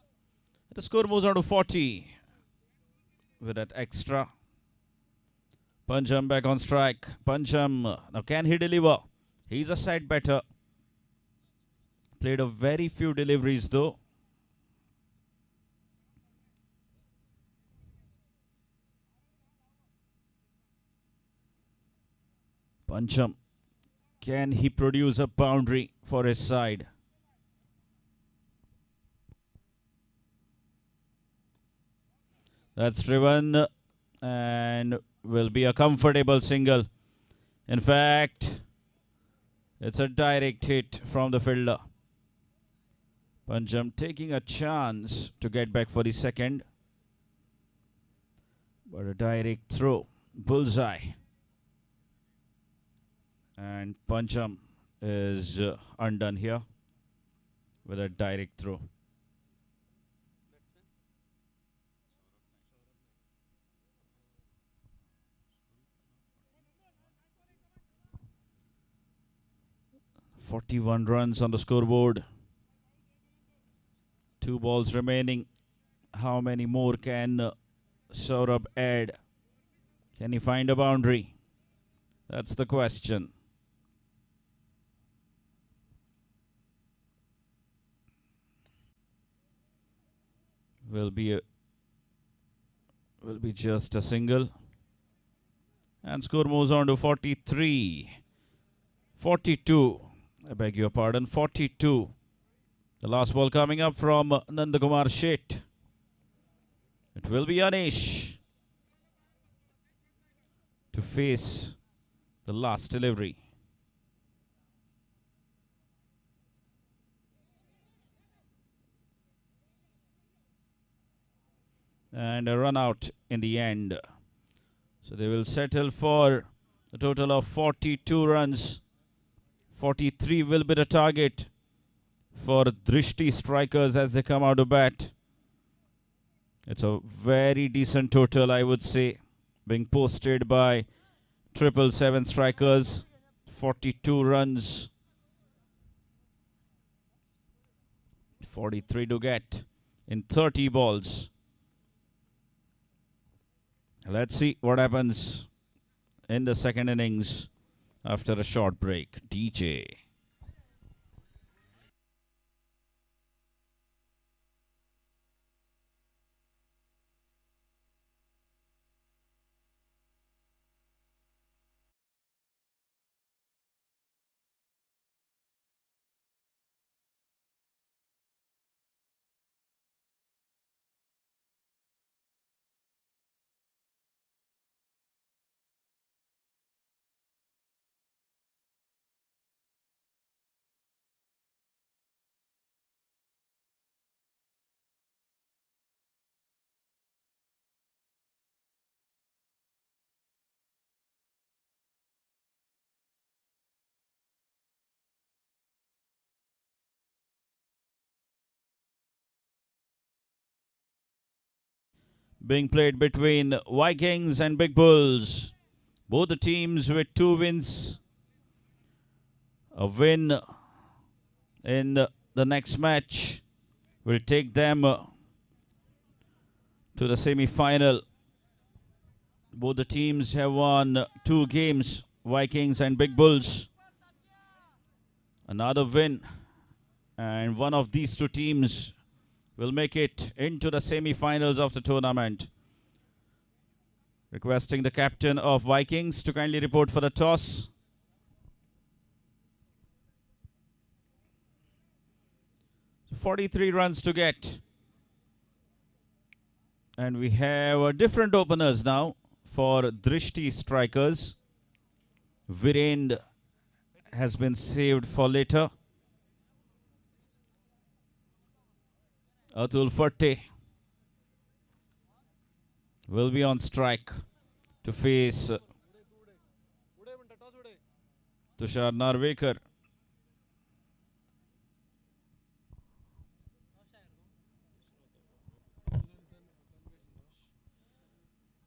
The score moves on to 40 with that extra. Pancham back on strike. Pancham, now can he deliver? He's a side batter. Played a very few deliveries though. Pancham, can he produce a boundary for his side? That's driven and will be a comfortable single. In fact, it's a direct hit from the fielder. Pancham taking a chance to get back for the second. But a direct throw. Bullseye. And Pancham is undone here with a direct throw. "41 runs on the scoreboard. 2 balls remaining. How many more can Saurabh add? Can he find a boundary? That's the question. Will be just a single. And score moves on to 43. 42. I beg your pardon. 42. The last ball coming up from Nandakumar Sheth. It will be Anish to face the last delivery. And a run out in the end. So they will settle for a total of 42 runs. 43 will be the target for Drishti strikers as they come out to bat. It's a very decent total, I would say, being posted by 777 strikers. 42 runs. 43 to get in 30 balls. Let's see what happens in the second innings after a short break. DJ. Being played between Vikings and Big Bulls. Both the teams with 2 wins. A win in the next match will take them to the semi-final. Both the teams have won 2 games, Vikings and Big Bulls. Another win, and one of these 2 teams will make it into the semi-finals of the tournament. Requesting the captain of Vikings to kindly report for the toss. So 43 runs to get. And we have different openers now for Drishti strikers. Virend has been saved for later. Atul Fatte will be on strike to face Tushar Narvekar.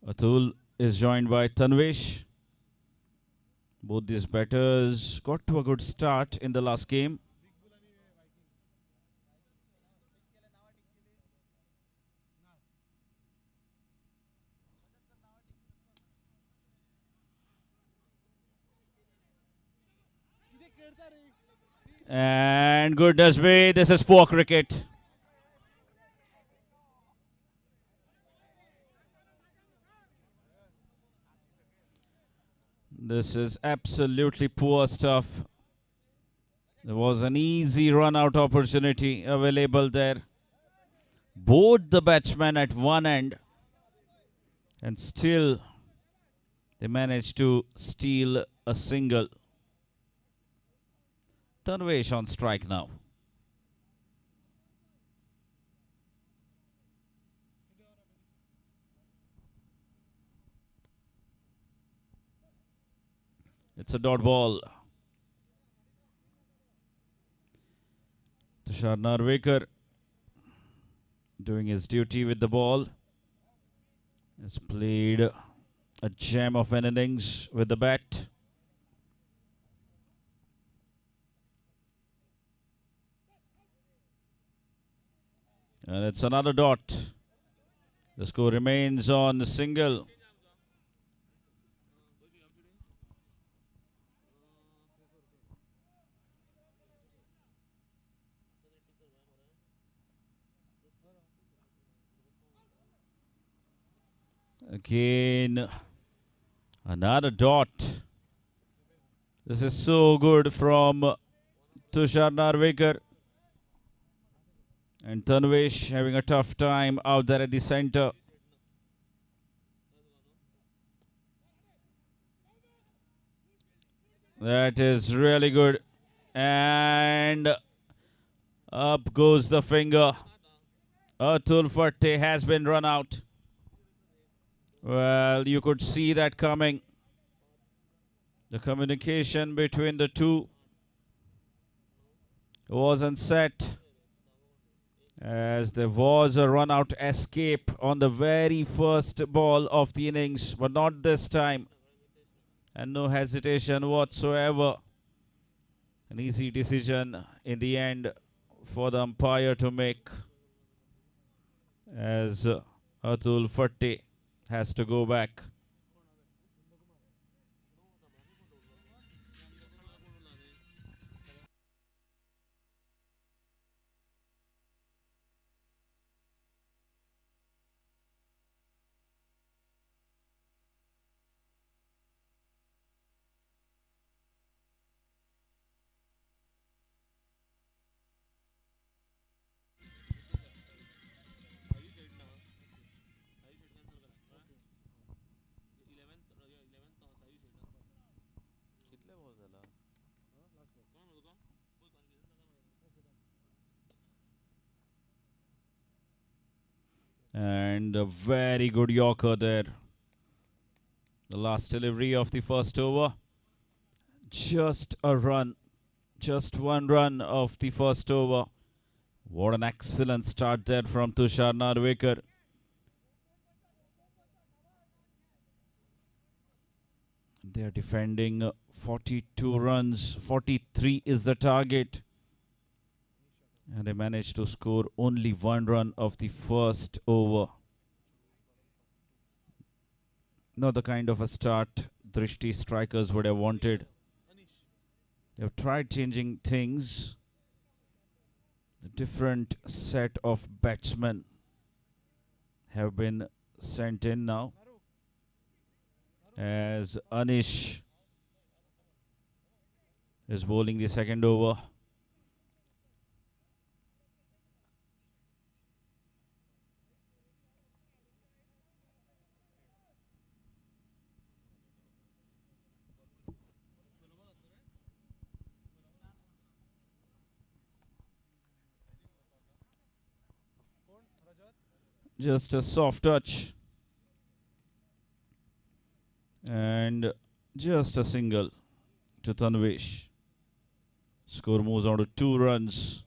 Atul is joined by Tanvish. Both these batters got to a good start in the last game. And goodness me, this is poor cricket. This is absolutely poor stuff. There was an easy run out opportunity available there. Both the batsmen at one end, and still they managed to steal a single. Tanvesh on strike now. It's a dot ball. Tushar Narvekar doing his duty with the ball. Has played a gem of an innings with the bat. And it's another dot. The score remains on the single. Again, another dot. This is so good from Tushar Narvekar. And Tanvesh having a tough time out there at the center. That is really good. And up goes the finger. Atul Fatte has been run out. Well, you could see that coming. The communication between the two wasn't set, as there was a run out escape on the very first ball of the innings, but not this time. And no hesitation whatsoever. An easy decision in the end for the umpire to make, as Atul Fatte has to go back. And a very good Yorker there. The last delivery of the first over. Just a run. Just one run of the first over. What an excellent start there from Tushar Narvekar. They are defending 42 runs. 43 is the target. And they managed to score only one run of the first over. Not the kind of a start Drishti strikers would have wanted. They've tried changing things. A different set of batsmen have been sent in now, as Anish is bowling the second over. Just a soft touch. And just a single to Tanvesh. Score moves on to 2 runs.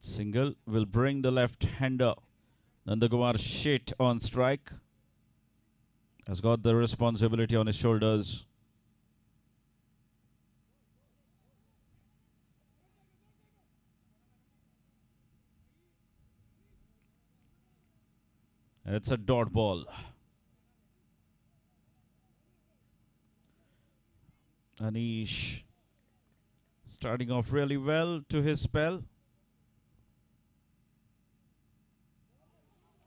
Single will bring the left-hander Nandakumar Sheth on strike. Has got the responsibility on his shoulders. And it's a dot ball. Anish starting off really well to his spell.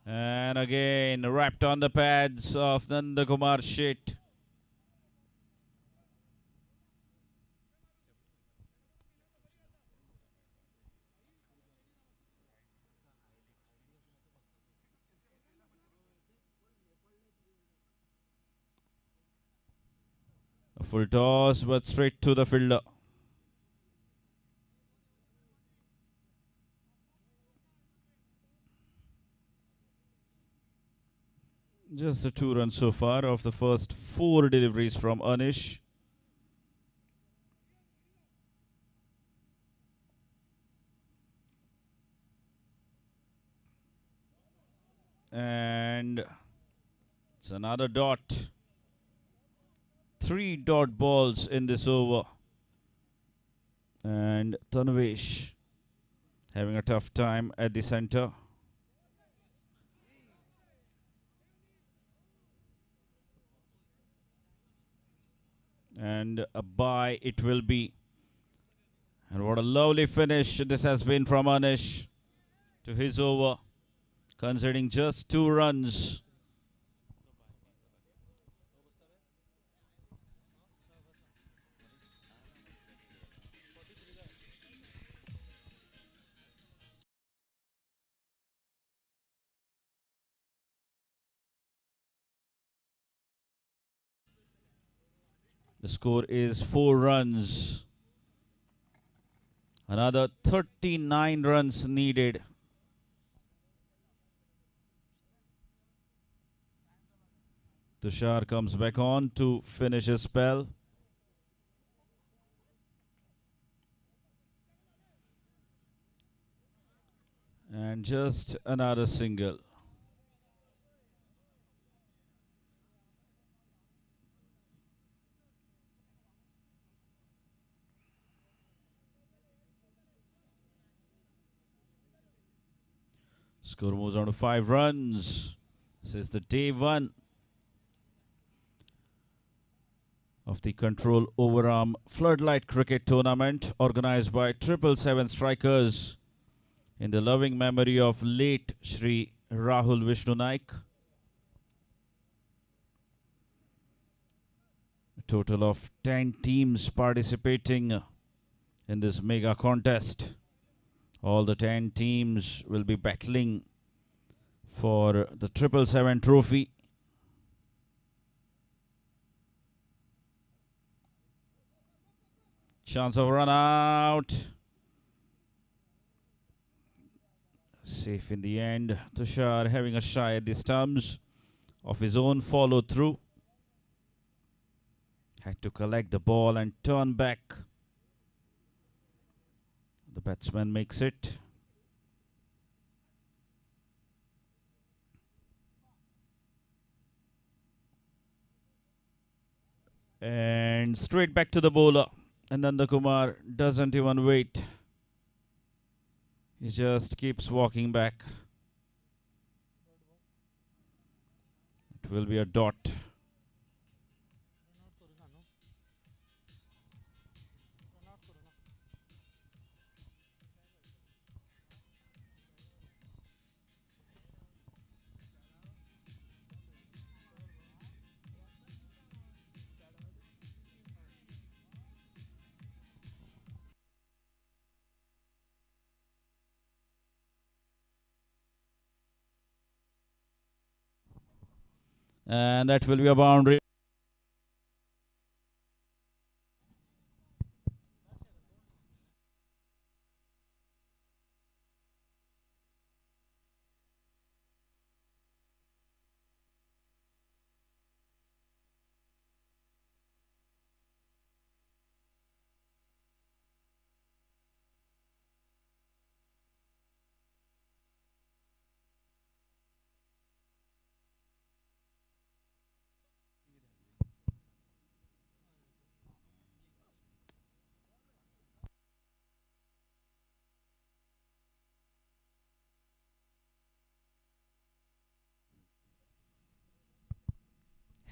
And again, wrapped on the pads of Nandakumar Sheth. A full toss, but straight to the fielder. Just the 2 runs so far of the first 4 deliveries from Anish. And it's another dot. 3 dot balls in this over. And Tanvesh having a tough time at the center. And a bye it will be. And what a lovely finish this has been from Anish to his over, conceding just 2 runs. The score is 4 runs. Another 39 runs needed. Tushar comes back on to finish his spell. And just another single. Score moves on to 5 runs. This is the day 1 of the Control Overarm Floodlight Cricket Tournament organised by 777 Strikers in the loving memory of late Shri Rahul Vishnu Naik. A total of 10 teams participating in this mega contest. All the 10 teams will be battling for the 777 trophy. Chance of run out. Safe in the end. Tushar having a shy at the stumps of his own follow through. Had to collect the ball and turn back. The batsman makes it. And straight back to the bowler. And Nanda Kumar doesn't even wait. He just keeps walking back. It will be a dot. And that will be a boundary.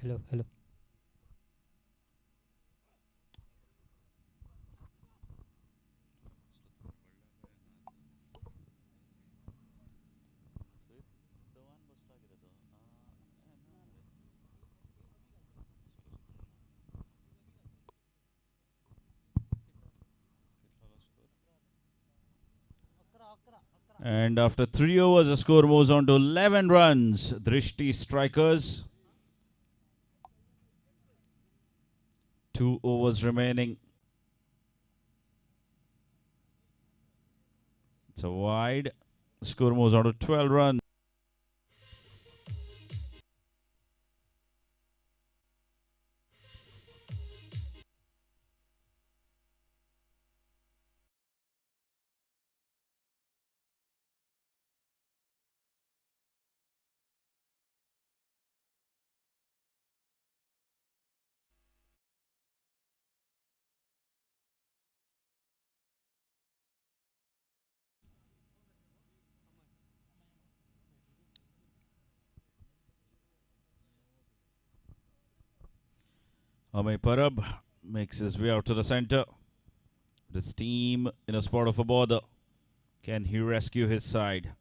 Hello, hello. And after 3 overs, the score moves on to 11 runs. Drishti Strikers. 2 overs remaining. It's a wide. The score moves on to 12 runs. Amay Parab makes his way out to the center. This team in a spot of a bother. Can he rescue his side?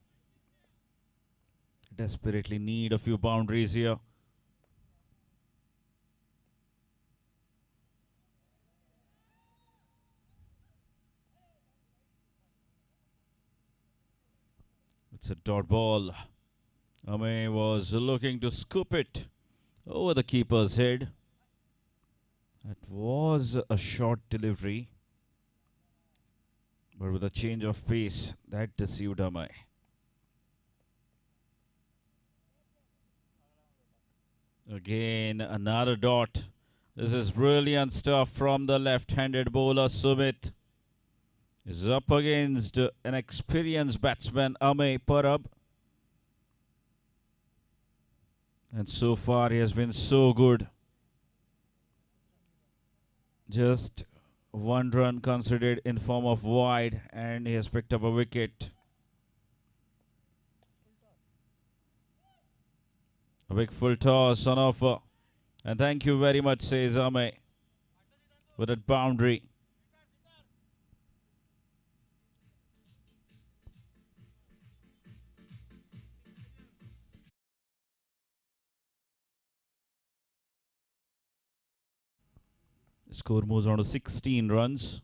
Desperately need a few boundaries here. It's a dot ball. Ame was looking to scoop it over the keeper's head. That was a short delivery, but with a change of pace, that deceived Ame. Again, another dot. This is brilliant stuff from the left-handed bowler Sumit. Is up against an experienced batsman Ame Parab. And so far he has been so good. Just one run considered in form of wide, and he has picked up a wicket. A big full toss on offer. And thank you very much, says Ame, with that boundary. The score moves on to 16 runs.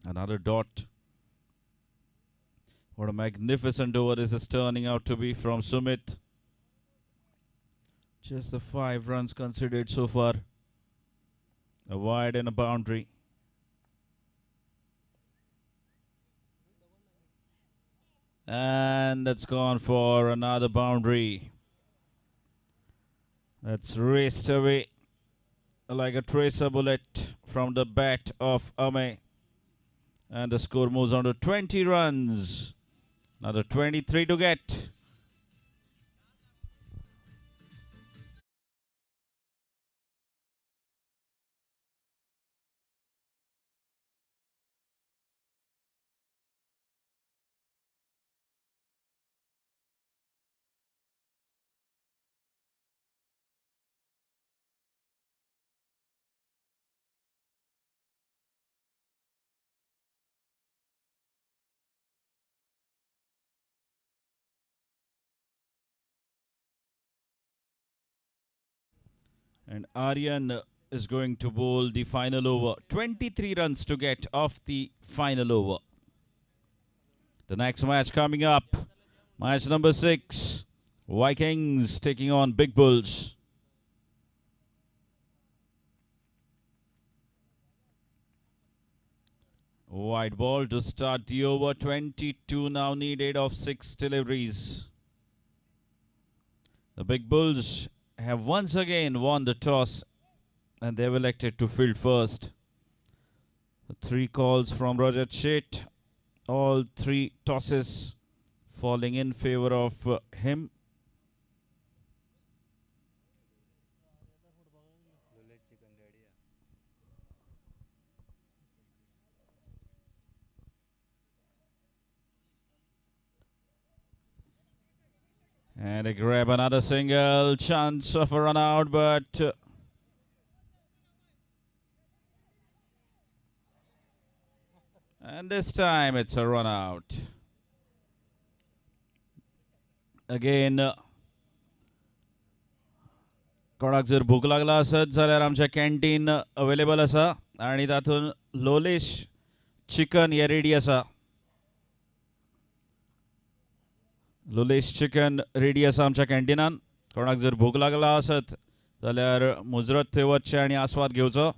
Another dot. What a magnificent over this is turning out to be from Sumit. Just the 5 runs considered so far. A wide and a boundary. And that's gone for another boundary. That's raced away like a tracer bullet from the bat of Ame. And the score moves on to 20 runs. Another 23 to get. And Aryan is going to bowl the final over. 23 runs to get off the final over. The next match coming up. Match number 6. Vikings taking on Big Bulls. Wide ball to start the over. 22 now needed of 6 deliveries. The Big Bulls have once again won the toss and they've elected to field first. 3 calls from Roger Sheth. All 3 tosses falling in favor of him. And they grab another single. Chance of a run out, but and this time it's a run out. Again, कोणाक जर भूक लागला आसत जाल्यार आमच्या canteen available आसा आनी तातूंत लोलेश चिकन हे रेडी आसा. लोलेश चिकन रेडी आसा आमच्या कॅन्टीनान. कोणाक जर भूक लागला आसत जाल्यार मुजरत थंय वचचें आनी आस्वाद घेवचो.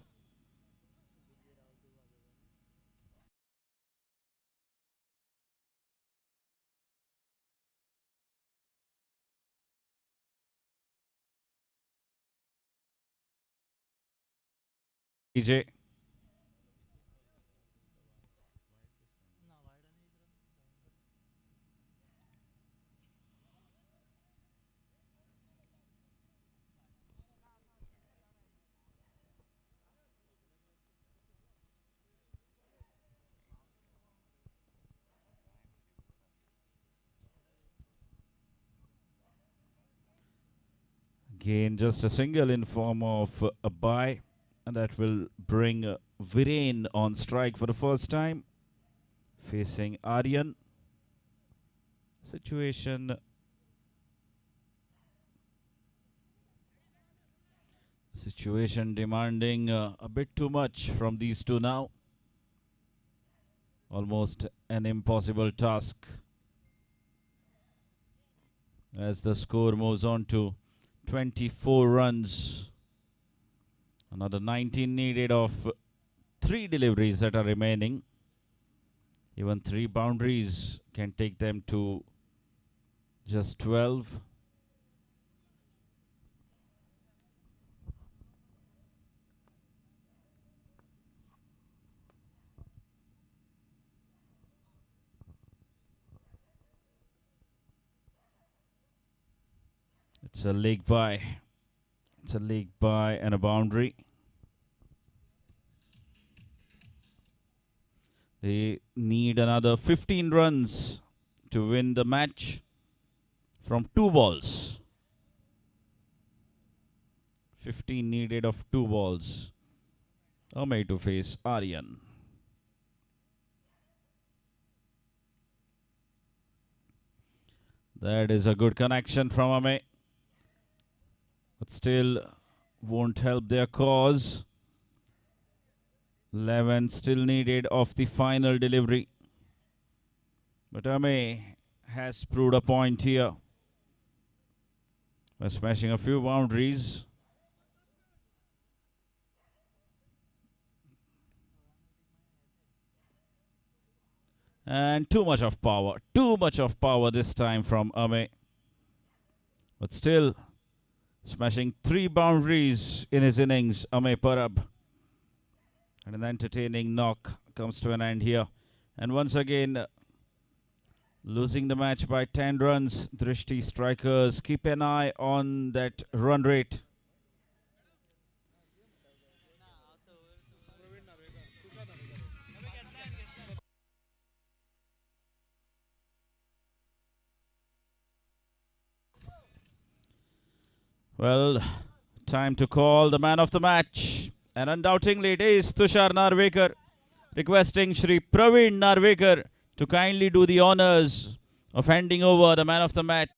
DJ. Again, just a single in form of a bye, and that will bring Viren on strike for the first time, facing Aryan. Situation demanding a bit too much from these two now. Almost an impossible task as the score moves on to 24 runs. Another 19 needed of 3 deliveries that are remaining. Even 3 boundaries can take them to just 12. It's a leg by. It's a leg by and a boundary. They need another 15 runs to win the match from 2 balls. 15 needed of 2 balls. Amey to face Aryan. That is a good connection from Amey. But still won't help their cause. 11 still needed of the final delivery. But Amey has proved a point here by smashing a few boundaries. And too much of power this time from Amey. But still smashing 3 boundaries in his innings, Amey Parab. And an entertaining knock comes to an end here. And once again, losing the match by 10 runs. Drishti strikers, keep an eye on that run rate. Well, time to call the man of the match. And undoubtedly it is Tushar Narvekar, requesting Shri Praveen Narvekar to kindly do the honors of handing over the man of the match.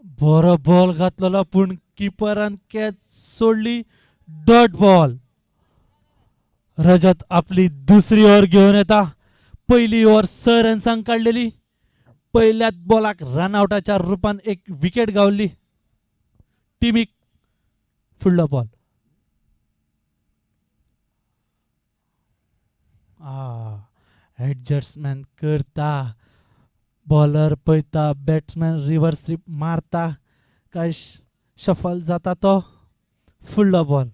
बरो ball घातलेलो पूण किपरान catch सोडली. Dot ball. Rajat आपली दुसरी over घेऊन येता. पहिली ओव्हर 6 रन्सांक काढलेली. पहिल्याच बॉलाक रनआउटाच्या रुपान एक विकेट गावली. टिमीक फुडलो बॉल. ऍडजस्टमेंट करता. बॉलर पळयता. बॅट्समॅन रिव्हर्स स्वीप मारता काय शफल जाता तो. फुडलो बॉल.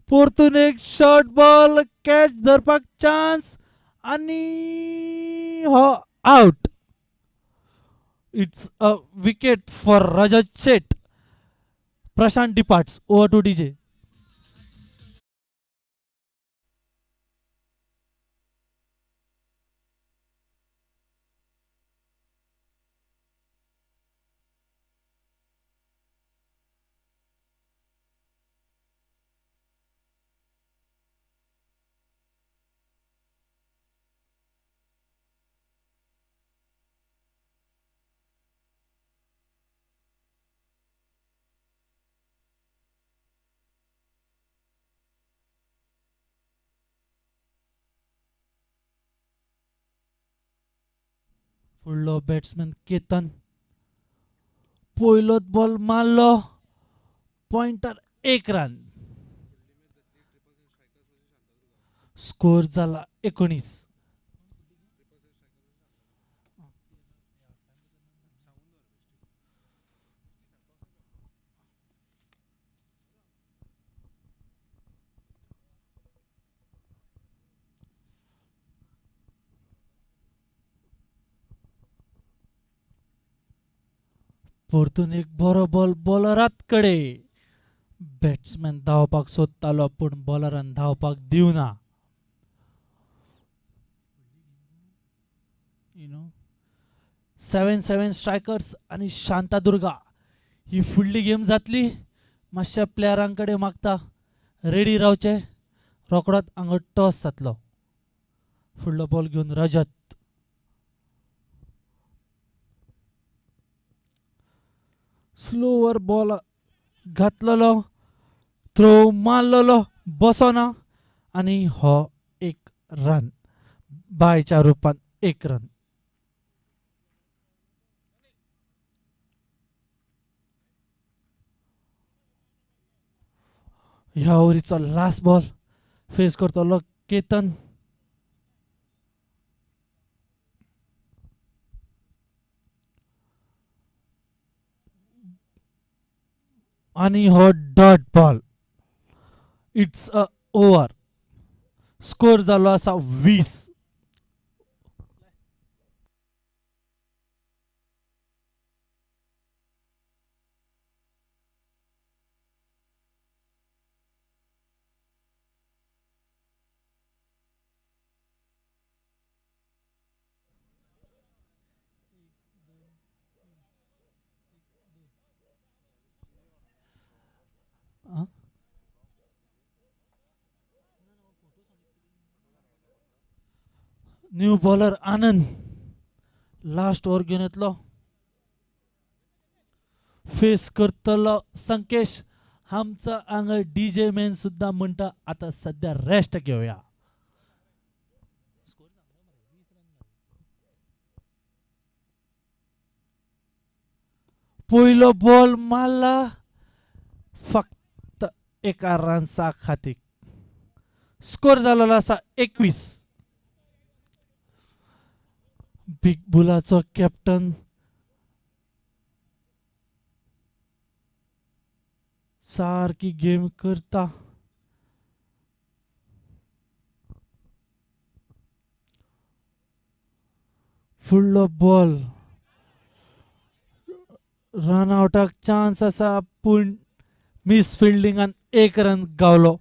परतून एक शॉर्ट बॉल. कॅच धरपाक चान्स आणि हो out. It's a wicket for Rajat Shet. Prashant departs. Over to DJ. फुडलो बॅट्समॅन केतन. पहिलोच बॉल मारलो. पॉइंटर 1 रन. स्कोर झाला 19. परतून एक बरो बॉल बॉलरात कडे. बॅट्समॅन धावपाक सोदतालो पूण बॉलरान धावपाक दिवना. 7 स्ट्रायकर्स आणि शांतादुर्गा ही फुडली गेम जातली. मातशा प्लेयरांकडे मागता रेडी रावचे. रोकडोच हांगा टॉस जातलो. फुडलो बॉल घेऊन रजत. स्लोवर बॉल घातलेलो. थ्रो मारलेलो बसोना आणि हो एक रन. बायच्या रुपान 1 रन. ह्या ओव्हरीचो लास्ट बॉल फेस करतलो केतन. आणि हो dot ball. It's a over. Score झालो असा 20. न्यू बॉलर आनंद. लास्ट ओव्हर घेऊन येतलो. फेस करतलो संकेश. आमचा हांगा डीजे मॅन सुद्धा म्हणटा आता सध्या रेस्ट घेऊया. पहिलो बॉल मारला फक्त 1 रनचा खातीर. स्कोर झालेलो असा 21. बिग बुलाचो कॅप्टन सारखी गेम करता. फुडलो बॉल. रनआउटाक चान्स असा पूण मिस फिल्डिंगान 1 रन गावलो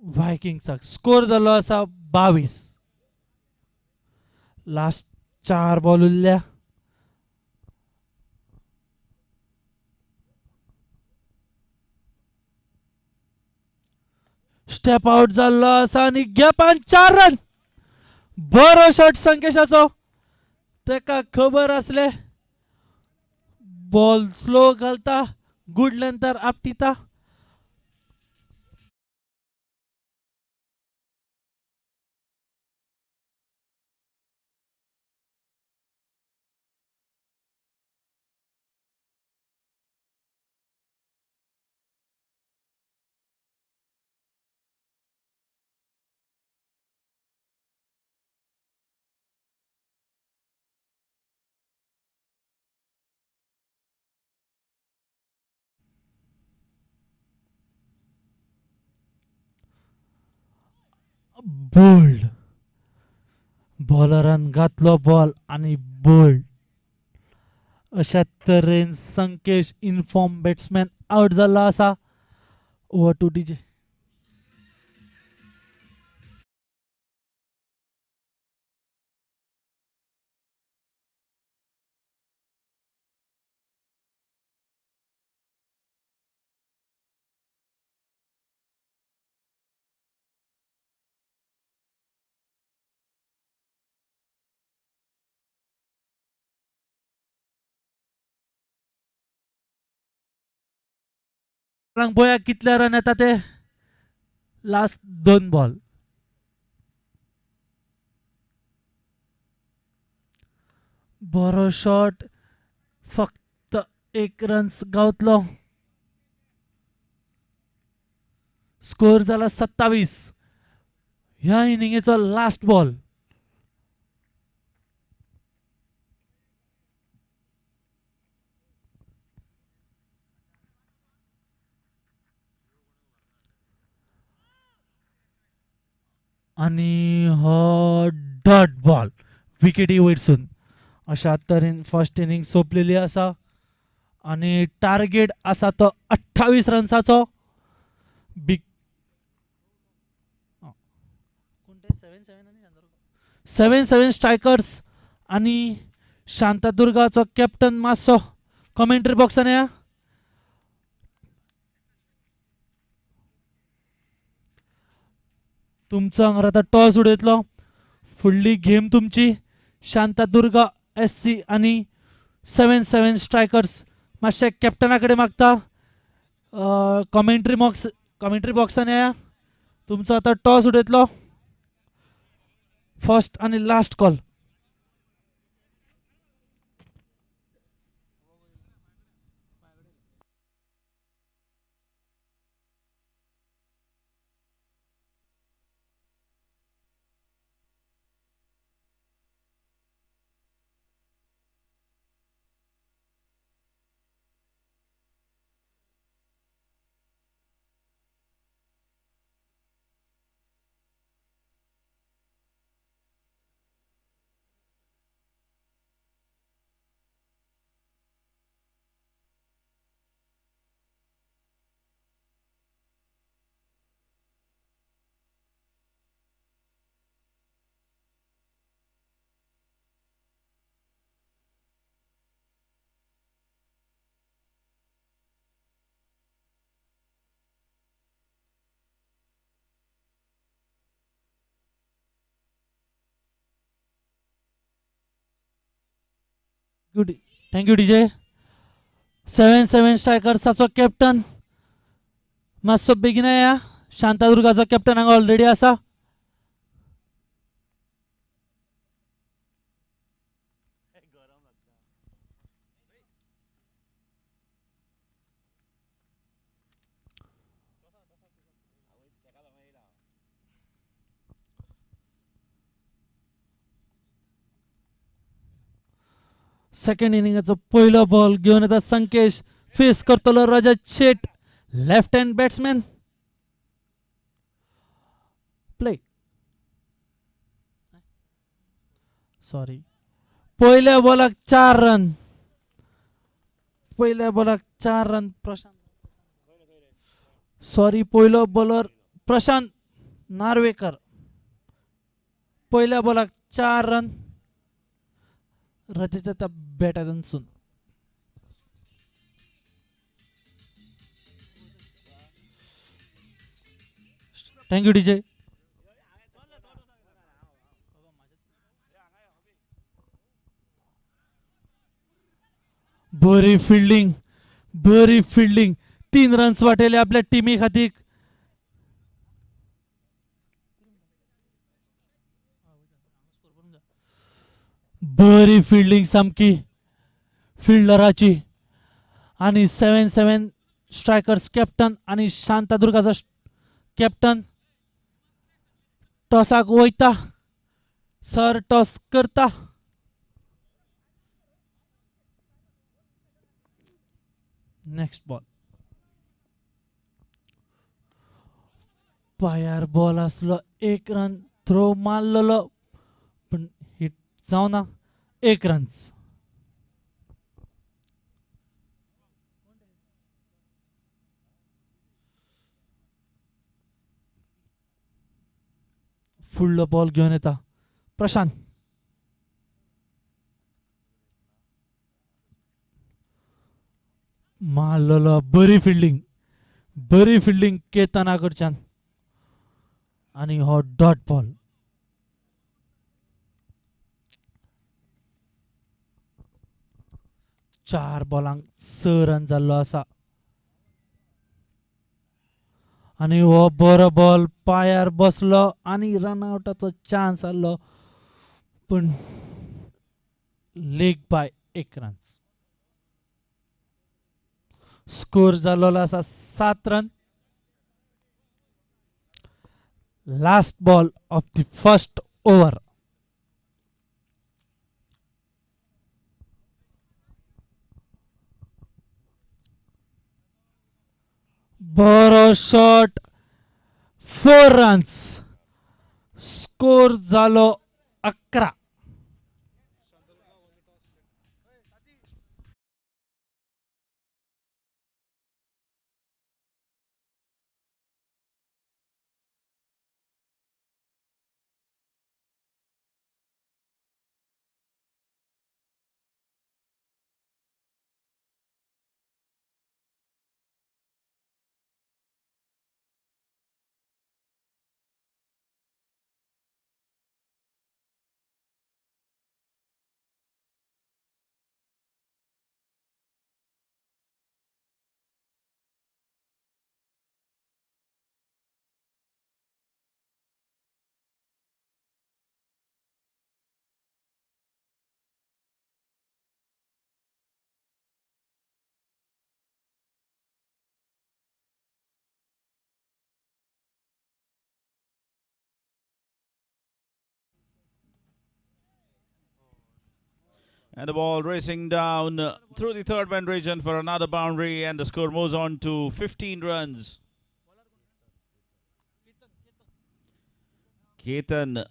व्हायकिंग्साक. स्कोर झालो असा 22. लास्ट 4 बॉल उरल्या. स्टेप आउट झालो असा आणि गॅपान 4 रन. बरो शॉट संकेशाचो तेका खबर असले बॉल स्लो घालता गुड लेंथर आपटिता बोल्ड बॉलरान घातलो बॉल आणि बोल्ड अशा तरेन संकेश इनफॉर्म बॅट्समॅन आउट झाला असा ओव्हर टू डीजे पळया कितले रन येता ते लास्ट 2 बॉल बरो शॉट फक्त 1 रन्स गावतलो स्कोर झाला 27 ह्या इनिंगेचो लास्ट बॉल आणि हो डॉट बॉल विकेटी वयरसून अशा तरेन फर्स्ट इनिंग सोंपलेली असा आणि टार्गेट असा तो 28 रन्साचो बिग 7-7 स्ट्रायकर्स आणि शांतादुर्गाचो कॅप्टन मातसो कमेंट्री बॉक्सान या तुमचो हांगर आतां टॉस उडयतलो फुडली गेम तुमची शांतादुर्गा SC आणि 7-7 स्ट्रायकर्स मातशे कॅप्टना कडेन मागता कमेंट्री बॉक्सान या तुमचो आतां टॉस उडयतलो फर्स्ट आणि last call good thank you DJ 7-7 स्ट्रायकर्साचो कॅप्टन मातसो बेगीन या शांतादुर्गाचो कॅप्टन हांगा ऑलरेडी आसा सेकंड इनिंगाचो पहिलो बॉल घेऊन येतात संकेश फेस करतलो Rajat Shet left hand batsman play sorry पहिल्या बॉलाक 4 रन प्रशांत सॉरी पहिलो बॉलर प्रशांत नार्वेकर पहिल्या बॉलाक 4 रन रजतच्या बॅटासून थँक्यू डीजे बरी फिल्डिंग, बरी फिल्डिंग. 3 रन्स वाटेले आपल्या टीमी खातीर. बरी फिल्डिंग सामकी फिल्डराची. आणि 7-7 स्ट्रायकर्स कॅप्टन आणि शांतादुर्गाचा कॅप्टन टॉसाक वयता. सर टॉस करता. Next ball. पायार बॉल असलो. 1 रन थ्रो मारलेलो पण हिट जावना. 1 रन्स. फुडलो बॉल घेऊन येता प्रशांत. मारलेलो. बरी फिल्डिंग, बरी फिल्डिंग केतनाकडच्यान. आणि हो डॉट बॉल. 4 बॉलांक 6 रन जाल्लो आसा. आणि हो बरो बॉल पायार बसलो आणि रनआउटाचो चान्स आसलो पण लेग बाय 1 रन्स. स्कोर जाल्लो आसा 7 run. Last ball of the first over. बरो शॉट. 4 रन्स. स्कोर जालो 11. And the ball racing down through the third man region for another boundary, and the score moves on to 15 runs. Ketan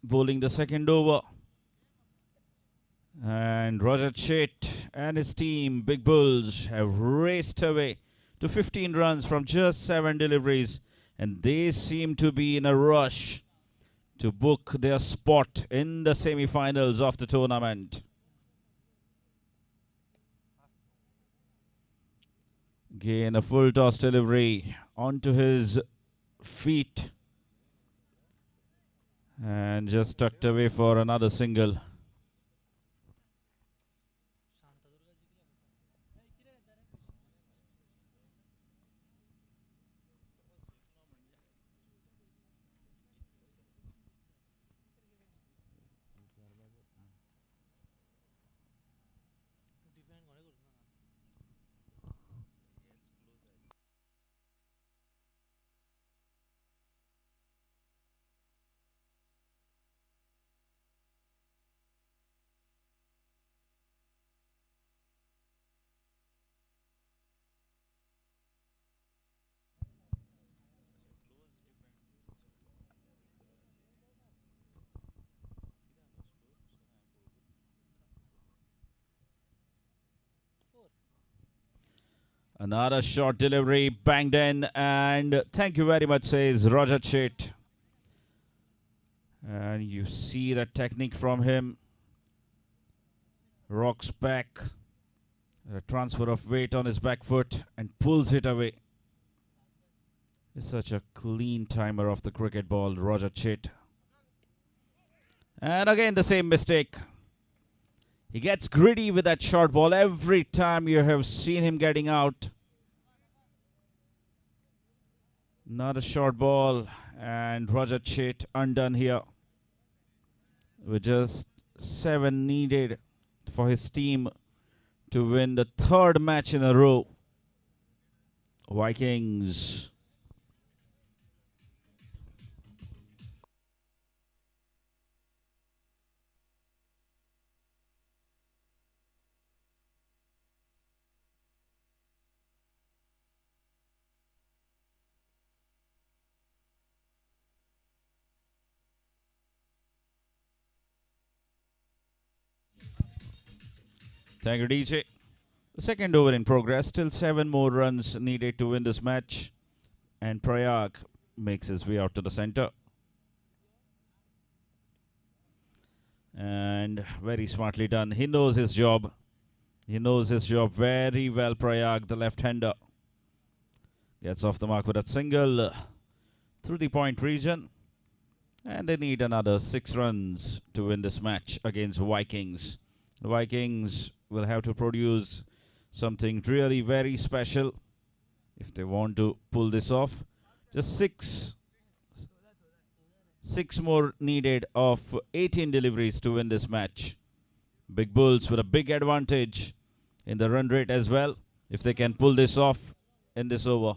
bowling the second over. And Roger Chet and his team, Big Bulls, have raced away to 15 runs from just 7 deliveries. And they seem to be in a rush to book their spot in the semi-finals of the tournament. Again, a full toss delivery onto his feet. And just tucked away for another single. Another short delivery banged in, and thank you very much, says Roger Chet. And you see that technique from him. Rocks back, a transfer of weight on his back foot, and pulls it away. He's such a clean timer of the cricket ball, Roger Chet. And again the same mistake. He gets greedy with that short ball every time you have seen him getting out. Not a short ball, and Roger Chait undone here. With just 7 needed for his team to win the third match in a row. Vikings. Thank you, DJ. The second over in progress. Still 7 more runs needed to win this match. And Prayag makes his way out to the center. And very smartly done. He knows his job. He knows his job very well, Prayag, the left-hander. Gets off the mark with a single through the point region. And they need another 6 runs to win this match against Vikings. The Vikings will have to produce something really very special if they want to pull this off. Just 6 more needed of 18 deliveries to win this match. Big Bulls with a big advantage in the run rate as well if they can pull this off in this over.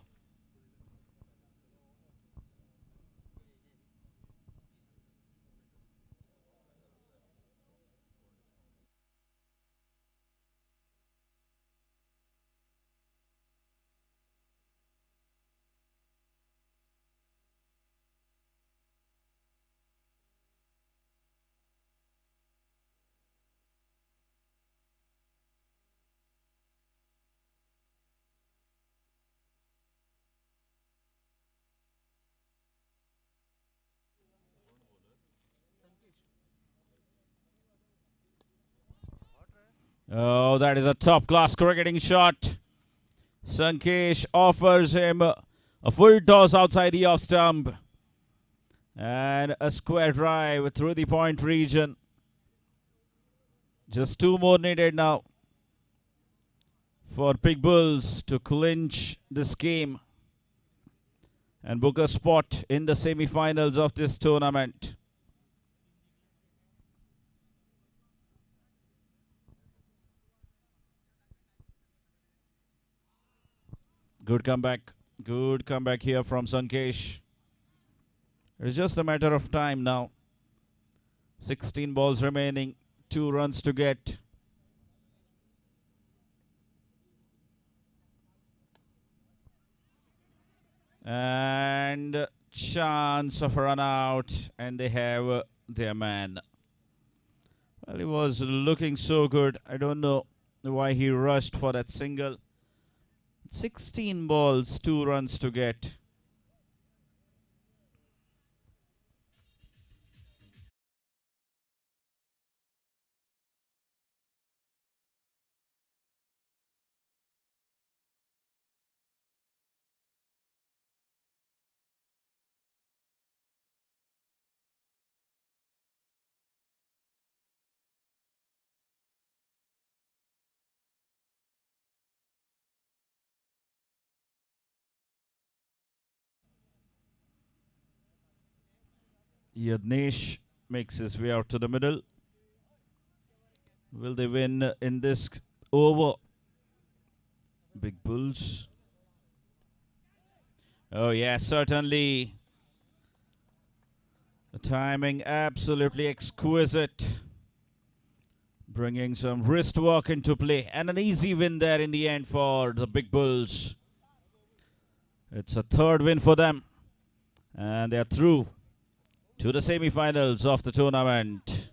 Oh, that is a top-class cricketing shot. Sankesh offers him a full toss outside the off stump. And a square drive through the point region. Just 2 more needed now for Big Bulls to clinch this game and book a spot in the semi-finals of this tournament. Good comeback. Good comeback here from Sankesh. It's just a matter of time now. 16 balls remaining. 2 runs to get. And chance of a run out. And they have their man. Well, he was looking so good. I don't know why he rushed for that single. 16 balls, 2 runs to get. Yadnesh makes his way out to the middle. Will they win in this over? Big Bulls. Oh, yeah, certainly. The timing absolutely exquisite. Bringing some wrist work into play. And an easy win there in the end for the Big Bulls. It's a 3rd win for them. And they're through to the semi-finals of the tournament.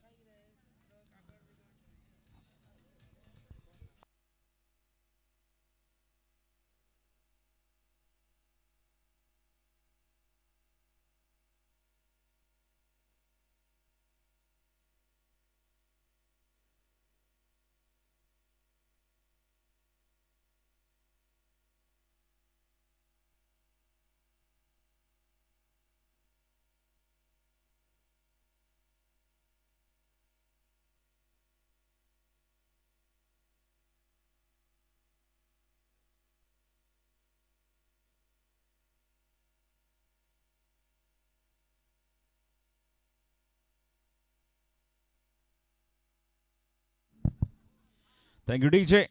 Thank you, DJ.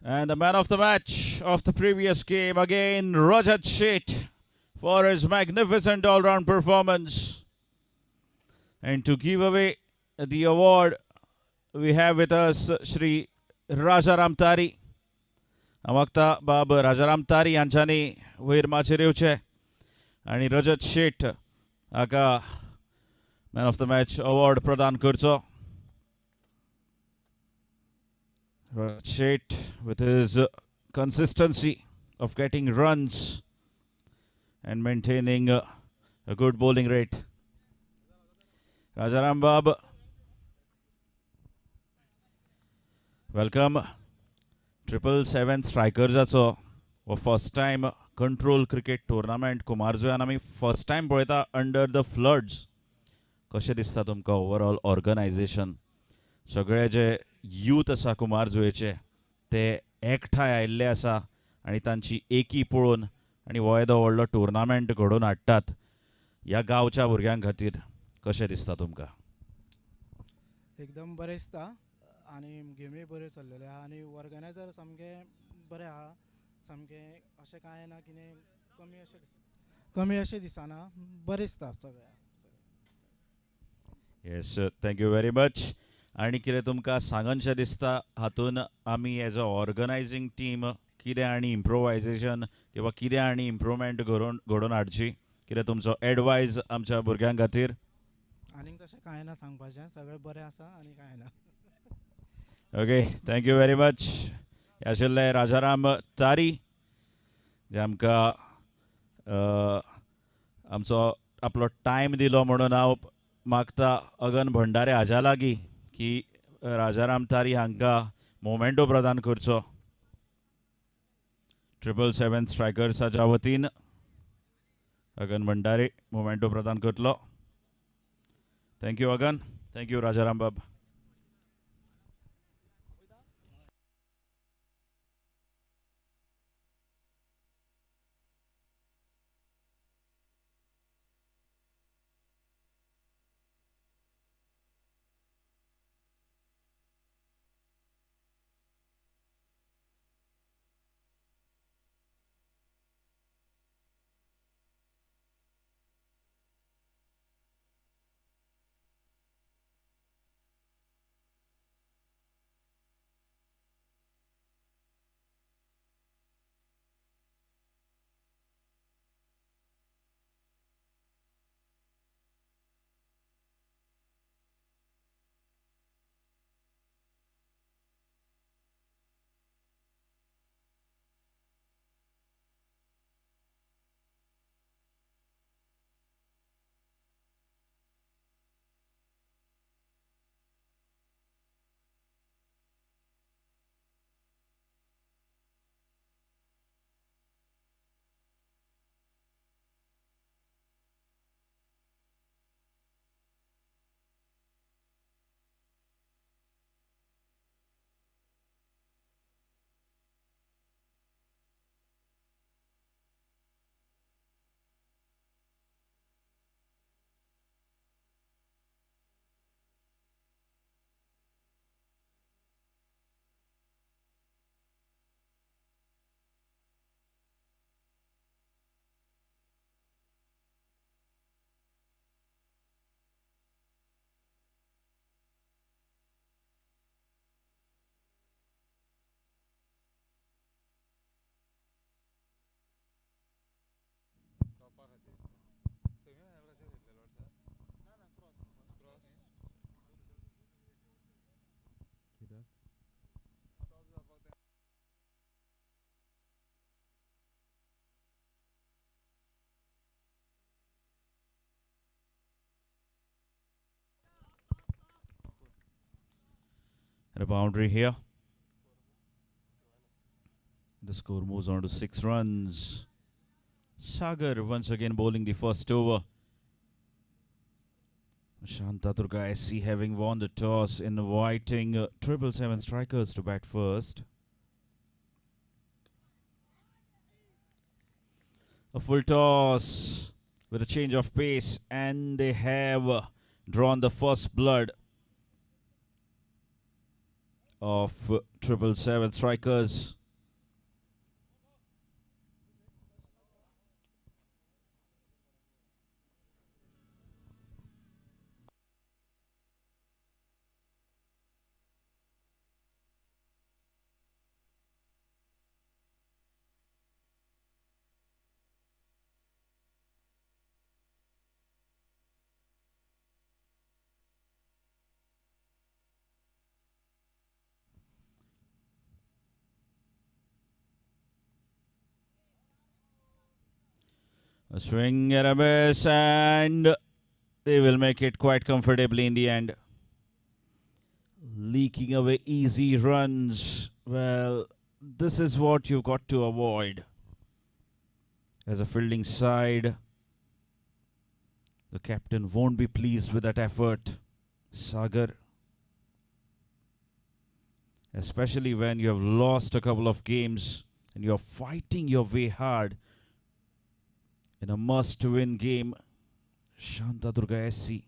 And the man of the match of the previous game again, Rajat Sheth, for his magnificent all-round performance. And to give away the award, we have with us Shri Rajaram Tari. Amakta Bab Rajaram Tari यांच्यानी वयर माचेर येवचे आणि रजत शेठ हाका man of the match award प्रदान करचो. Rajat Sheth with his consistency of getting runs and maintaining a good bowling rate. Rajaram Bab, welcome. 777 स्ट्रायकर्साचो वो first time control cricket tournament कुमारजुव्यान आमी फर्स्ट टायम पळयता अंडर द फ्लड्स. कशें दिसता तुमकां ओवरऑल ऑर्गनायझेशन? सगळे जे यूथ आसा कुमारजुवेचे ते एकठांय आयिल्ले आसा आनी तांची एकी पळोवन आनी हो येदो व्हडलो टुर्नामेंट घडोवन हाडटात ह्या गांवच्या भुरग्यां खातीर कशें दिसता तुमकां? एकदम बरें दिसता आनी गेमी बऱ्यो चल्लेल्यो आहा आनी ऑर्गनायझर सामके बरे आहा. सामके अशें कांय ना कितें कमी अशें दिसना. बरें दिसता सगळें. Yes, thank you very much. आनी कितें तुमकां सांगनशें दिसता हातून आमी एज अ ऑर्गनायझींग टीम कितें आनी इम्प्रोवायझेशन किंवा कितें आनी इम्प्रुवमेंट घडोवन हाडची? कितें तुमचो एडवायज आमच्या भुरग्यां खातीर? आनीक तशें कांय ना सांगपाचें. सगळें बरें आसा आनी कांय ना. Okay, thank you very much. हे आशिल्ले राजाराम तारी जे आमकां आपलो टायम दिलो म्हणून हांव मागता अगन भंडारे हाज्या लागीं की राजाराम तारी हांकां मोमेंटो प्रदान करचो. 777 स्ट्रायकर्साच्या वतीन अगन भंडारे मोमेंटो प्रदान करतलो. थँक्यू अगन. थँक्यू राजाराम बाब. And a boundary here. The score moves on to 6 runs. Sagar once again bowling the first over. Shanta Durga SC having won the toss, inviting 777 strikers to bat first. A full toss with a change of pace, and they have drawn the first blood. of 777 strikers. A swing and a miss, and they will make it quite comfortably in the end. Leaking away easy runs. Well, this is what you've got to avoid. As a fielding side, the captain won't be pleased with that effort. Sagar, especially when you have lost a couple of games and you're fighting your way hard in a must-win game. Shantadurga SC.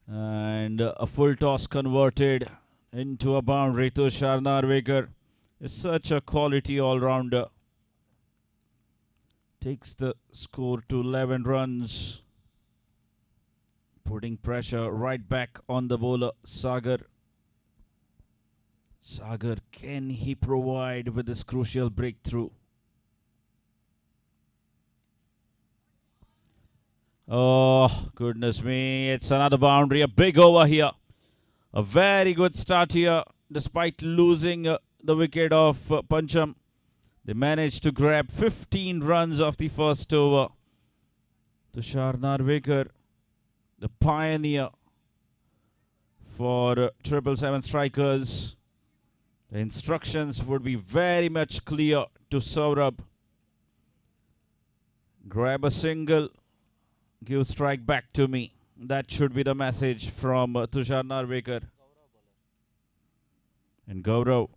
And a full toss converted into a boundary. Tushar Narvekar is such a quality all-rounder. Takes the score to 11 runs. Putting pressure right back on the bowler, Sagar. Sagar, can he provide with this crucial breakthrough? Oh, goodness me. It's another boundary. A big over here. A very good start here. Despite losing the wicket of Pancham, they managed to grab 15 runs off the first over. Tushar Narvekar, the pioneer for 777 strikers. The instructions would be very much clear to Saurabh. Grab a single, give strike back to me. That should be the message from Tushar Narvekar. And Gaurav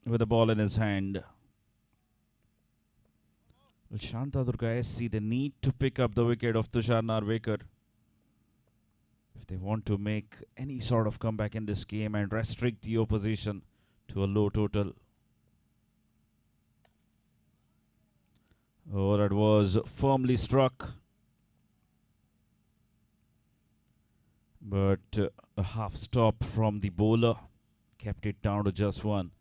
with the ball in his hand. Well, Shantadurga SC, they need to pick up the wicket of Tushar Narvekar if they want to make any sort of comeback in this game and restrict the opposition to a low total. Oh, that was firmly struck. But a half stop from the bowler kept it down to just one.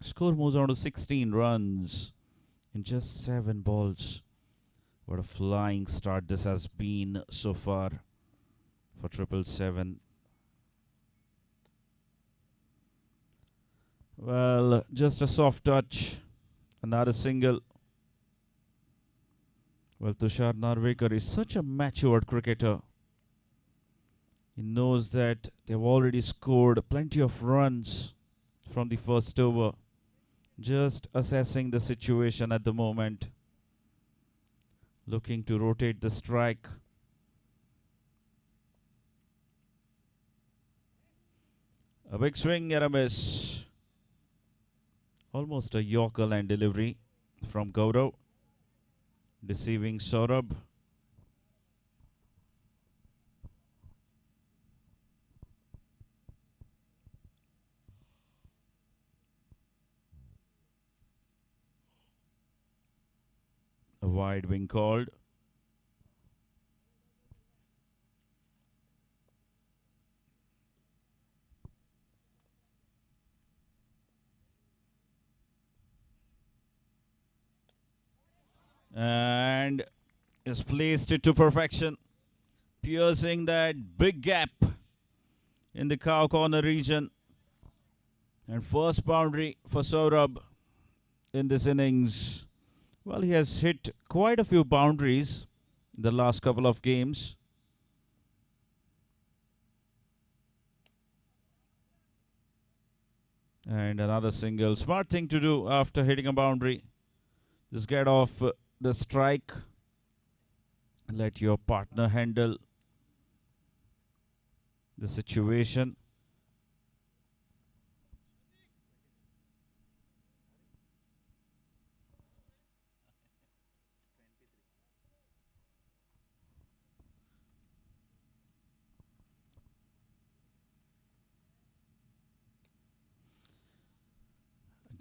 Score moves on to 16 runs in just 7 balls. What a flying start this has been so far for 777. Well, just a soft touch. Another single. Well, Tushar Narvekar is such a matured cricketer. He knows that they've already scored plenty of runs from the first over. Just assessing the situation at the moment. Looking to rotate the strike. A big swing and a miss. Almost a Yorker line delivery from Gaurav. Deceiving Saurabh. A wide wing called. And has placed it to perfection, piercing that big gap in the cow corner region. And first boundary for Saurabh in this innings. Well, he has hit quite a few boundaries in the last couple of games. And another single. Smart thing to do after hitting a boundary. Just get off the strike. Let your partner handle the situation.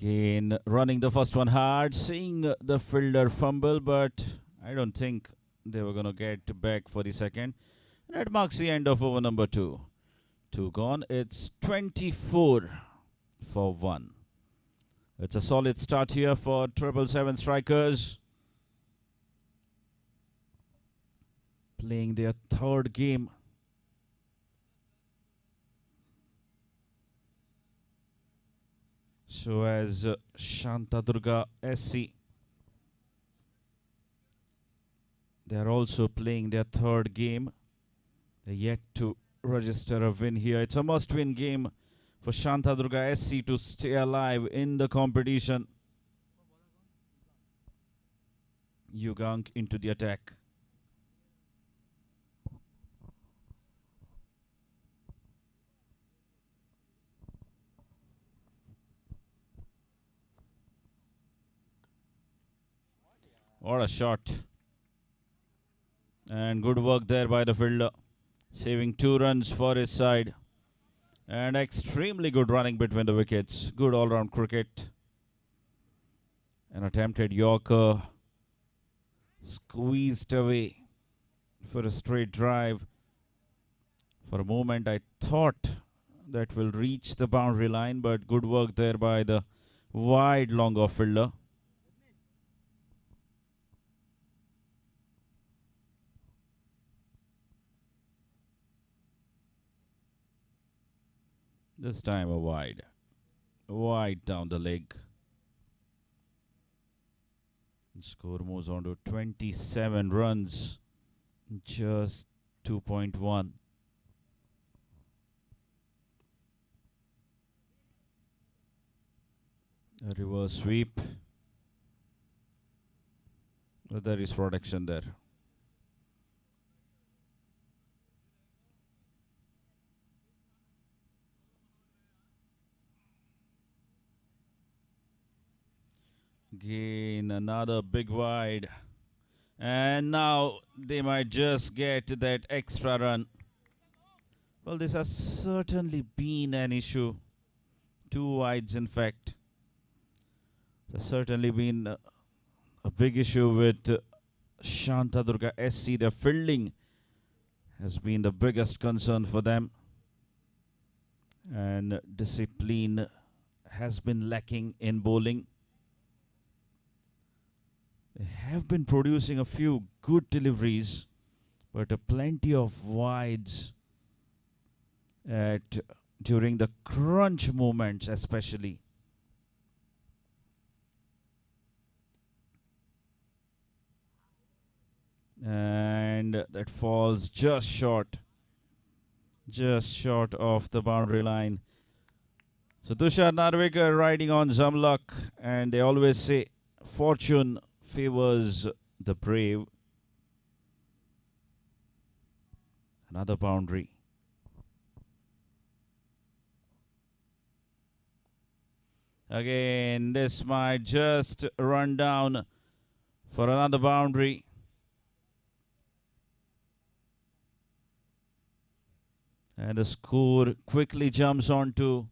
Again, running the first one hard, seeing the fielder fumble, but I don't think they were going to get back for the second. And that marks the end of over number 2. 2 gone. It's 24 for 1. It's a solid start here for 777 strikers. Playing their third game. So as Shantadurga SC, they are also playing their third game. They're yet to register a win here. It's a must-win game for Shantadurga SC to stay alive in the competition. Yugang into the attack. What a shot. And good work there by the fielder. Saving 2 runs for his side. And extremely good running between the wickets. Good all-round cricket. An attempted Yorker. Squeezed away for a straight drive. For a moment I thought that will reach the boundary line, but good work there by the wide long off fielder. This time a wide. Wide down the leg. The score moves on to 27 runs. Just 2.1. A reverse sweep. But there is protection there. Again, another big wide. And now they might just get that extra run. Well, this has certainly been an issue. 2 wides, in fact. There's certainly been a big issue with Shantadurga SC. Their fielding has been the biggest concern for them. And discipline has been lacking in bowling. They have been producing a few good deliveries, but plenty of wides during the crunch moments especially. And that falls just short of the boundary line. So Tushar Narvekar riding on Zamluck, and they always say fortune favors the brave. Another boundary. Again, this might just run down for another boundary. And the score quickly jumps on to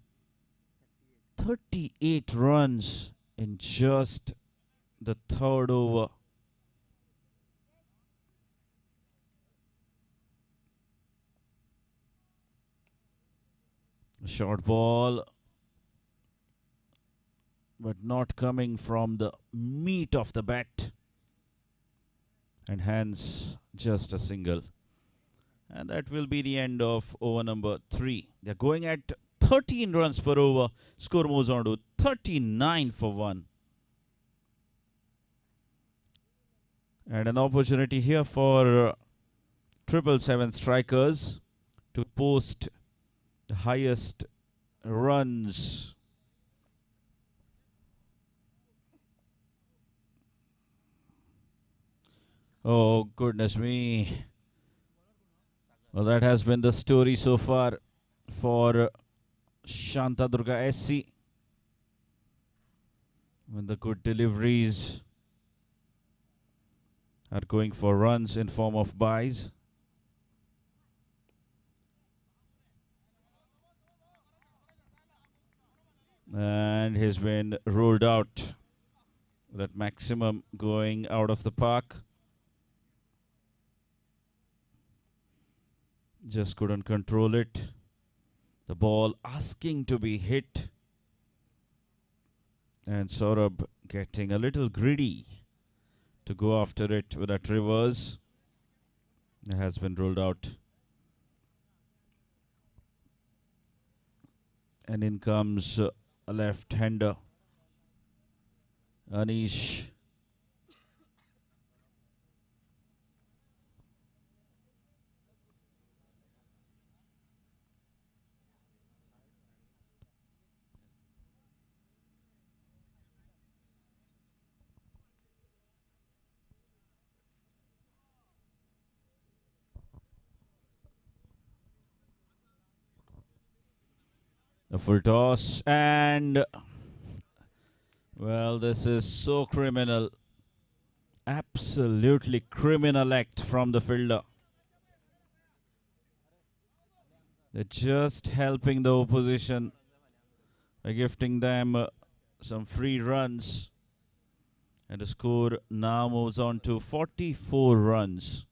38 runs in just the third over. A short ball, but not coming from the meat of the bat. And hence, just a single. And that will be the end of over number 3. They're going at 13 runs per over. Score moves on to 39 for 1. And an opportunity here for 777 strikers to post the highest runs. Oh, goodness me. Well, that has been the story so far for Shantadurga SC. When the good deliveries are going for runs in form of byes. And he's been ruled out. That maximum going out of the park. Just couldn't control it. The ball asking to be hit. And Saurabh getting a little greedy to go after it with that reverse. It has been ruled out. And in comes a left-hander, Anish. A full toss, and well, this is so criminal. Absolutely criminal act from the fielder. They're just helping the opposition by gifting them some free runs. And the score now moves on to 44 runs.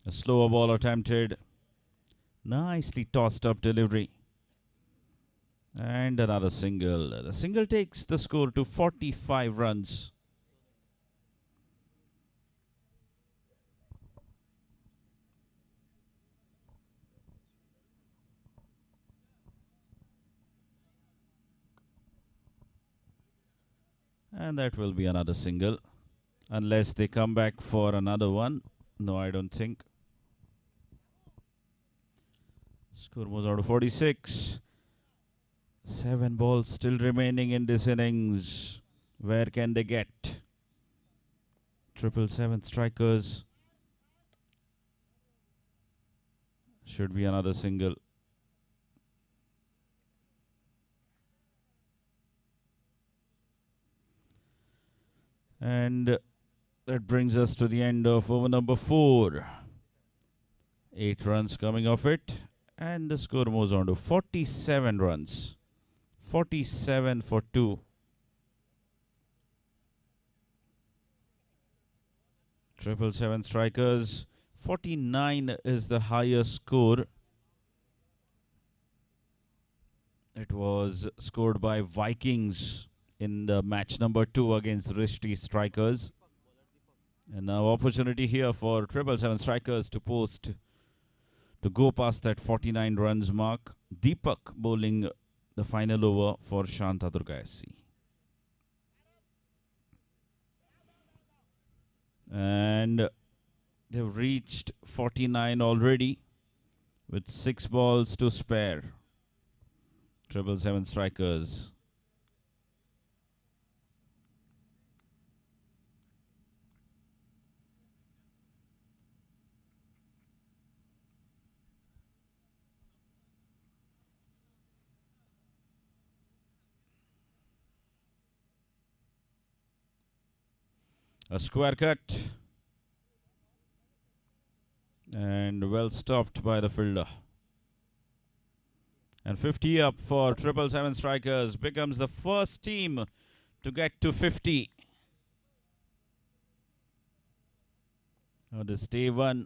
A slower ball attempted. Nicely tossed up delivery. And another single. The single takes the score to 45 runs. And that will be another single. Unless they come back for another one. No, I don't think. Score moves on to 46. 7 balls still remaining in this innings. Where can they get? 777 strikers. Should be another single. And that brings us to the end of over number 4. 8 runs coming off it. And the score moves on to 47 runs. 47 for 2. 777 strikers. 49 is the highest score. It was scored by Vikings in the match number 2 against Rishti Strikers. And now opportunity here for 777 strikers to go past that 49 runs mark. Deepak bowling the final over for Shanta Durga SC. And they've reached 49 already with 6 balls to spare. 777 strikers. A square cut. And well stopped by the fielder. And 50 up for 777 strikers. Becomes the first team to get to 50. This day 1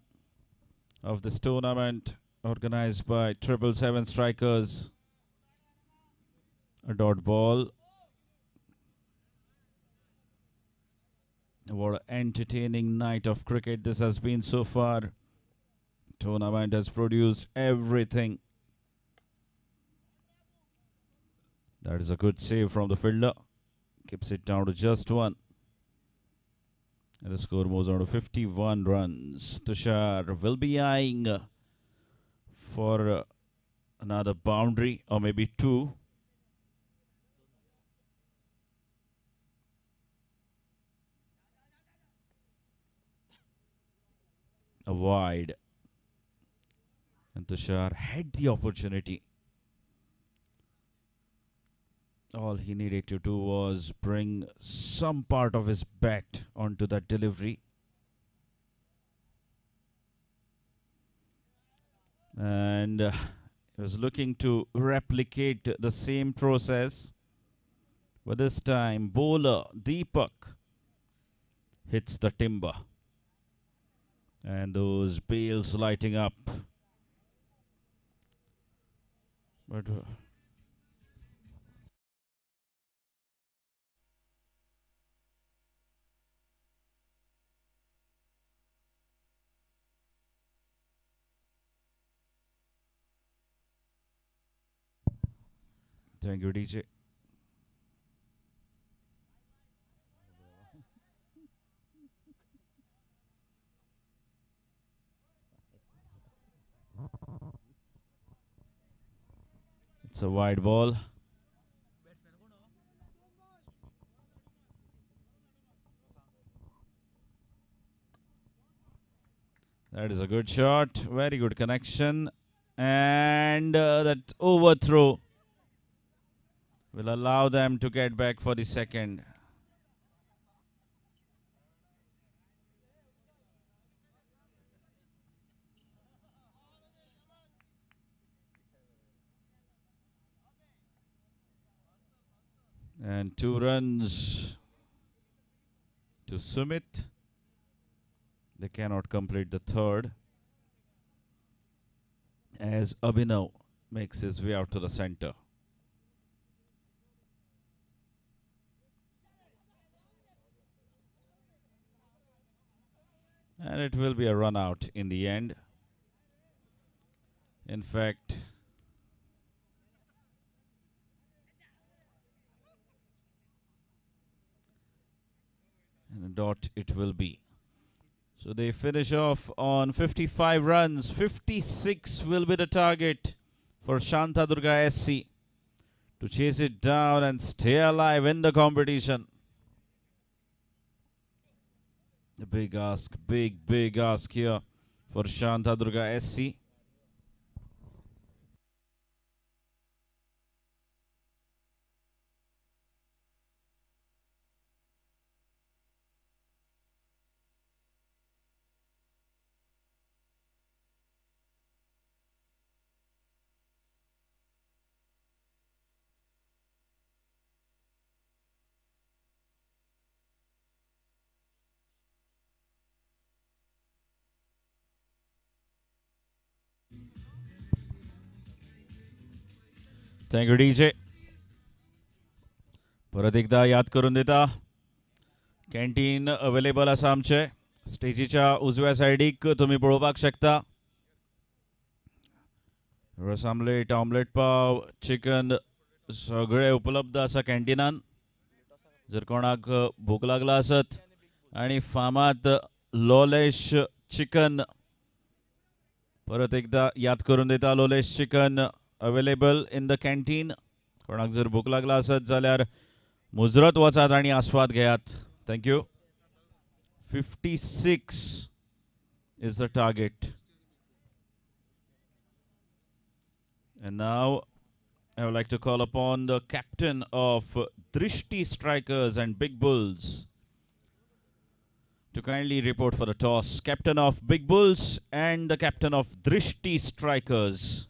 of this tournament organized by 777 strikers. A dot ball. What an entertaining night of cricket this has been so far. Tournament has produced everything. That is a good save from the fielder. Keeps it down to just 1. And the score moves on to 51 runs. Tushar will be eyeing for another boundary or maybe 2. A wide. And Tushar had the opportunity. All he needed to do was bring some part of his bat onto that delivery. And he was looking to replicate the same process. But this time, bowler Deepak hits the timber. And those bails lighting up. But thank you, DJ. It's a wide ball. That is a good shot. Very good connection. And that overthrow will allow them to get back for the second. And 2 runs to Sumit. They cannot complete the third as Abhinav makes his way out to the center. And it will be a run out in the end. In fact, and a dot it will be. So they finish off on 55 runs. 56 will be the target for Shantadurga SC to chase it down and stay alive in the competition. A big ask, big ask here for Shantadurga SC. Thank you, DJ. परत एकदा याद करून देता canteen available आसा आमचे स्टेजीच्या उजव्या सायडीक तुम्ही पळोवपाक शकता रस आमलेट ऑमलेट पाव चिकन सगळे उपलब्ध आसा कॅन्टीनान जर कोणाक भूक लागला आसत आणि फामाद लॉलेश चिकन परत एकदा याद करून देता लॉलेश chicken available in the canteen कोणाक जर भूक लागला आसत जाल्यार मुजरत वचात आणि आस्वाद घेयात thank you 56 is the target and now I would like to call upon the captain of Drishti Strikers and Big Bulls to kindly report for the toss. Captain of Big Bulls and the captain of Drishti Strikers.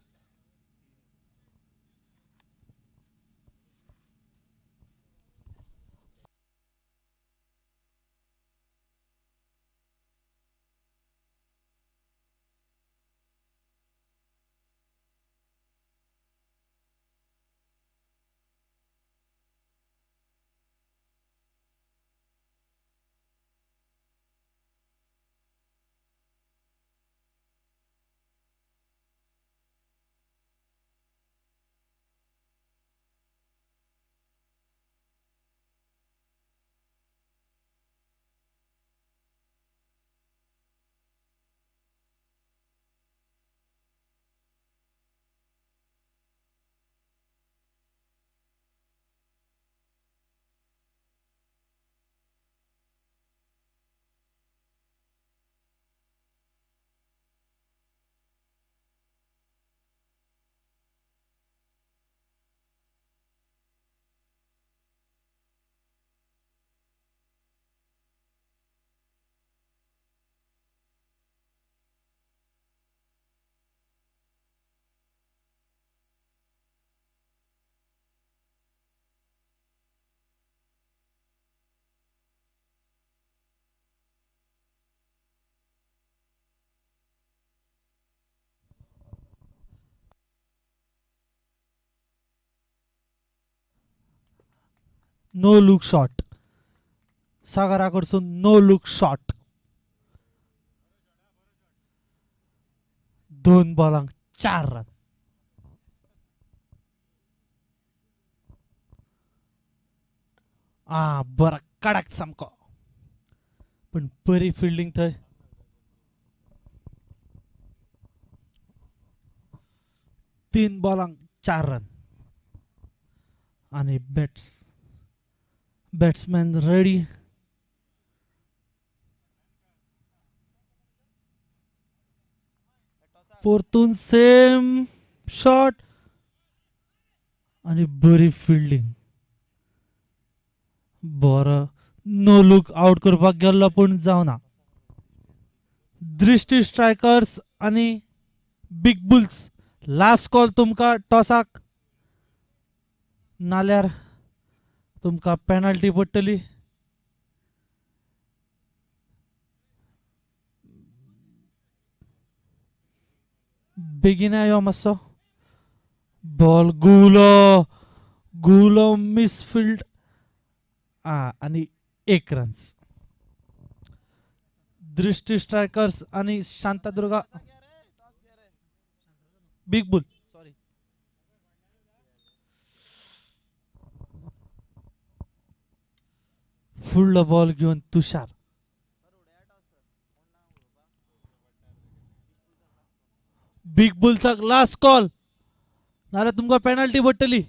No look shot. सागराकडसून no look shot. 2 बॉलांक 4 run. बरा कडक सामको, पण बरी fielding थंय. तीन बॉलांक 4 रन. आणि बॅट्समॅन रेडी. परतून सेम शॉट आणि बरी फिल्डिंग. बरं नो लुक आउट करपाक गेल्लो पण जावना. दृष्टी स्ट्रायकर्स आणि बिग बुल्स लास्ट कॉल तुमका टॉसाक, नाल्यार तुमका पेनल्टी पडटली. बेगिना यो मातसो. बॉल गुलो मिसफिल्ड आणि 1 रन्स. दृष्टी स्ट्रायकर्स आणि Shantadurga Big Bull. Sorry, full ball घेऊन तुषार. बिग बुलचा लास्ट कॉल, नाल्यार तुमका पेनल्टी पडटली.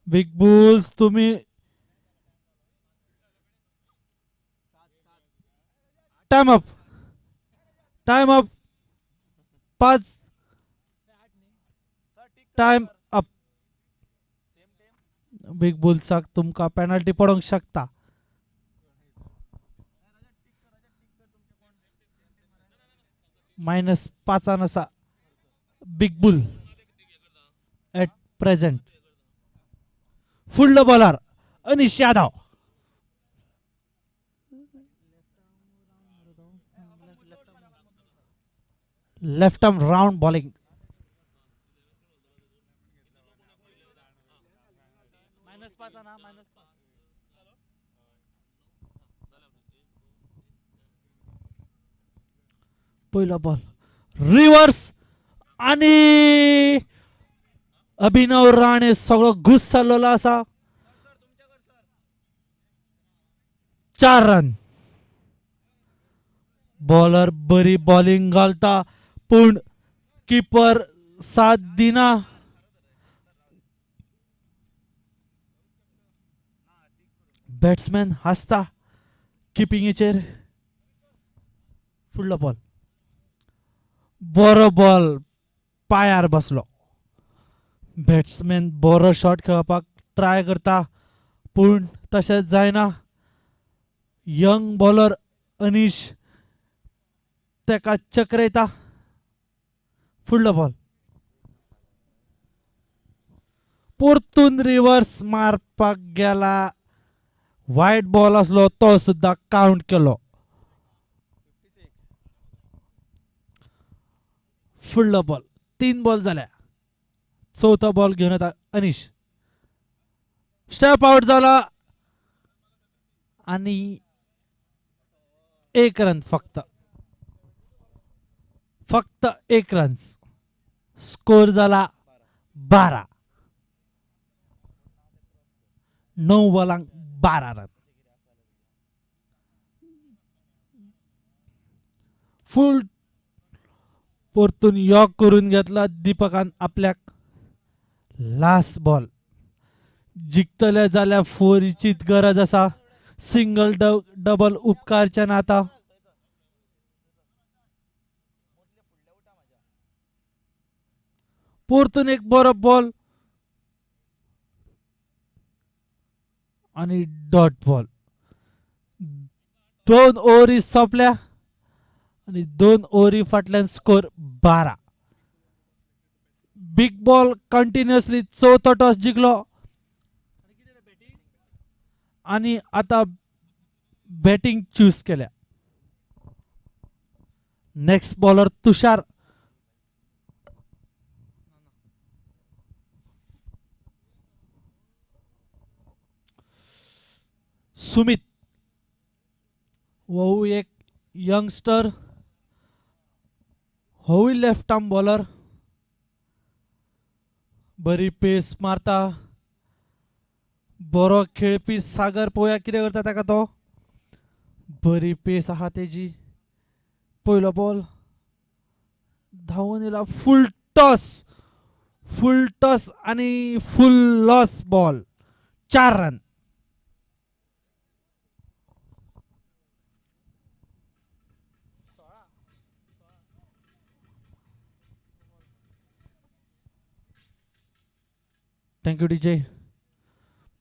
बिग बुल्स तुम्ही time up. 5 time up. Big बुल्साक तुमका पेनल्टी पडोंक शकता. -5 आसा बिग बुल एट प्रेझेंट. फुडलो bowler Anish Yadav. Left arm round bowling. पहिला बॉल रिव्हर्स आणि अभिनव राणे सगळो घुस चाललेला असा. 4 रन. बॉलर बरी बॉलिंग घालता पण कीपर साथ दिना. बॅट्समॅन हसता किपिंगेचेर. फुडलो बॉल बरो बॉल पायार बसलो. बॅट्समॅन बरो शॉट खेळपाक ट्राय करता पण तशेंच जायना. यंग बॉलर अनिश तेका चक्रेता. फुडलो बॉल परतून रिव्हर्स मारपाक गेला. वायट बॉल असलो तो सुद्धा काउंट केलो. फुडलो बॉल 3 बॉल झाल्या. चौथा बॉल घेऊन येता अनिश. स्टेप आउट झाला आणि 1 रन फक्त 1 रन. स्कोर झाला 12. 9 बॉलांक 12 रन. फुल परतून यॉक करून घेतला दीपकान आपल्याक. लास्ट बॉल जिखतले जाल्यार 4ची गरज असा. सिंगल डबल उपकारचे ना आता. परतून एक बरो बॉल आणि डॉट बॉल. 2 ओव्हरी सोंपल्या आणि 2 ओव्हरी फाटल्यान स्कोर 12. बिग बॉल कंटिन्युअसली चौथो टॉस जिंकलो आणि आता बॅटिंग चूज केल्या. नेक्स्ट बॉलर तुषार सुमित वो एक यंगस्टर होई लेफ्ट आर्म बॉलर बरी पेस मारता बरो खेळपी सागर पोया कितें करता ताका तो बरी पेस आहा तेजी पयलो बॉल धांवन येयला फुल टॉस आणि full toss ball 4 run thank you DJ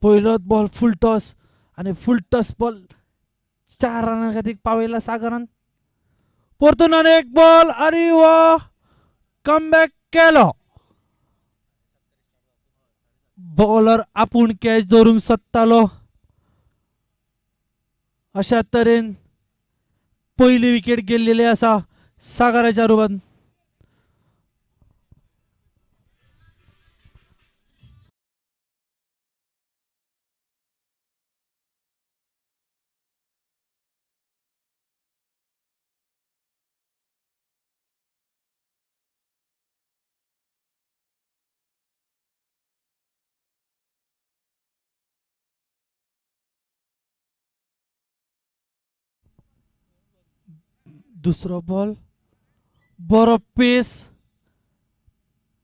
पहिलोच बॉल फुल टॉस आणि फुल टॉस बॉल 4 रना खातीर पावयला सागरान परतून आनी एक बॉल आणि वा कमबॅक केलो बॉलर आपूण कॅच धरूंक सोदतालो अशा तरेन पहिली विकेट गेल्लेली आसा सागराच्या रुपान दुसरो बॉल बरो पेस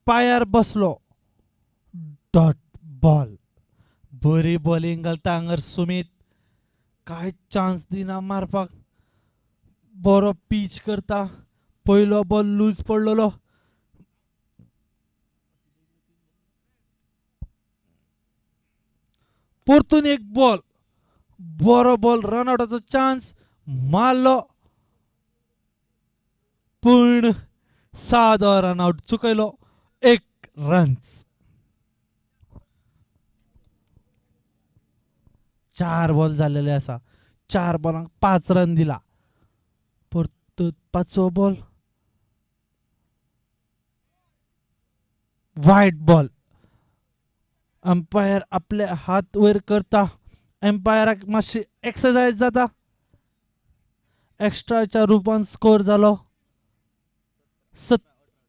पायार बसलो डॉट बॉल बरी बॉलिंग घालता हांगर सुमित काय चान्स दिना मारपाक बरो पिच करता पयलो बॉल लूज पडलेलो परतून एक बॉल बरो बॉल रनआउटाचो चान्स मारलो पूण सादो रनआउट चुकयलो 1 रन्स 4 बॉल झालेले आसा 4 बॉलांक 5 रन दिला परतून 5वो बॉल वायट बॉल अंपायर आपले हात वयर करता अंपायराक मातशी एक्सरसाइज जाता एक्स्ट्राच्या रुपान स्कोर जालो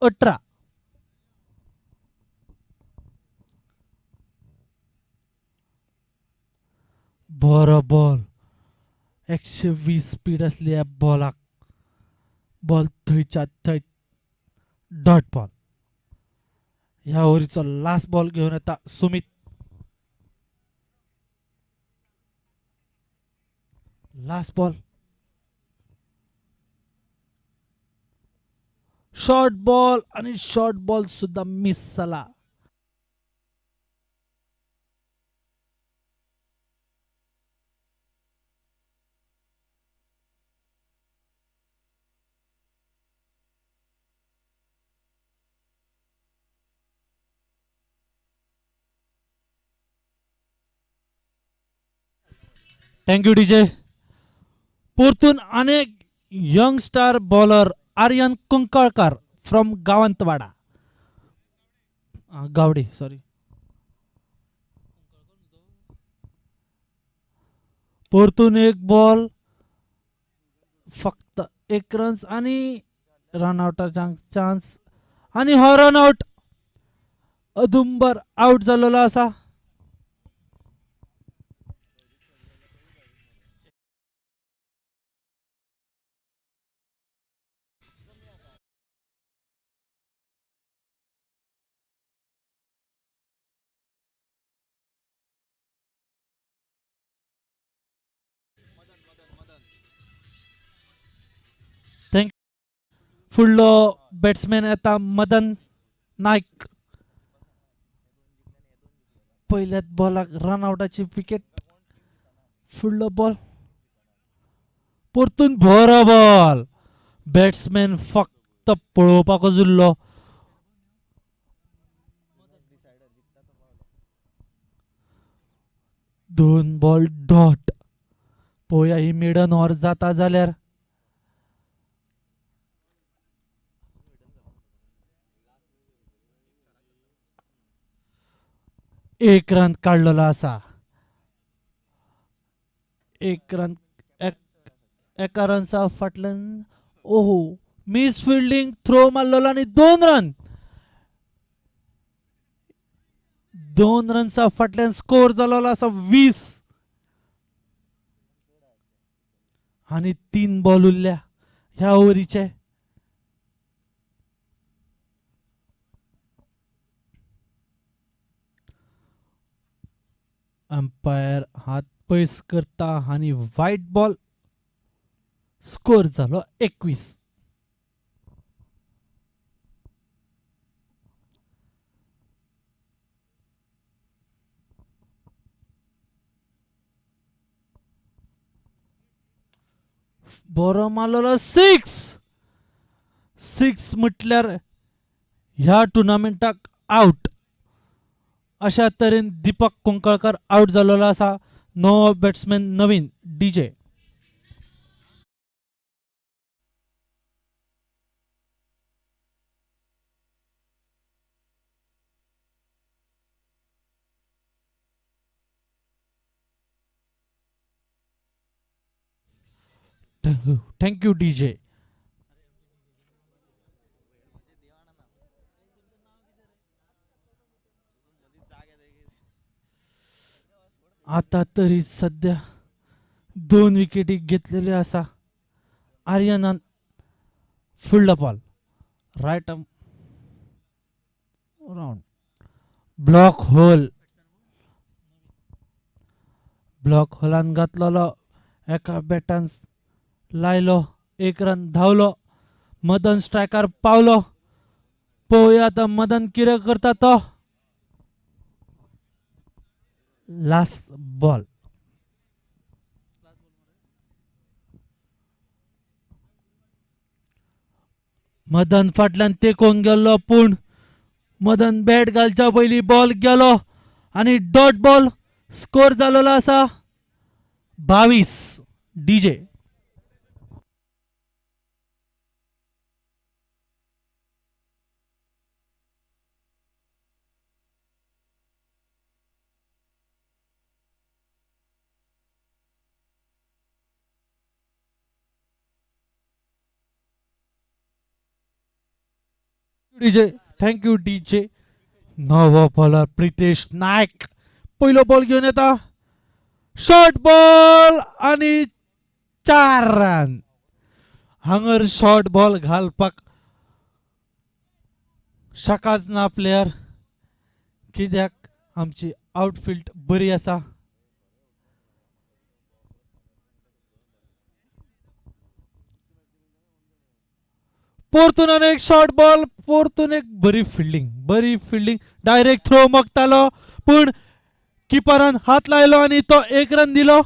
18 बरो बॉल 120 स्पीड असली ह्या बॉलाक बॉल थंयच्या थंय डॉट बॉल ह्या ओव्हरीचो लास्ट बॉल घेऊन येता Sumit last ball short ball आणि शॉर्ट बॉल सुद्धा मिस झाला थँक्यू डीजे परतून अनेक young star bowler Aryan Kunkalkar from Gavantwada Gawade sorry परतून एक बॉल फक्त 1 रन्स आणि रनआउटाचा चान्स आणि हो रनआउट अदुंबर आउट झालेलो असा फुडलो बॅट्समॅन येता मदन नायक पहिल्याच बॉलाक रनआउटाची विकेट फुडलो बॉल परतून बरो बॉल बॅट्समॅन फक्त पळोवपाकूच उरलो 2 बॉल डॉट पळोवया ही मिडन ऑर जाता जाल्यार 1 रन काडलेलो आसा एक रन एक- एका रनचा फाटल्यान ओहो मिस फिल्डिंग थ्रो मारलेलो आणि 2 रन 2 रनचा फाटल्यान स्कोर झालेला असा 20 आणि 3 बॉल उरल्या ह्या ओव्हरीचे. अंपायर हात पैस करता आणि व्हाईट बॉल स्कोर झालो 21. बरो मारलेलो 6 म्हटल्यार ह्या टुर्नामेंटाक आउट अशा तरेन दीपक कोंकळकर आउट झालेलो असा. नवो बॅट्समॅन नवीन डीजे. Thank you DJ. आता तरी सध्या 2 विकेटी घेतलेले असा. आर्यनान फुडला बॉल राईट राऊंड ब्लॉक होलान घातलेलो एका बॅटान लायलो 1 रन धावलो. मदन स्ट्रायकार पावलो. पळोवया आता मदन कितें करता तो. लास्ट बॉल मदन फाटल्यान तेकोंक गेल्लो पूण मदन बॅट घालच्या पयलीं बॉल गेलो आणि डॉट बॉल स्कोर जालेलो असा 22. डीजे. DJ thank you DJ. नवो बॉलर प्रितेश नायक पहिलो बॉल घेऊन येता. शॉर्ट बॉल आणि 4 रन. हांगर शॉर्ट बॉल घालपाक शकाच ना प्लेयर कित्याक आमची आउटफील्ड बरी आसा. परतून एक शॉर्ट बॉल परतून एक बरी फिल्डिंग डायरेक्ट थ्रो मागतालो पूण किपरान हात लायलो आणि तो 1 रन दिलो.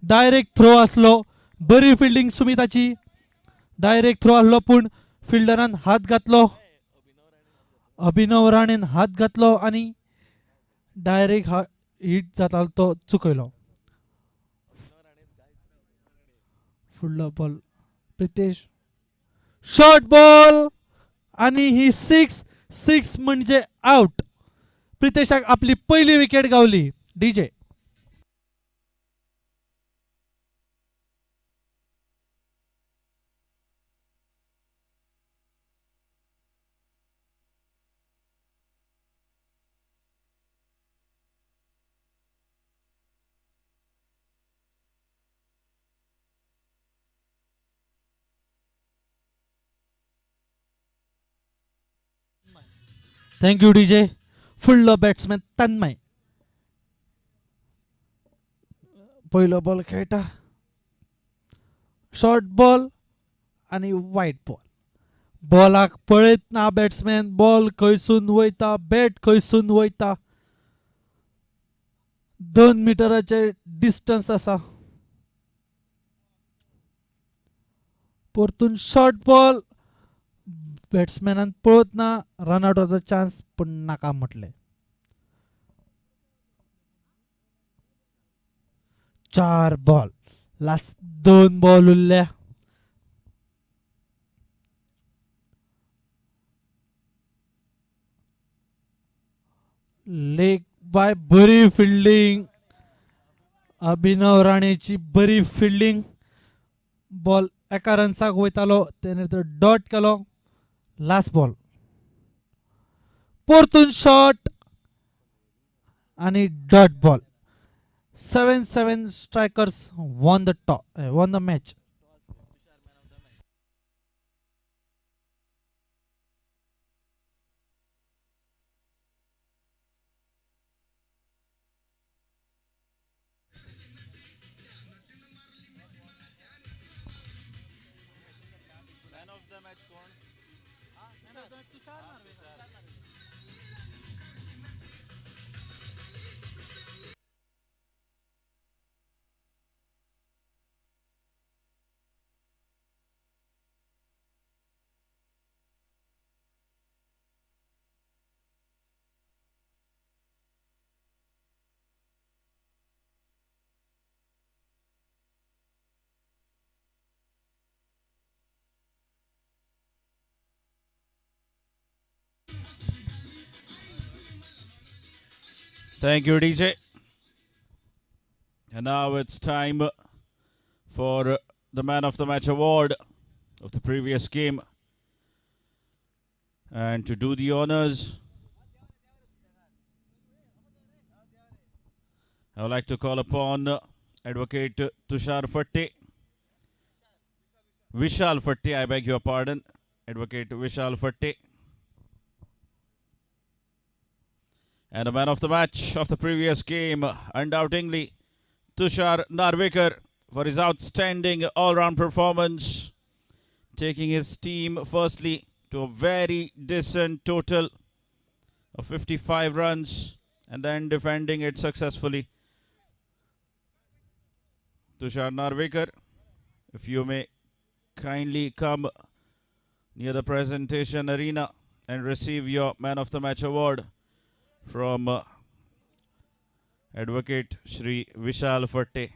डायरेक्ट थ्रो असलो. बरी फिल्डिंग सुमिताची. डायरेक्ट थ्रो आसलो पूण फिल्डरान हात घातलो. अभिनव राणेन हात घातलो आणि डायरेक्ट हिट जातालो तो चुकयलो. फुडलो बॉल प्रितेश शॉर्ट बॉल आणि ही 6 म्हणजे आउट. प्रितेशाक आपली पहिली wicket Gawali. DJ. Thank you DJ. फुडलो बॅट्समॅन तन्मय पहिलो बॉल खेळटा. शॉर्ट बॉल आणि वाईट बॉल. बॉलाक पळयत ना बॅट्समॅन. बॉल खंयसून वयता बॅट खंयसून वयता. 2 मिटराचे डिस्टन्स असा. परतून शॉर्ट बॉल बॅट्समॅनान पळत ना रनआउटाचो चान्स पण नाका म्हटले. 4 बॉल लास्ट 2 बॉल उरल्या. लेग बाय बरी फिल्डिंग अभिनव राणेची बरी फिल्डिंग. बॉल एका रन्साक वयतालो तेणे तो डॉट केलो. लास्ट बॉल परतून शॉट आणि dot ball. 7 strikers won the match. Thank you, DJ. And now it's time for the Man of the Match award of the previous game. And to do the honors, I would like to call upon Advocate Tushar Fatte. Vishal Fatte, I beg your pardon. Advocate Vishal Fatte. And the man of the match of the previous game, undoubtedly, Tushar Narvekar for his outstanding all-round performance, taking his team firstly to a very decent total of 55 runs and then defending it successfully. Tushar Narvekar, if you may kindly come near the presentation arena and receive your Man of the Match award from Advocate Shri Vishal Fatte.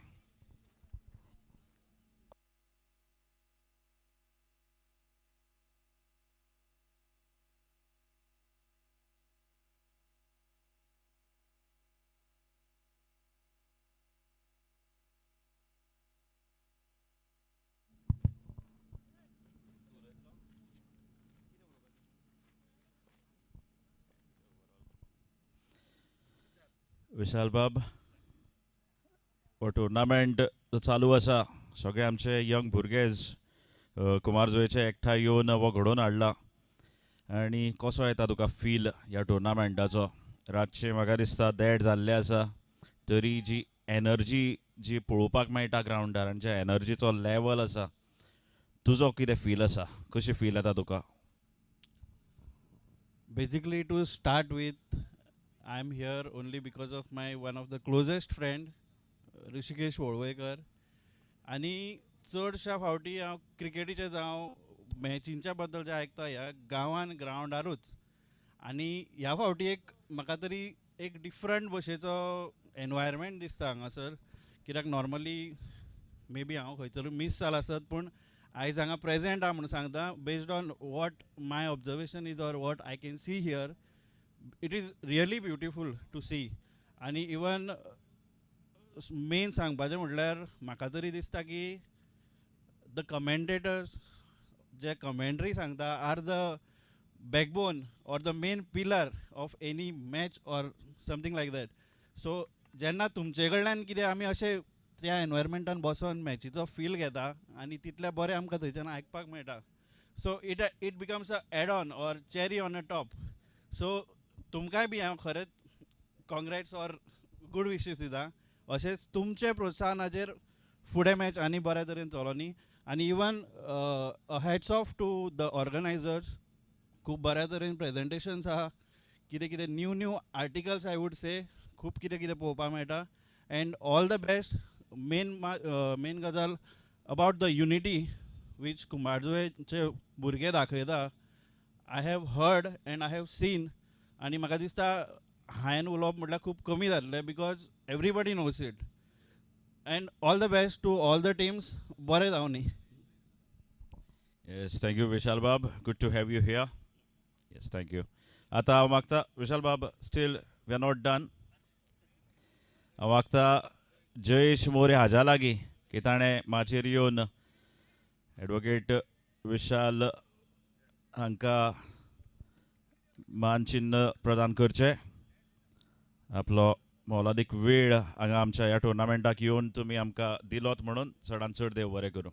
विशाल बाब हो tournament चालू आसा सगळे आमचे young भुरगेज कुमारजुंवेचे एकठांय येवन हो घडोवन हाडला आनी कसो येता तुका फील ह्या टुर्नामेंटाचो रातचे म्हाका दिसता देड जाल्ले आसा तरी जी एनर्जी जी पळोवपाक मेळटा ग्रावंडार आनी ज्या एनर्जीचो लेवल आसा तुजो कितें फील आसा कशी फील येता तुका Basically, to start with, I'm here only because of my one of the closest friend, Rishikesh Valvaikar. आनी चडशा फावटी हांव क्रिकेटीचे जावं मॅचींच्या बद्दल जें आयकता ह्या गांवान ग्रावंडारूच आनी ह्या फावटी एक म्हाका तरी एक डिफरंट भशेचो एनवायरमेंट दिसता हांगासर कित्याक नॉर्मली मे बी हांव खंय तरी मिस जाला आसत पूण आयज हांगा प्रेजेंट आहा म्हणून सांगता based on what my observation is or what I can see here it is really beautiful to see आनी इवन मेन सांगपाचें म्हटल्यार म्हाका तरी दिसता की द कमेंटेटर्स जे कमेंट्री सांगता are the backbone or the main pillar of any match or something like that so जेन्ना तुमचे कडल्यान कितें आमी अशें त्या एनवायरमेंटान बसोन मॅचीचो फील घेता आनी तितलें बरें आमकां थंयच्यान आयकपाक मेळटा so it becomes a add on or cherry on a top so तुमकांय बी हांव खरेंच कॉंग्रेट्स ऑर गूड विशीस दिता अशेंच तुमचे प्रोत्साहनाचेर फुडें मॅच आनी बऱ्या तरेन चलोनी आनी even hats off to the organisers खूब बऱ्या तरेन प्रेजेंटेशन्स आहा कितें कितें न्यू आर्टिकल्स आय वूड से खूब कितें कितें पळोवपाक मेळटा and all the best main गजाल अबाउट द युनिटी वीच कुंभारजुवेचे भुरगे दाखयता I have heard and I have seen आनी म्हाका दिसता हांवें उलोवप म्हटल्यार खूब कमी जातलें because everybody knows it and all the best to all the teams बरें जावं न्ही Yes, thank you, Vishal Bab. Good to have you here. Yes, thank you. Ata haंव मागता Vishal Bab, still we are not done. हांव मागता जयेश मोरे हाज्या लागीं की ताणें माचयेर येवन एडवोकेट विशाल हांकां मानचिन्ह प्रदान करचें. आपलो मोलादीक वेळ हांगा आमच्या ह्या टुर्नामेंटाक येवन तुमी आमकां दिलोत म्हणून चडांत चड देव बरें करूं.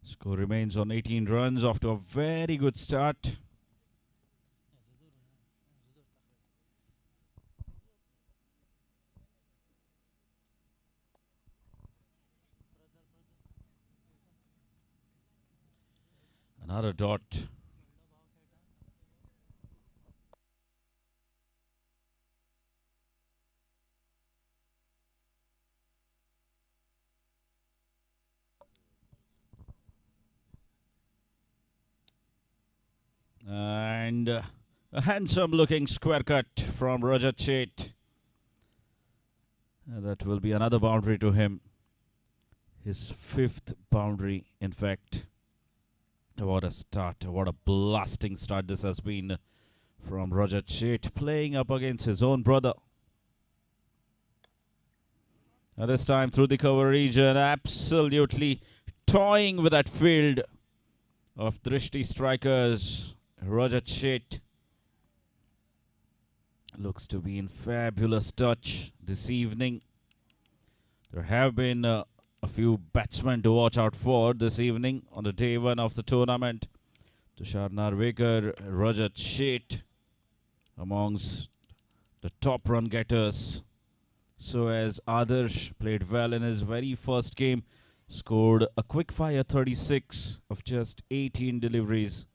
Score remains on 18 runs after a very good start. Another dot. And a handsome looking square cut from Roger Chait. That will be another boundary to him. His fifth boundary, in fact. What a start. What a blasting start this has been from Roger Chait, playing up against his own brother. And this time through the cover region, absolutely toying with that field of Drishti strikers. Roger Chait looks to be in fabulous touch this evening. There have been a few batsmen to watch out for this evening on the day one of the tournament. Tushar Narvekar, Roger Chait amongst the top run getters. So as Adarsh played well in his very first game, scored a quick fire 36 of just 18 deliveries.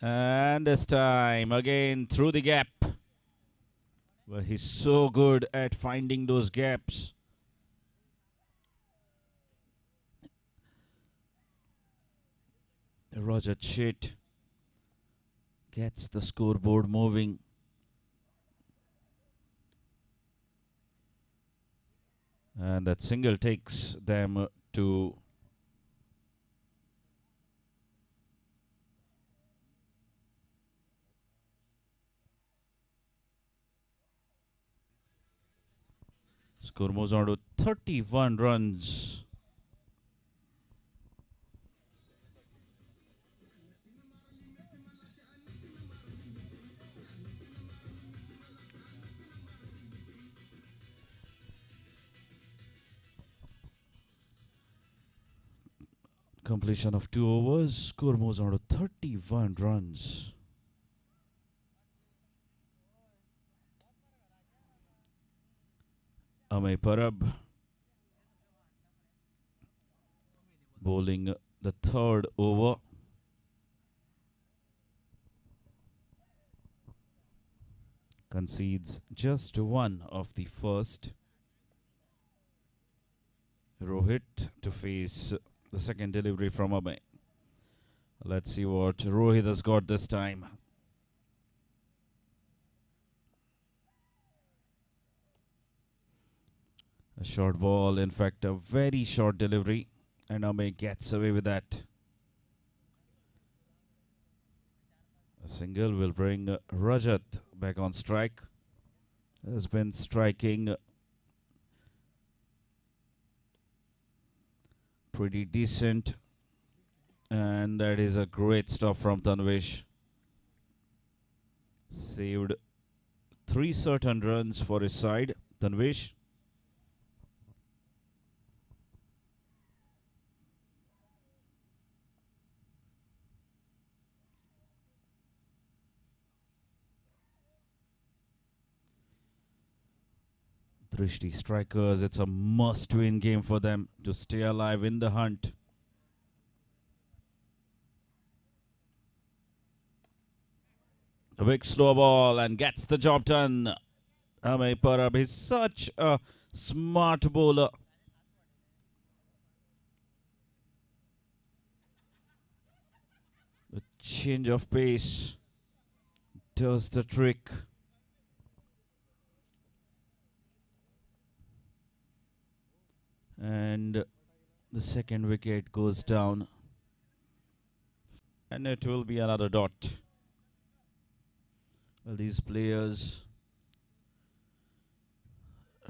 And this time again through the gap. Well, he's so good at finding those gaps. Roger Chait gets the scoreboard moving. And that single takes them to score moves on to 31 runs. Completion of 2 overs, score moves on to 31 runs. Amay Parab bowling the third over. Concedes just one of the first. Rohit to face the second delivery from Amay. Let's see what Rohit has got this time. A short ball, in fact, a very short delivery, and Amay gets away with that. A single will bring Rajat back on strike. Has been striking pretty decent, and that is a great stop from Tanvish. Saved 3 certain runs for his side. Tanvish. Drishti strikers, it's a must-win game for them to stay alive in the hunt. A big slow ball and gets the job done. Amay Parab is such a smart bowler. The change of pace does the trick. And the second wicket goes down. And it will be another dot. Well, these players,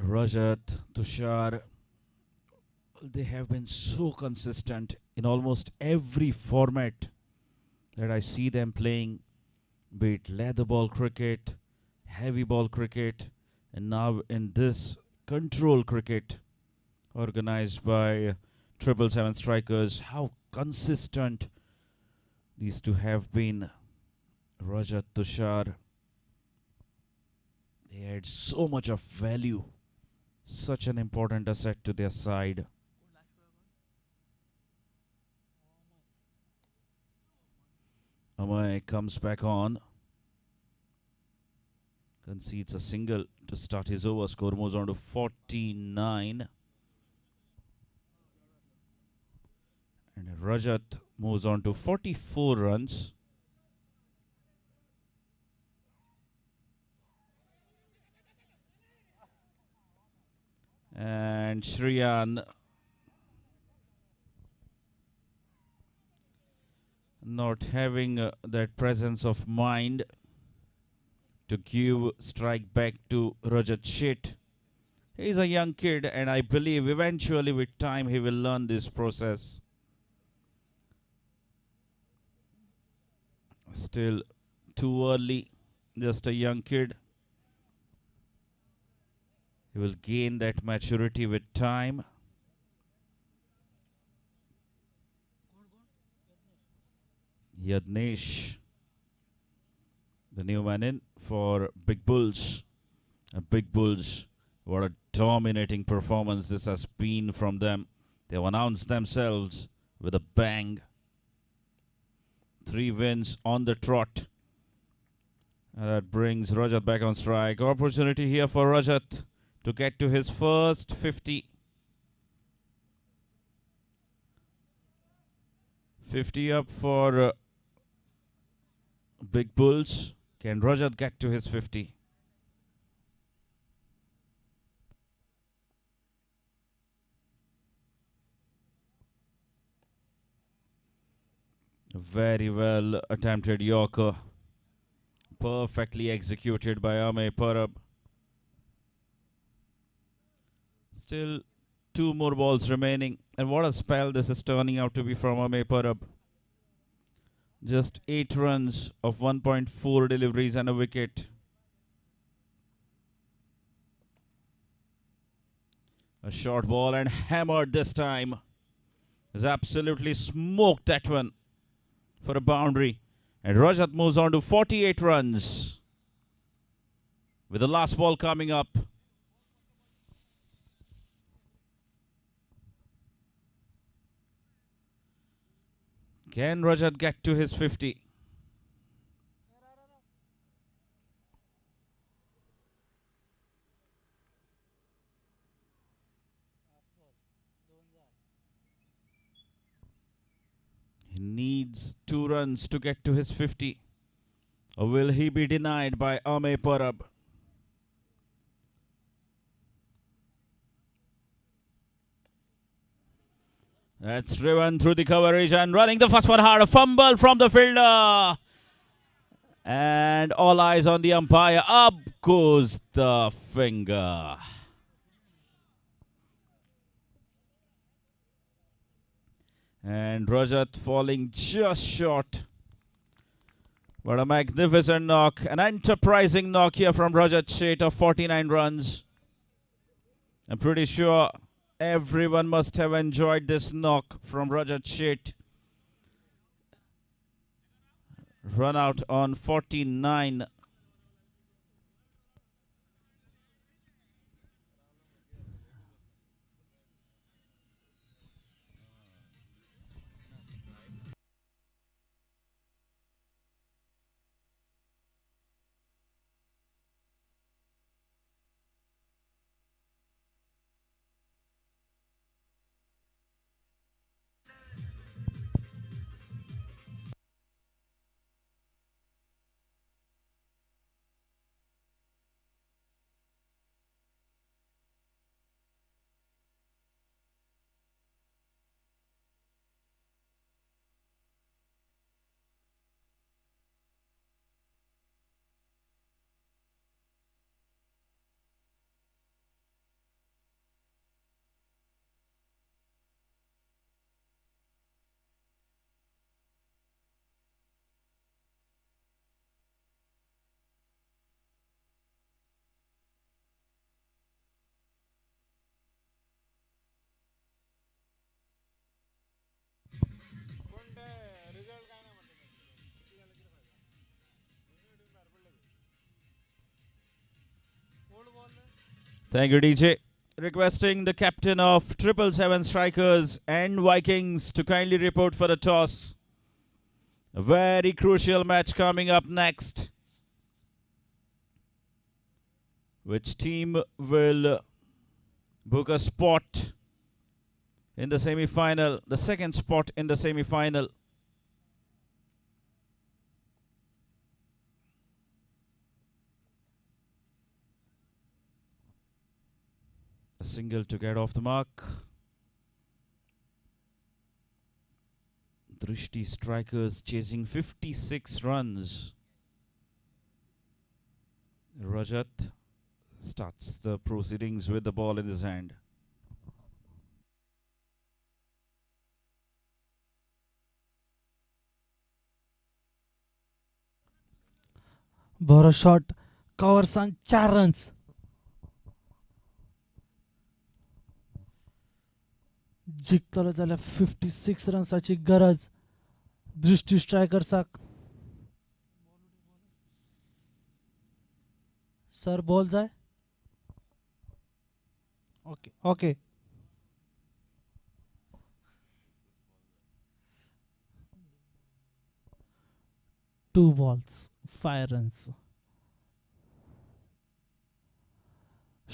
Rajat, Tushar, they have been so consistent in almost every format that I see them playing, be it leather ball cricket, heavy ball cricket, and now in this control cricket organized by 777 strikers. How consistent these two have been. Rajat, Tushar, they add so much of value, such an important asset to their side. Amay comes back on, concedes a single to start his over. Score moves on to 49. And Rajat moves on to 44 runs. And Shriyan not having that presence of mind to give strike back to Rajat Sheth. He's a young kid, and I believe eventually with time he will learn this process. Still too early, just a young kid. He will gain that maturity with time. Yadnesh, the new man in for Big Bulls. Big Bulls, what a dominating performance this has been from them. They've announced themselves with a bang. 3 wins on the trot. And that brings Rajat back on strike. Opportunity here for Rajat to get to his first 50. 50 up for Big Bulls. Can Rajat get to his 50? Very well attempted Yorker. Perfectly executed by Amay Parab. Still 2 more balls remaining. And what a spell this is turning out to be from Amay Parab. Just 8 runs of 1.4 deliveries and a wicket. A short ball and hammered this time. Has absolutely smoked that one for a boundary. And Rajat moves on to 48 runs. With the last ball coming up. Can Rajat get to his 50? He needs 2 runs to get to his 50. Or will he be denied by Ame Parab? That's driven through the coverage and running the first one hard. A fumble from the fielder. And all eyes on the umpire. Up goes the finger. And Rajat falling just short. What a magnificent knock. An enterprising knock here from Rajat Sheth of 49 runs. I'm pretty sure everyone must have enjoyed this knock from Rajat Sheth. Run out on 49. Thank you, DJ. Requesting the captain of 777 Strikers and Vikings to kindly report for the toss. A very crucial match coming up next. Which team will book a spot in the semi-final, the second spot in the semi-final? A single to get off the mark. Drishti Strikers chasing 56 runs. Rajat starts the proceedings with the ball in his hand. बरो shot कव्हर्सान 4 runs. जिखतलो जाल्यार 56 रन्साची गरज दृष्टी स्ट्रायकर्साक. Sir ball जाय. Okay okay. 2 balls 5 runs.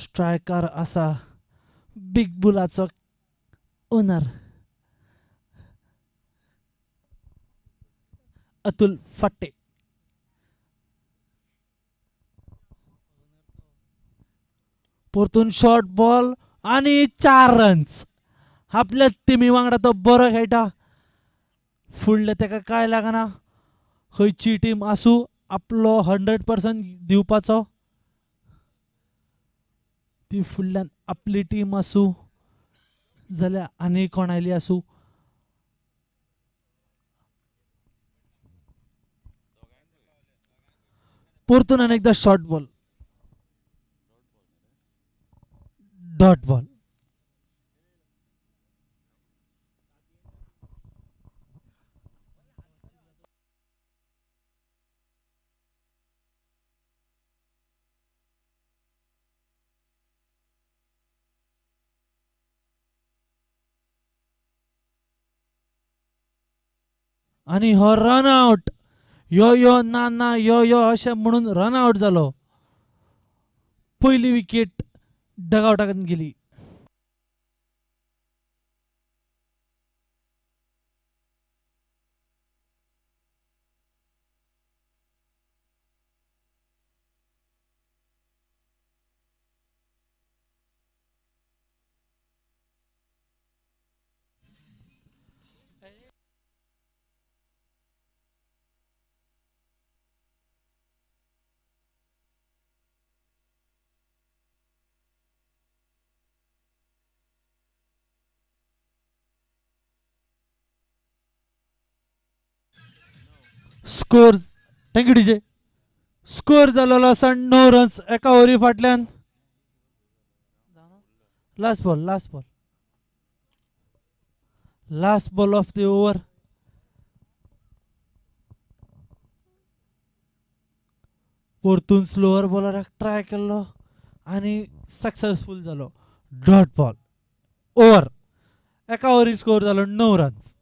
Striker असा big बुलाचो owner Atul फट्टे. परतून short ball आणि 4 runs. आपल्या टिमी वांगडा तो बरो खेळटा. फुडले तेका काय लागना. खंयची टीम आसूं आपलो 100% दिवपाचो. ती फुडल्यान आपली टीम आसूं जाल्यार आनी कोणाली आसूं. परतून आनी एकदा शॉर्ट बॉल. Dot ball. आणि हो रन आउट. यो यो ना ना यो यो अशें म्हणून रन आउट जालो. पयली विकेट डगआउटाक गेली. Score thank you DJ. स्कोर जालोलो आसा 9 रन्स एका ओव्हरी फाटल्यान. Last ball last ball of the over. परतून स्लोअर बॉलराक ट्राय केल्लो आणि सक्सेसफूल जालो. Dot ball over. एका ओव्हरी स्कोर जालो 9 runs.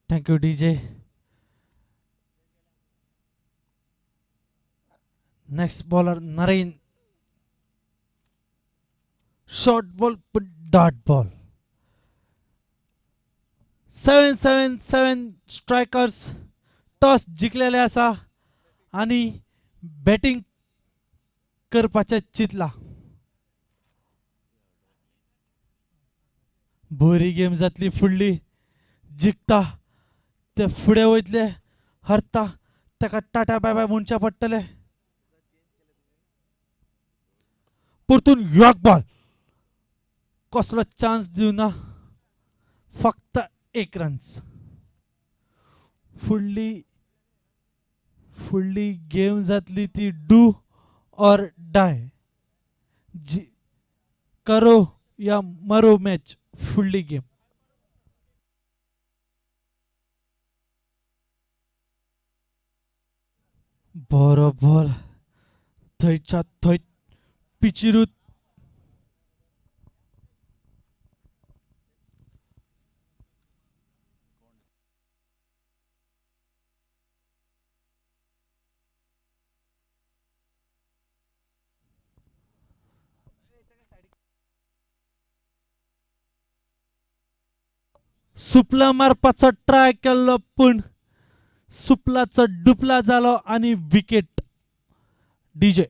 Thank you DJ. Next bowler Naren. Short ball पण डॉट बॉल. 7-7 स्ट्रायकर्स टॉस जिखलेले आसा आणि बॅटिंग करपाचे चिंतला. बरी गेम जातली फुडली. जिखता ते फुडें वयतले, हरता ताका टाटा बाय बाय म्हणचे पडटले. परतून यॉर्क बॉल. कसलो चान्स दिवना. फक्त 1 रन्स. फुडली गेम जातली ती डू ऑर डाय. करो या मरो मॅच फुडली गेम. बरो बॉल थंयच्या थंय पिचिरूच. सुपला मारपाचो ट्राय केल्लो पूण सुपलाचो डुपला जालो आणि विकेट. डीजे.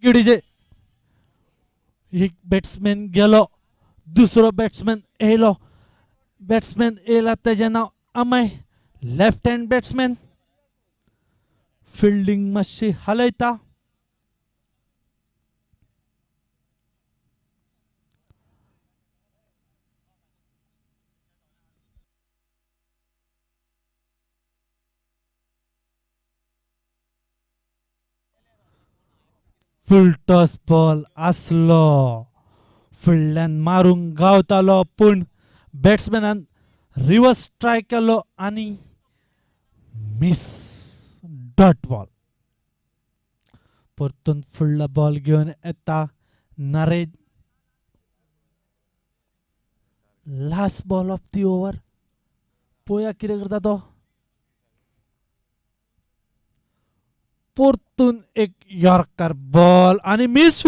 डीजे. एक बॅट्समॅन गेलो, दुसरो बॅट्समॅन येयलो. बॅट्समॅन येयला तेजें नांव Amay. Left hand batsman. Fielding मातशी हालयता. फुल टॉस बॉल आसलो. फुडल्यान मारूंक गावतालो पूण बॅट्समॅनान रिवर्स ट्राय केलो आणि मिस. Dot ball. परतून फुडलो बॉल घेवन येता Naren. Last ball of the over. पळोवया कितें करता तो. परतून एक यॉर्कर बॉल आणि मिस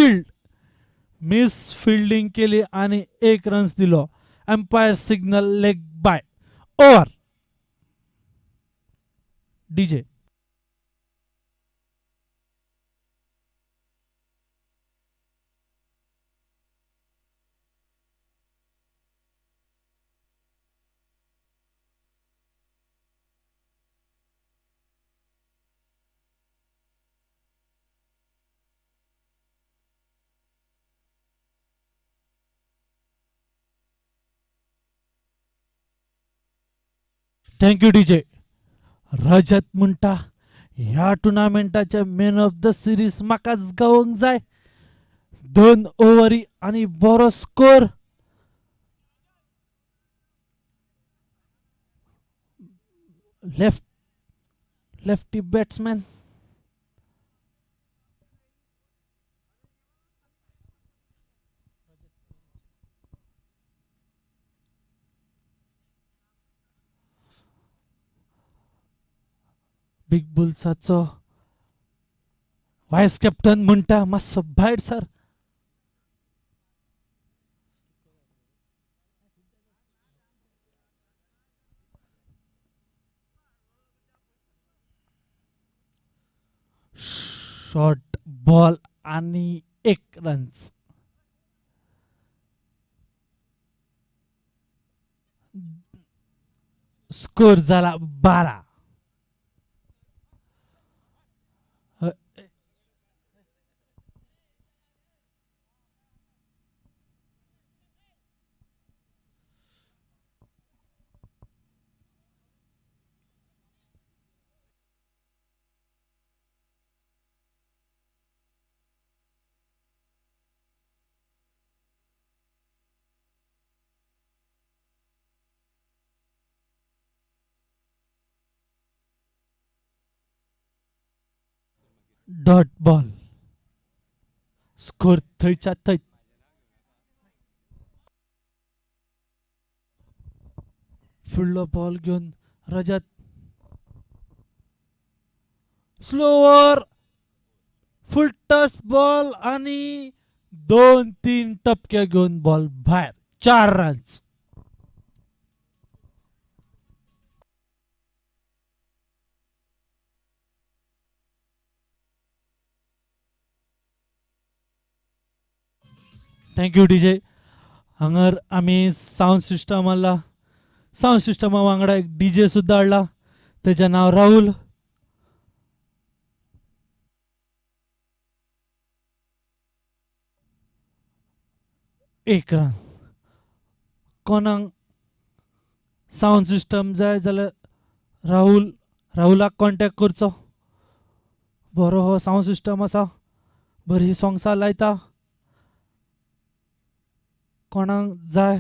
फिल्डिंग केली आणि 1 रन्स दिलो. Umpire signal leg bye. Over. DJ. Thank you DJ. Rajat म्हणटा ह्या टुर्नामेंटाचे मॅन ऑफ द सिरीज म्हाकाच गावोंक जाय. 2 ओव्हरी आणि बरो स्कोर. Lefty batsman. बिग बुल्साचो व्हायस कॅप्टन म्हणटा मातसो भायर सर. शॉर्ट बॉल आणि 1 रन्स. स्कोर झाला 12. Dot ball. स्कोर थंयच्या थंय. फुडलो बॉल घेऊन Rajat. Slower full touch ball आणि 2-3 टपके घेऊन बॉल बाहेर. 4 रन्स. Thank you DJ. हांगर आमी साऊंड सिस्टमा वांगडा एक डीजे सुद्धा हाडला. तेजें नाव राहुल. एक रन. कोणाक साऊंड सिस्टम जाय जाल्यार राहुलाक कॉन्टॅक्ट करचो. बरो हो साऊंड सिस्टम आसा. बरी सॉंग्सां लायता. कोणाक जाय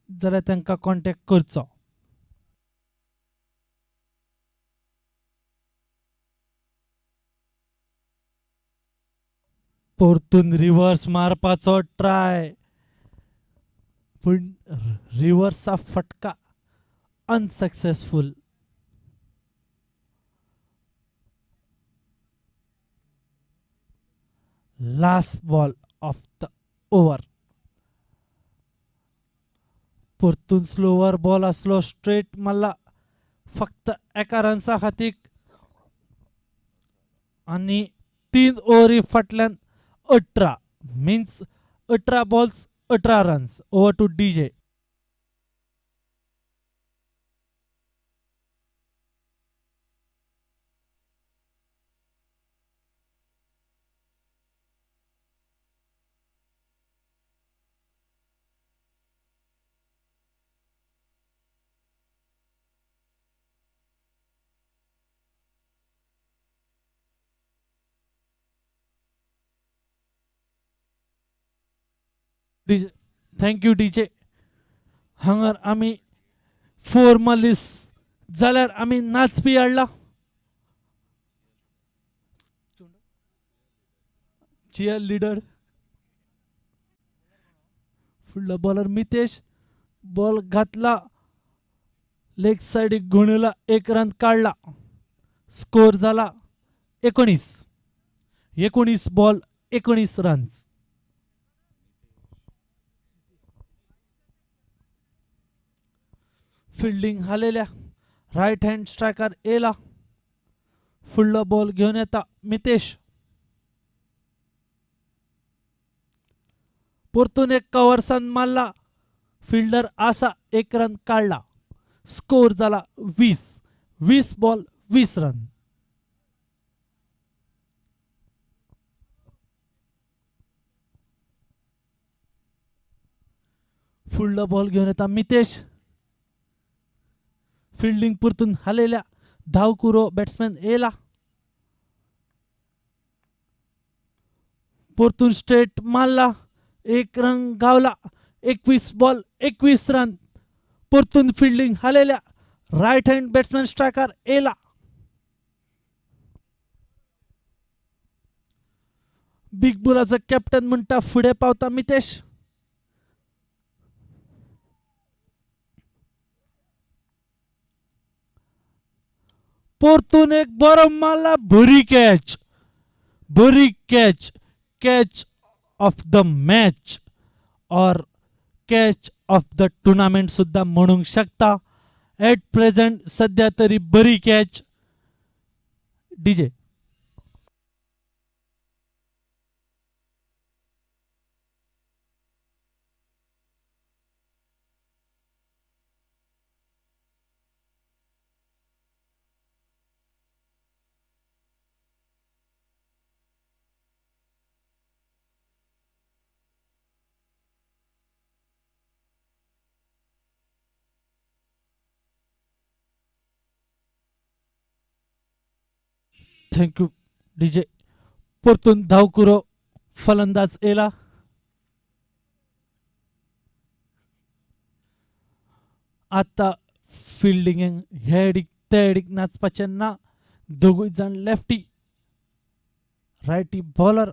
जाल्यार तांकां कॉन्टॅक्ट करचो. परतून रिवर्स मारपाचो ट्राय पण रिवर्सचा फटका unsuccessful. Last ball of the over. परतून स्लोवर बॉल असलो स्ट्रेट मारला फक्त 1 रन्सा खातीर आणि 3 ओव्हरी फाटल्यान 18 means 18 balls 18 runs. Over to DJ. DJ thank you DJ. हांगर आमी 4 मारलीस जाल्यार आमी नाचपी हाडला. Cheerleader. फुडलो बॉलर मितेश. बॉल घातला लेग साइडीक गुणला. 1 रन काढला. स्कोर झाला 19 बॉल 19 रन्स. फिल्डिंग हालेल्या. राईट हँड स्ट्रायकर येला. फुडलो बॉल घेऊन येता मितेश. परतून एक कव्हरसन मारला. फिल्डर आसा 1 रन काढला. स्कोर झाला 20 बॉल 20 रन. फुडलो बॉल घेऊन येता मितेश. फिल्डिंग परतून हालेल्या धावकुरो बॅट्समॅन येला परतून स्ट्रेट मारला 1 रन गावला 21 बॉल 21 रन परतून फिल्डिंग हालेल्या राईट हँड बॅट्समॅन स्ट्रायकर येला बिग बुलाचं कॅप्टन म्हणता पुढे पावता मितेश परतून एक बरो मारला बरी catch catch of the match or catch of the tournament सुद्धा म्हणू शकता ॲट प्रेझेंट सध्या तरी बरी कॅच डीजे थँक्यू डीजे परतून धावकुरो फलंदाज येला आता फिल्डिंग हेडिक तेडिक नाचपाचे ना दोघी जण लेफ्टी रायटी बॉलर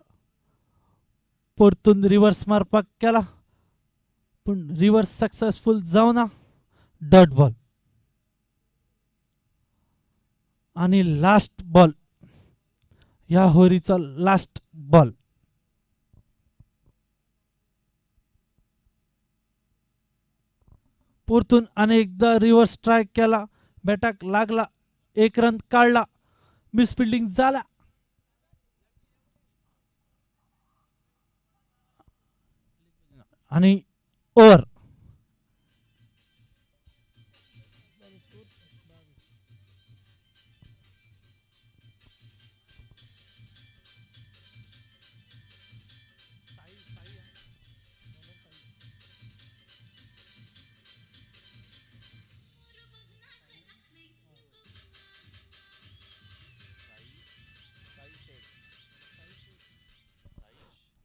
परतून रिव्हर्स मारपाक केला पण रिव्हर्स सक्सेसफुल जावना डॉट बॉल आणि लास्ट बॉल या होरीचा लास्ट बॉल परतून अनेकदा रिव्हर्स स्ट्राईक केला बॅटाक लागला 1 रन काढला मिसफिल्डिंग झाला आणि ओव्हर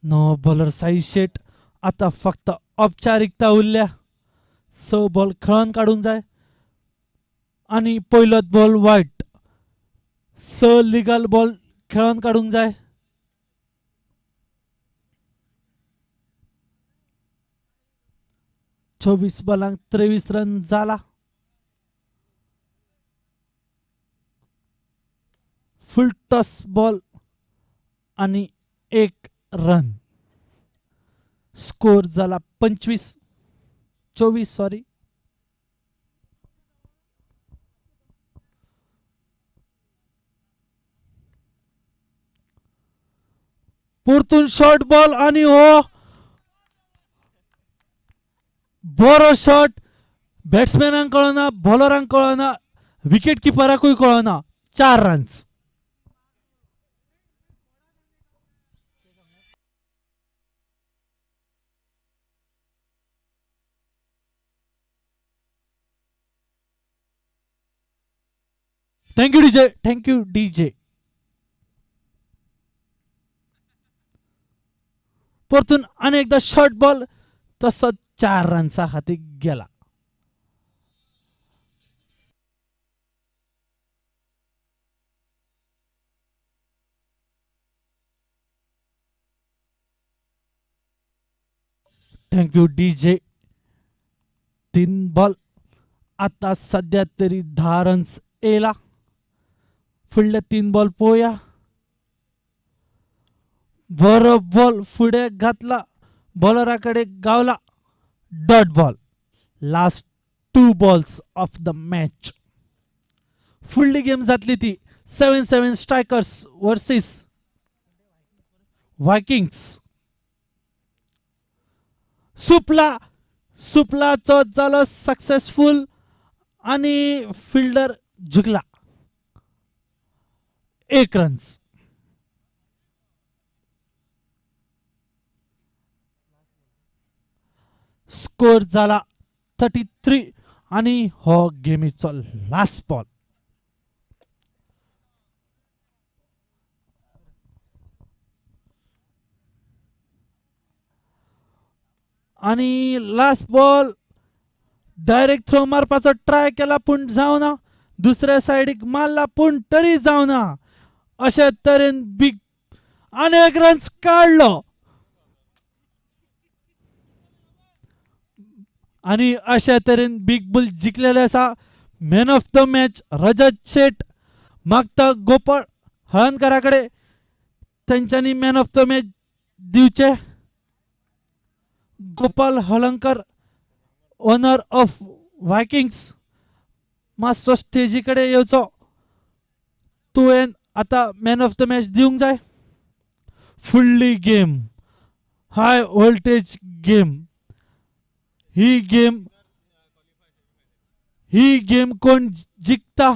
नो बॉलर साई शेट आता फक्त औपचारिकता उरल्या 6 बॉल खेळून काढून जाय आणि पहिलोच बॉल वाईट 6 लिगल बॉल खेळून काढून जाय 24 बॉलांक 23 रन झाला फुल टॉस बॉल आणि 1 रन स्कोर झाला 24 सॉरी परतून शॉर्ट बॉल आणि हो बरो शॉट बॅट्समॅनांक कळना बॉलरांक कळना विकेट किपराकूय कळना 4 रन्स थँक्यू डीजे परतून अनेकदा शॉर्ट बॉल तसंच 4 रनचा हाती गेला थँक्यू डीजे 3 बॉल आता सध्या तरी 10 रन्स येला फुडले 3 बॉल पोया बरो बॉल पुढे घातला बॉलराकडे गावला dot ball last 2 balls of the match फुडली गेम जातली ती 7-7 स्ट्रायकर्स वर्सेस वायकिंग्स सुपला तो झाला सक्सेसफुल आणि फिल्डर झुकला 1 रन्स स्कोर झाला 33 आणि हो गेमीचो लास्ट बॉल. आणि लास्ट बॉल डायरेक्ट थ्रो मारपाचो ट्राय केला पूण जावना. दुसऱ्या सायडीक मारला पूण तरी जावना. अशे तरेन बिग अनेक रन्स काडलो. आणि अशा तरेन बिग बुल जिंकलेले आसा. Man of the match Rajat Shet मागता गोपाळ हळणकराकडे त्यांच्यानी मॅन ऑफ द मॅच दिवचे. Gopal Halankar owner of Vikings मातसो स्टेजी कडे येवचो. तुवें आता मॅन ऑफ द मॅच दिवंक जाय. फुडली गेम हाय वोल्टेज गेम. ही गेम कोण जिंकता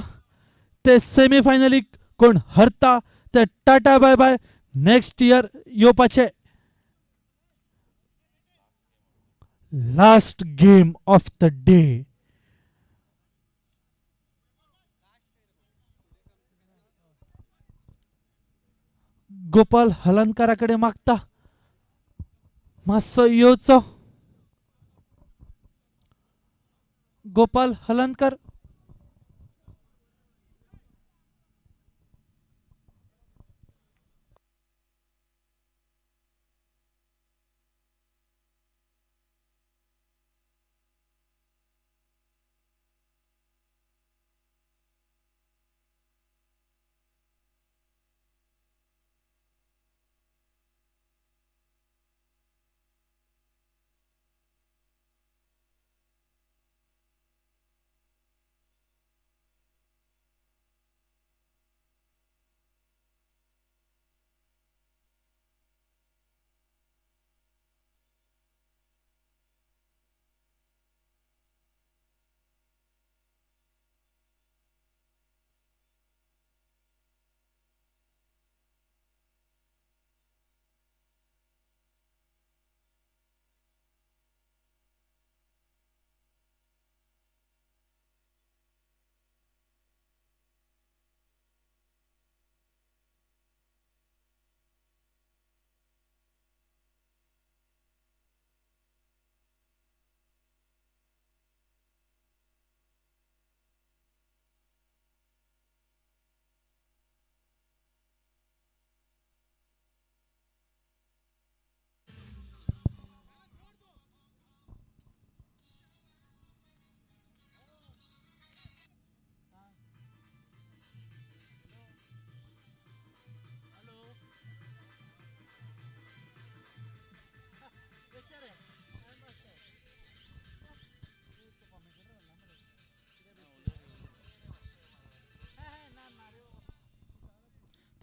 ते सेमीफायनलीक, कोण हरता ते tata bye bye. Next year येवपाचे. Last game of the day. Gopal हलनकराकडे मागता मातसो येवचो. Gopal हलनकर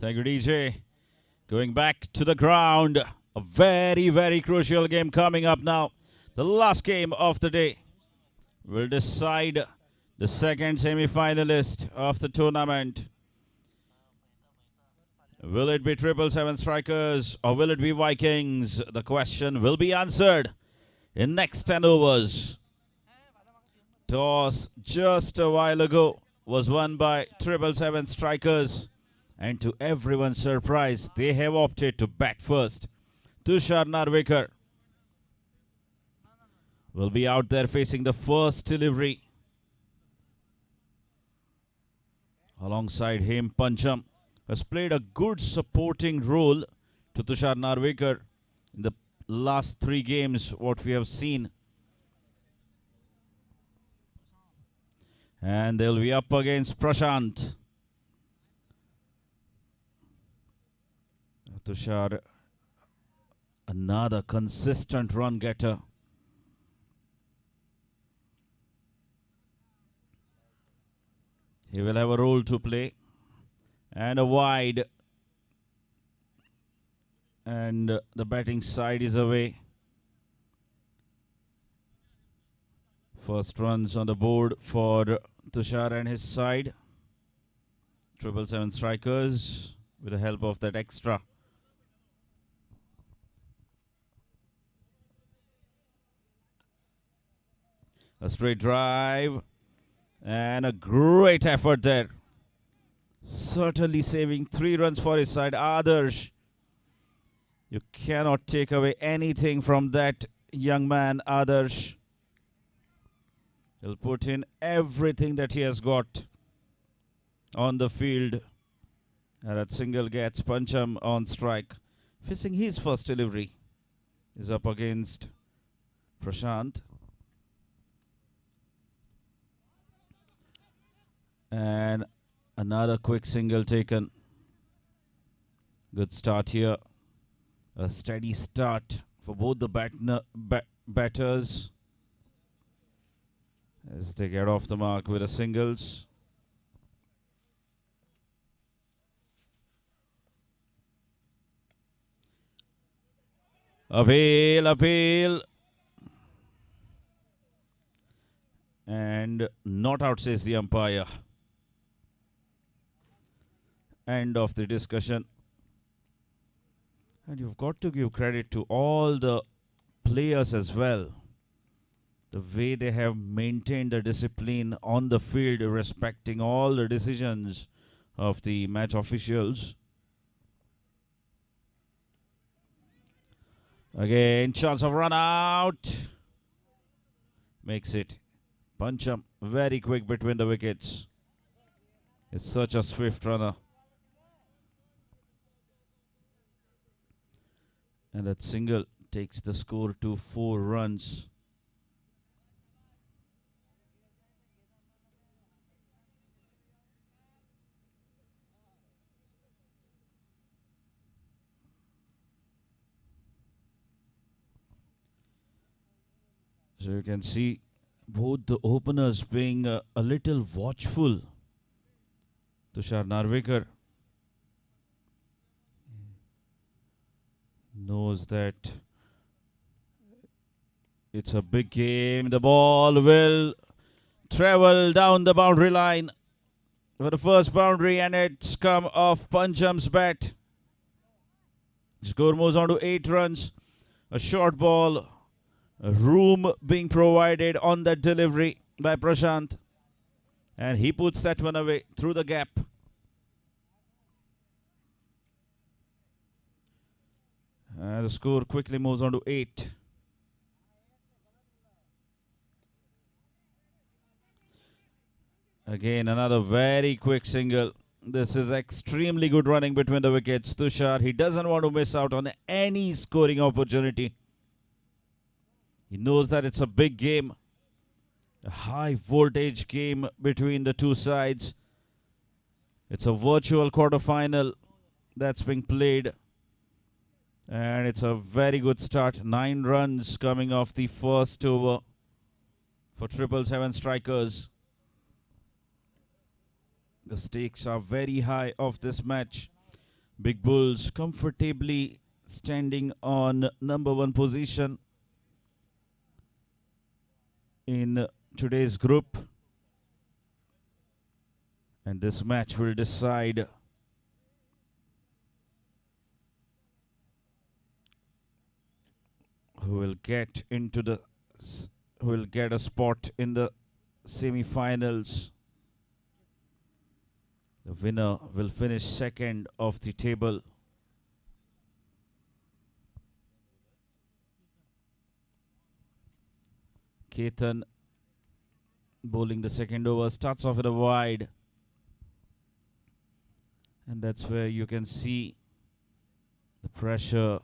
Thank you, DJ. Going back to the ground. A very, very crucial game coming up now. The last game of the day will decide the second semi-finalist of the tournament. Will it be 777 Strikers or will it be Vikings? The question will be answered in next 10 overs. Toss just a while ago was won by 777 Strikers. And to everyone's surprise, they have opted to bat first. Tushar Narvekar will be out there facing the first delivery. Alongside him, Pancham has played a good supporting role to Tushar Narvekar in the last 3 games, what we have seen. And they'll be up against Prashant. Tushar, another consistent run getter. He will have a role to play. And a wide. And the batting side is away. First runs on the board for Tushar and his side. 777 Strikers with the help of that extra. A straight drive and a great effort there. Certainly saving 3 runs for his side. Adarsh, you cannot take away anything from that young man, Adarsh. He'll put in everything that he has got on the field. And that single gets Pancham on strike. Facing his first delivery is up against Prashant. And another quick single taken. Good start here. A steady start for both the batters as they get off the mark with a singles. Appeal. And not out, says the umpire. End of the discussion. And you've got to give credit to all the players as well. The way they have maintained the discipline on the field, respecting all the decisions of the match officials. Again, chance of run out. Makes it. Pancham very quick between the wickets. It's such a swift runner. And that single takes the score to 4 runs. So you can see both the openers being a little watchful. Tushar Narvekar knows that it's a big game. The ball will travel down the boundary line for the first boundary, and it's come off Pancham's bat. Score moves on to 8 runs. A short ball. A room being provided on that delivery by Prashant. And he puts that one away through the gap. And the score quickly moves on to 8. Again, another very quick single. This is extremely good running between the wickets. Tushar, he doesn't want to miss out on any scoring opportunity. He knows that it's a big game. A high voltage game between the two sides. It's a virtual quarterfinal that's being played. And it's a very good start. 9 runs coming off the first over for 777 strikers. The stakes are very high of this match. Big Bulls comfortably standing on number 1 position in today's group. And this match will decide who will get a spot in the semi-finals. The winner will finish second of the table. Ketan bowling the second over, starts off with a wide. And that's where you can see the pressure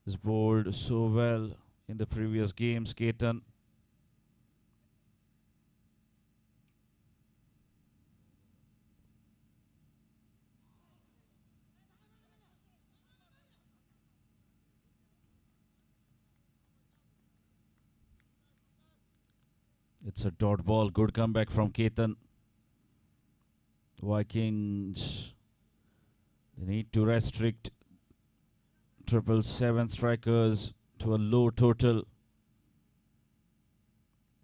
is bowled so well in the previous games, Ketan. It's a dot ball. Good comeback from Ketan. Vikings, they need to restrict 777 strikers to a low total,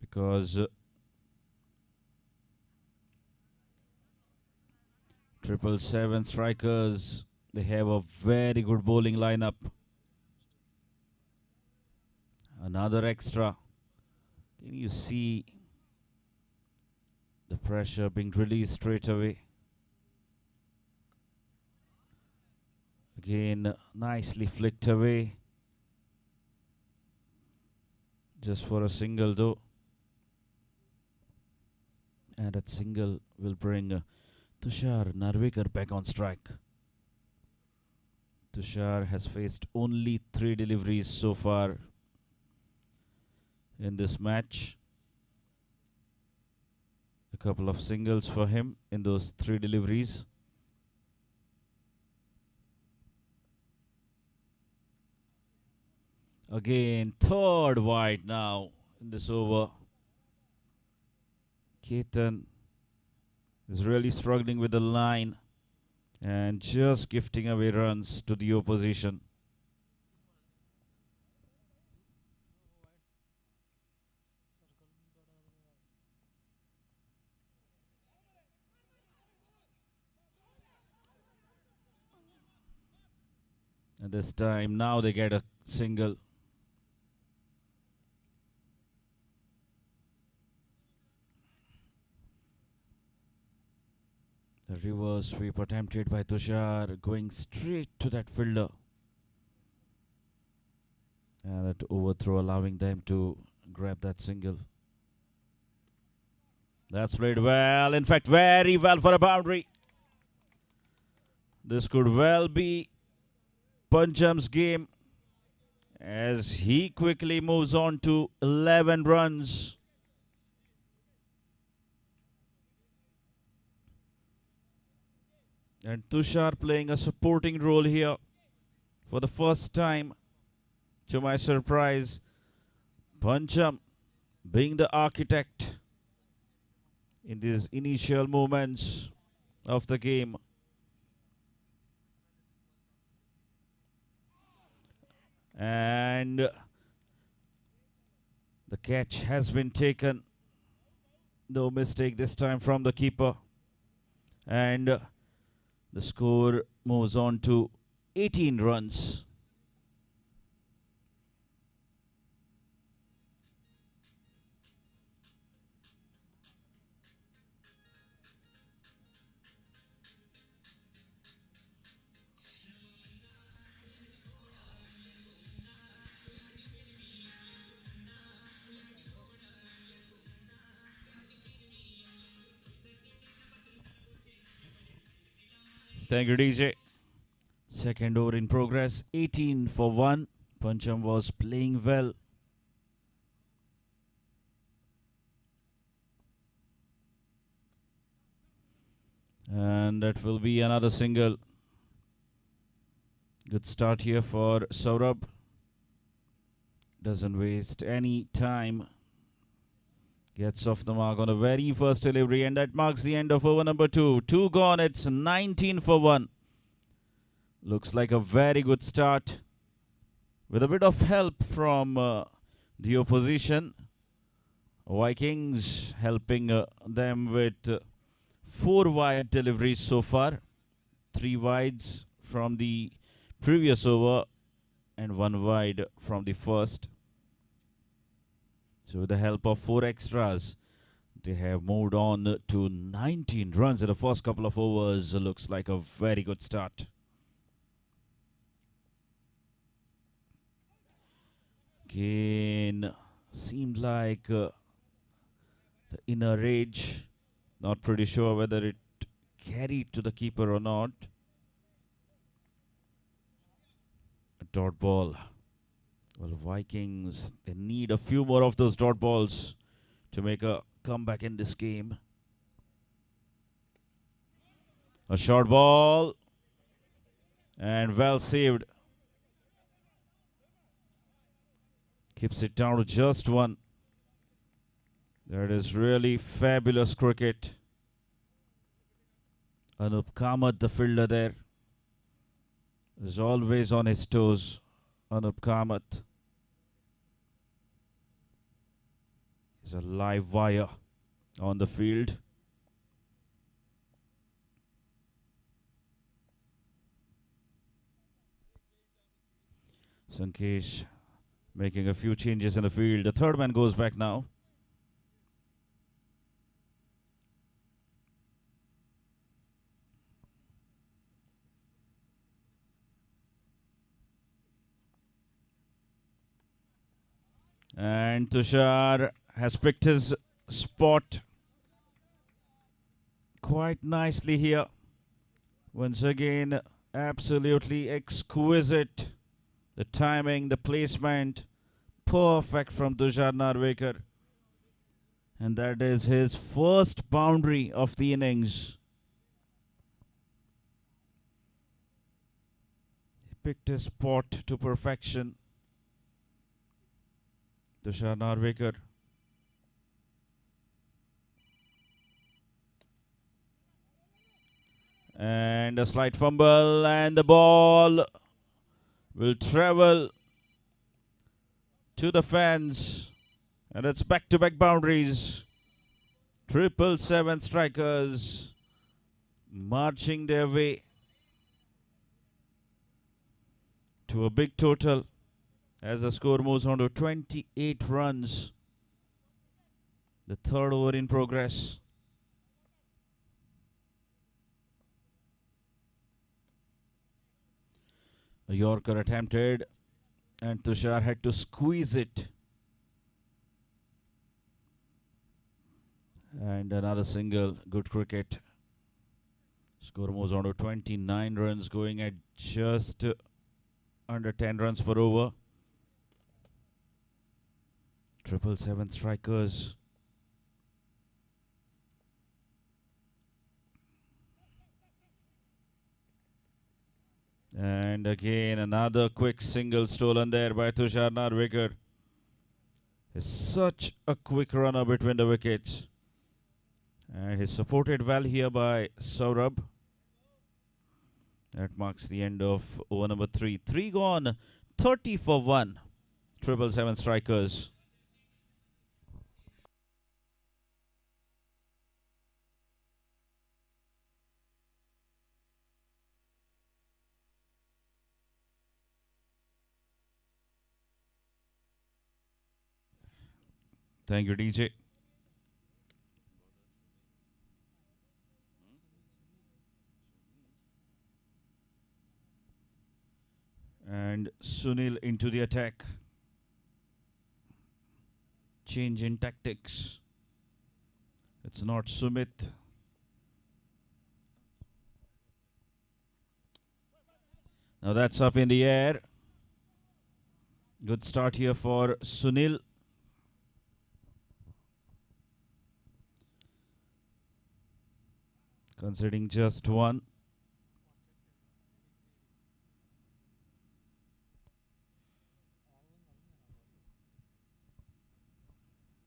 because 777 strikers, they have a very good bowling lineup. A Another extra. Can you see the pressure being released straight away? Again, nicely flicked away. Just for a single though. And that single will bring Tushar Narvekar back on strike. Tushar has faced only 3 deliveries so far in this match. A couple of singles for him in those 3 deliveries. Again, third wide now in this over. Ketan is really struggling with the line and just gifting away runs to the opposition. And this time, now they get a single. The reverse sweep attempted by Tushar, going straight to that fielder. And that overthrow allowing them to grab that single. That's played well, in fact, very well for a boundary. This could well be Pancham's game as he quickly moves on to 11 runs. And Tushar playing a supporting role here for the first time. To my surprise, Pancham being the architect in these initial moments of the game. And the catch has been taken. No mistake this time from the keeper. And the score moves on to 18 runs. Thank you, DJ. Second over in progress, 18 for 1. Pancham was playing well. And that will be another single. Good start here for Saurabh. Doesn't waste any time. Gets off the mark on the very first delivery, and that marks the end of over number 2. 2 gone, it's 19 for 1. Looks like a very good start. With a bit of help from the opposition. Vikings helping them with 4 wide deliveries so far. 3 wides from the previous over and 1 wide from the first. So with the help of 4 extras, they have moved on to 19 runs in the first couple of overs. Looks like a very good start. Again, seemed like the inner edge. Not pretty sure whether it carried to the keeper or not. A dot ball. Well, Vikings, they need a few more of those dot balls to make a comeback in this game. A short ball. And well saved. Keeps it down to just 1. That is really fabulous cricket. Anup Kamath, the fielder there, is always on his toes. Anup Kamath is a live wire on the field. Sankesh making a few changes in the field. The third man goes back now. And Tushar has picked his spot quite nicely here. Once again, absolutely exquisite. The timing, the placement, perfect from Tushar Narvekar. And that is his first boundary of the innings. He picked his spot to perfection. Tushar Narvekar. And a slight fumble, and the ball will travel to the fence. And it's back-to-back boundaries. 777 strikers marching their way to a big total as the score moves on to 28 runs. The third over in progress. A Yorker attempted, and Tushar had to squeeze it. And another single. Good cricket. Score moves on to 29 runs, going at just under 10 runs per over. 777 strikers. And again, another quick single stolen there by Tushar Narvekar. He's such a quick runner between the wickets. And he's supported well here by Saurabh. That marks the end of over number 3. 3 gone, 30 for 1. 777 strikers. Thank you, DJ. And Sunil into the attack. Change in tactics. It's not Sumit. Now that's up in the air. Good start here for Sunil. Considering just one.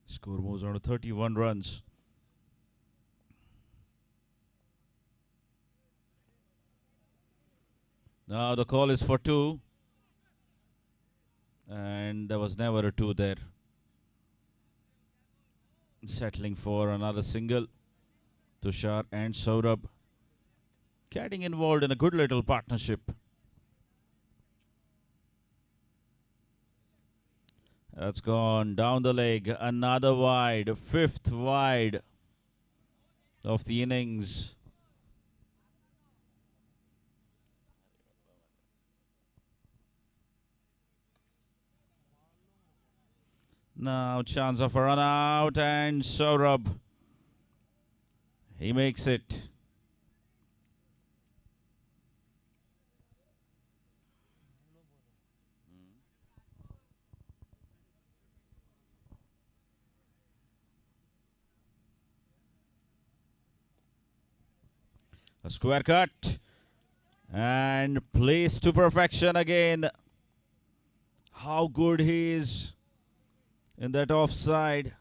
Score moves on to 31 runs. Now the call is for 2. And there was never a 2 there. Settling for another single. Tushar and Saurabh getting involved in a good little partnership. That's gone down the leg. Another wide. 5th wide of the innings. Now chance of a run out, and Saurabh, he makes it. A square cut and placed to perfection again. How good he is in that offside.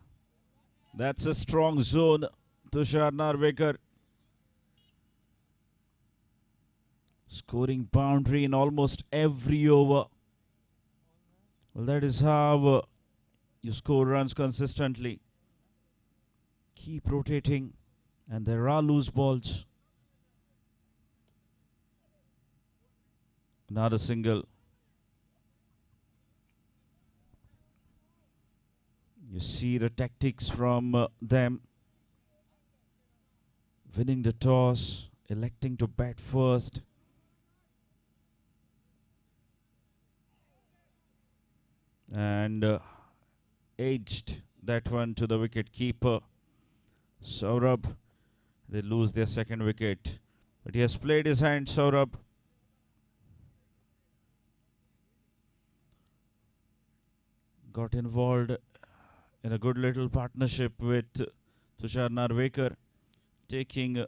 That's a strong zone. Tushar Narvekar scoring boundary in almost every over. Well, that is how you score runs consistently. Keep rotating, and there are loose balls. Another single. You see the tactics from them. Winning the toss, electing to bat first. And edged that one to the wicket keeper. Saurabh, they lose their second wicket. But he has played his hand, Saurabh. Got involved in a good little partnership with Tushar Narvekar, taking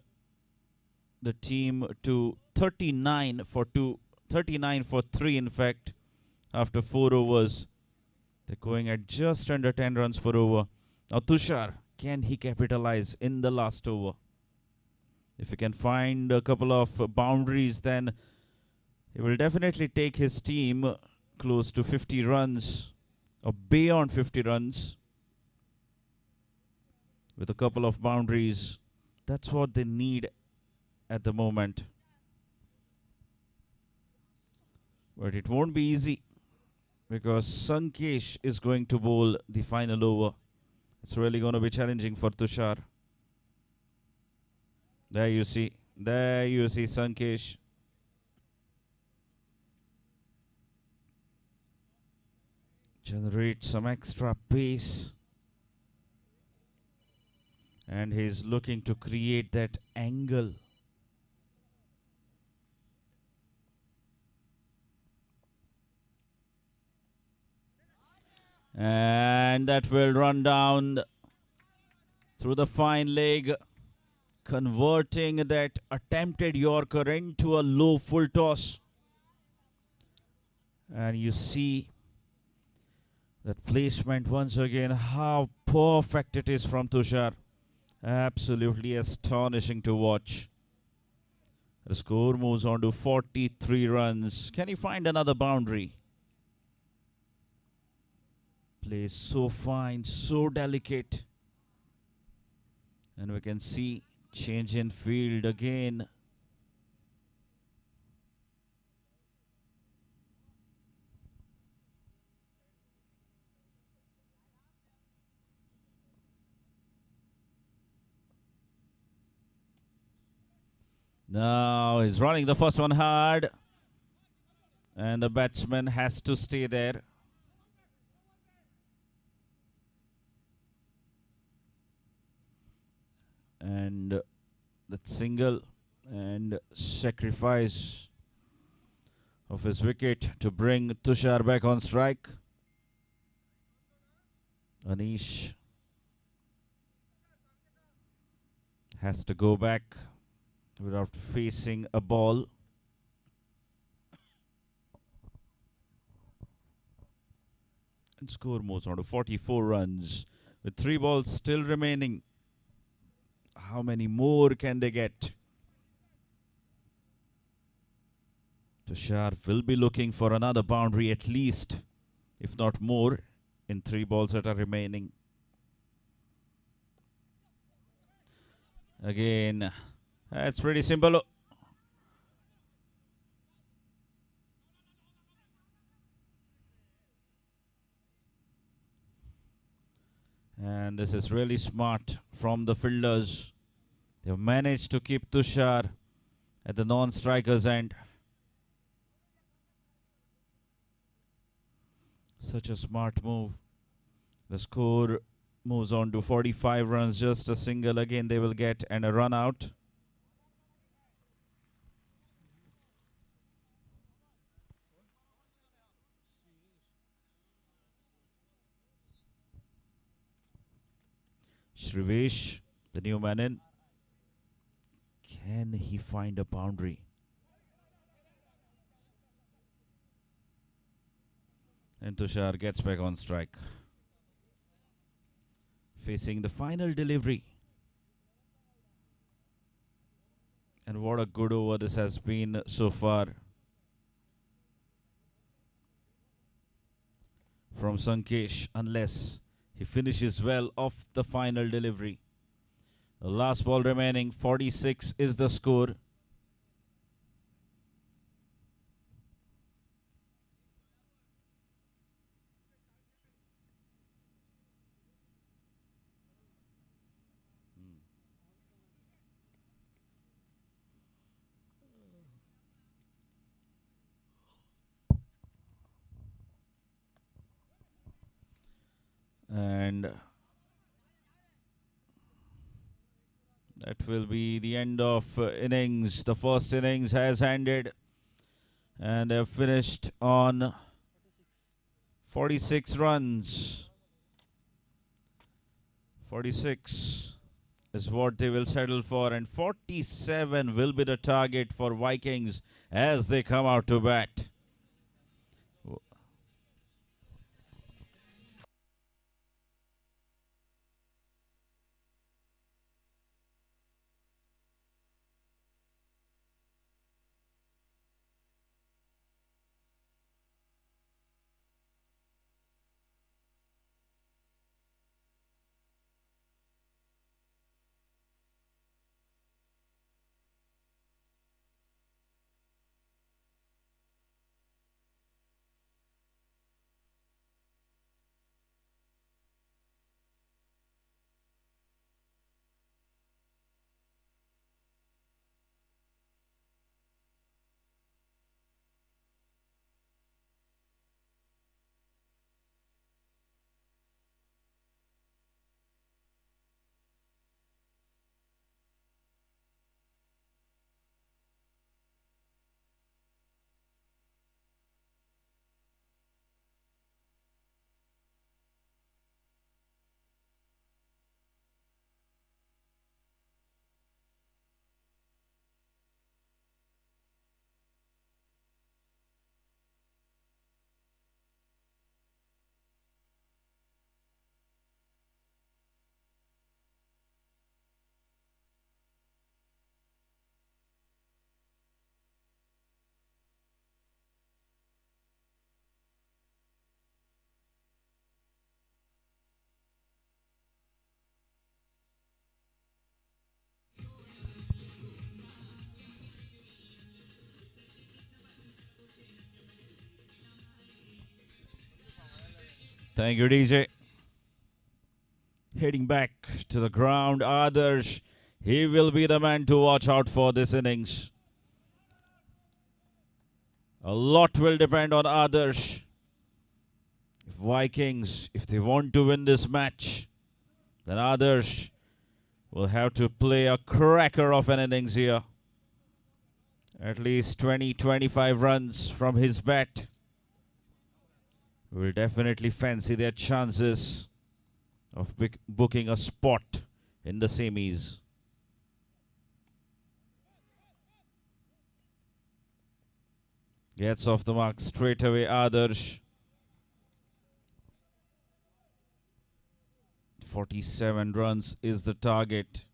the team to 39 for 2, 39 for 3 in fact, after 4 overs. They're going at just under 10 runs per over. Now Tushar, can he capitalize in the last over? If he can find a couple of boundaries, then he will definitely take his team close to 50 runs or beyond 50 runs with a couple of boundaries. That's what they need at the moment. But it won't be easy because Sankesh is going to bowl the final over. It's really going to be challenging for Tushar. There you see Sankesh. Generate some extra pace. And he's looking to create that angle. And that will run down through the fine leg, converting that attempted Yorker into a low full toss. And you see that placement once again, how perfect it is from Tushar. Absolutely astonishing to watch. The score moves on to 43 runs. Can he find another boundary? Plays so fine, so delicate. And we can see change in field again. Now he's running the first one hard. And the batsman has to stay there. And that single and sacrifice of his wicket to bring Tushar back on strike. Anish has to go back without facing a ball. And score moves on to 44 runs with 3 balls still remaining. How many more can they get? Tushar will be looking for another boundary at least, if not more, in 3 balls that are remaining. Again, that's pretty simple. And this is really smart from the fielders. They've managed to keep Tushar at the non-striker's end. Such a smart move. The score moves on to 45 runs, just a single again they will get and a run out. Shrivesh, the new man in. Can he find a boundary? And Tushar gets back on strike. Facing the final delivery. And what a good over this has been so far. From Sankesh, unless he finishes well off the final delivery. The last ball remaining, 46 is the score. And that will be the end of innings. The first innings has ended, and they've finished on 46 runs. 46 is what they will settle for, and 47 will be the target for Vikings as they come out to bat. Thank you, DJ. Heading back to the ground, Adarsh. He will be the man to watch out for this innings. A lot will depend on Adarsh. If Vikings, if they want to win this match, then Adarsh will have to play a cracker of an innings here. At least 20-25 runs from his bat will definitely fancy their chances of booking a spot in the semis. Gets off the mark straight away, Adarsh. 47 runs is the target.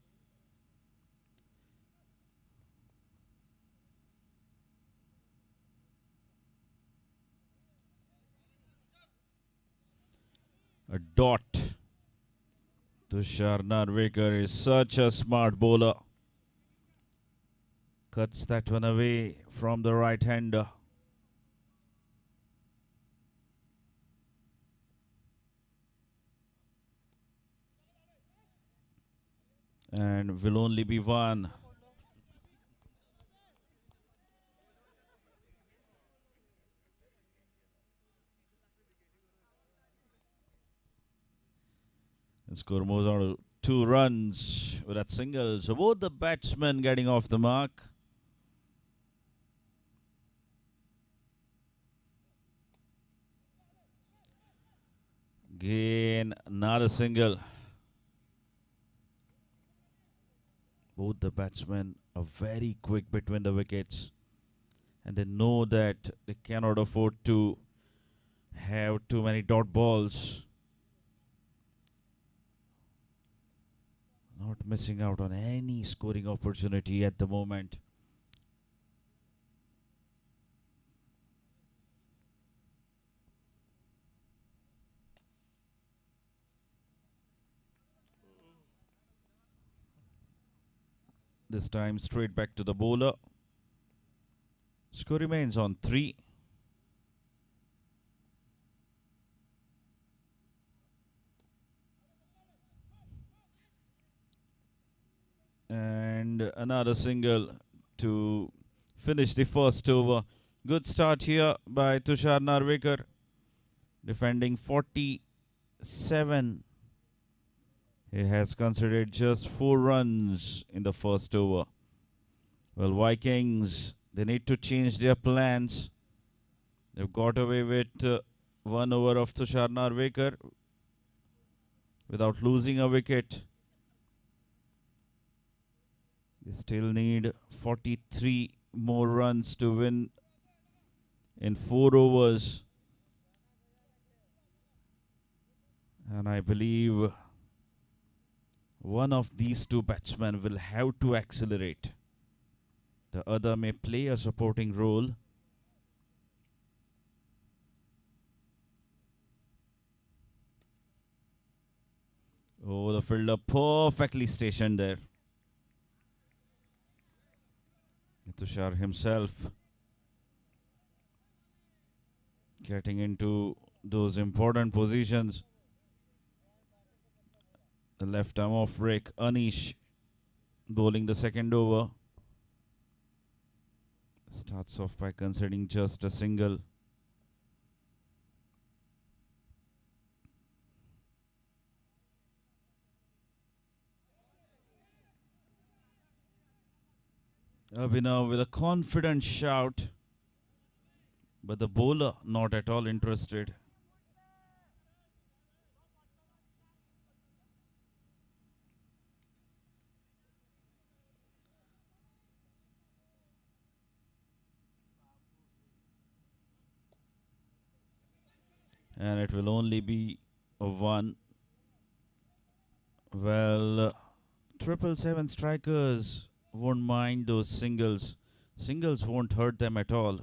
A dot. Tushar Narvekar is such a smart bowler. Cuts that one away from the right hander. And will only be one. And score moves on to 2 runs with that single. So both the batsmen getting off the mark. Again, another single. Both the batsmen are very quick between the wickets. And they know that they cannot afford to have too many dot balls. Not missing out on any scoring opportunity at the moment. This time straight back to the bowler. Score remains on 3. And another single to finish the first over. Good start here by Tushar Narvekar. Defending 47 He has considered just 4 runs in the first over. Well, Vikings, they need to change their plans. They've got away with 1 over of Tushar Narvekar without losing a wicket. They still need 43 more runs to win in 4 overs. And I believe one of these two batsmen will have to accelerate. The other may play a supporting role. Oh, the fielder perfectly stationed there. Tushar himself getting into those important positions. The left arm off break. Anish bowling the second over. Starts off by conceding just a single. Abhinav with a confident shout, but the bowler not at all interested. And it will only be a 1. Well, 777 strikers won't mind those singles. Singles won't hurt them at all.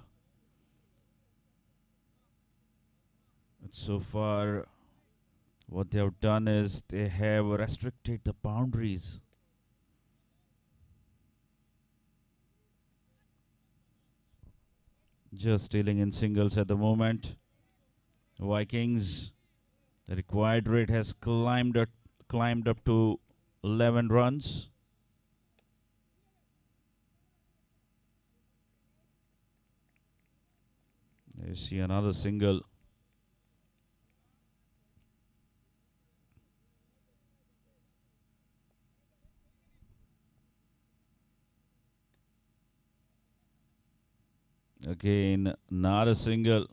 But so far, what they have done is they have restricted the boundaries. Just dealing in singles at the moment. Vikings, the required rate has climbed up to 11 runs. There you see another single. Again, not a single.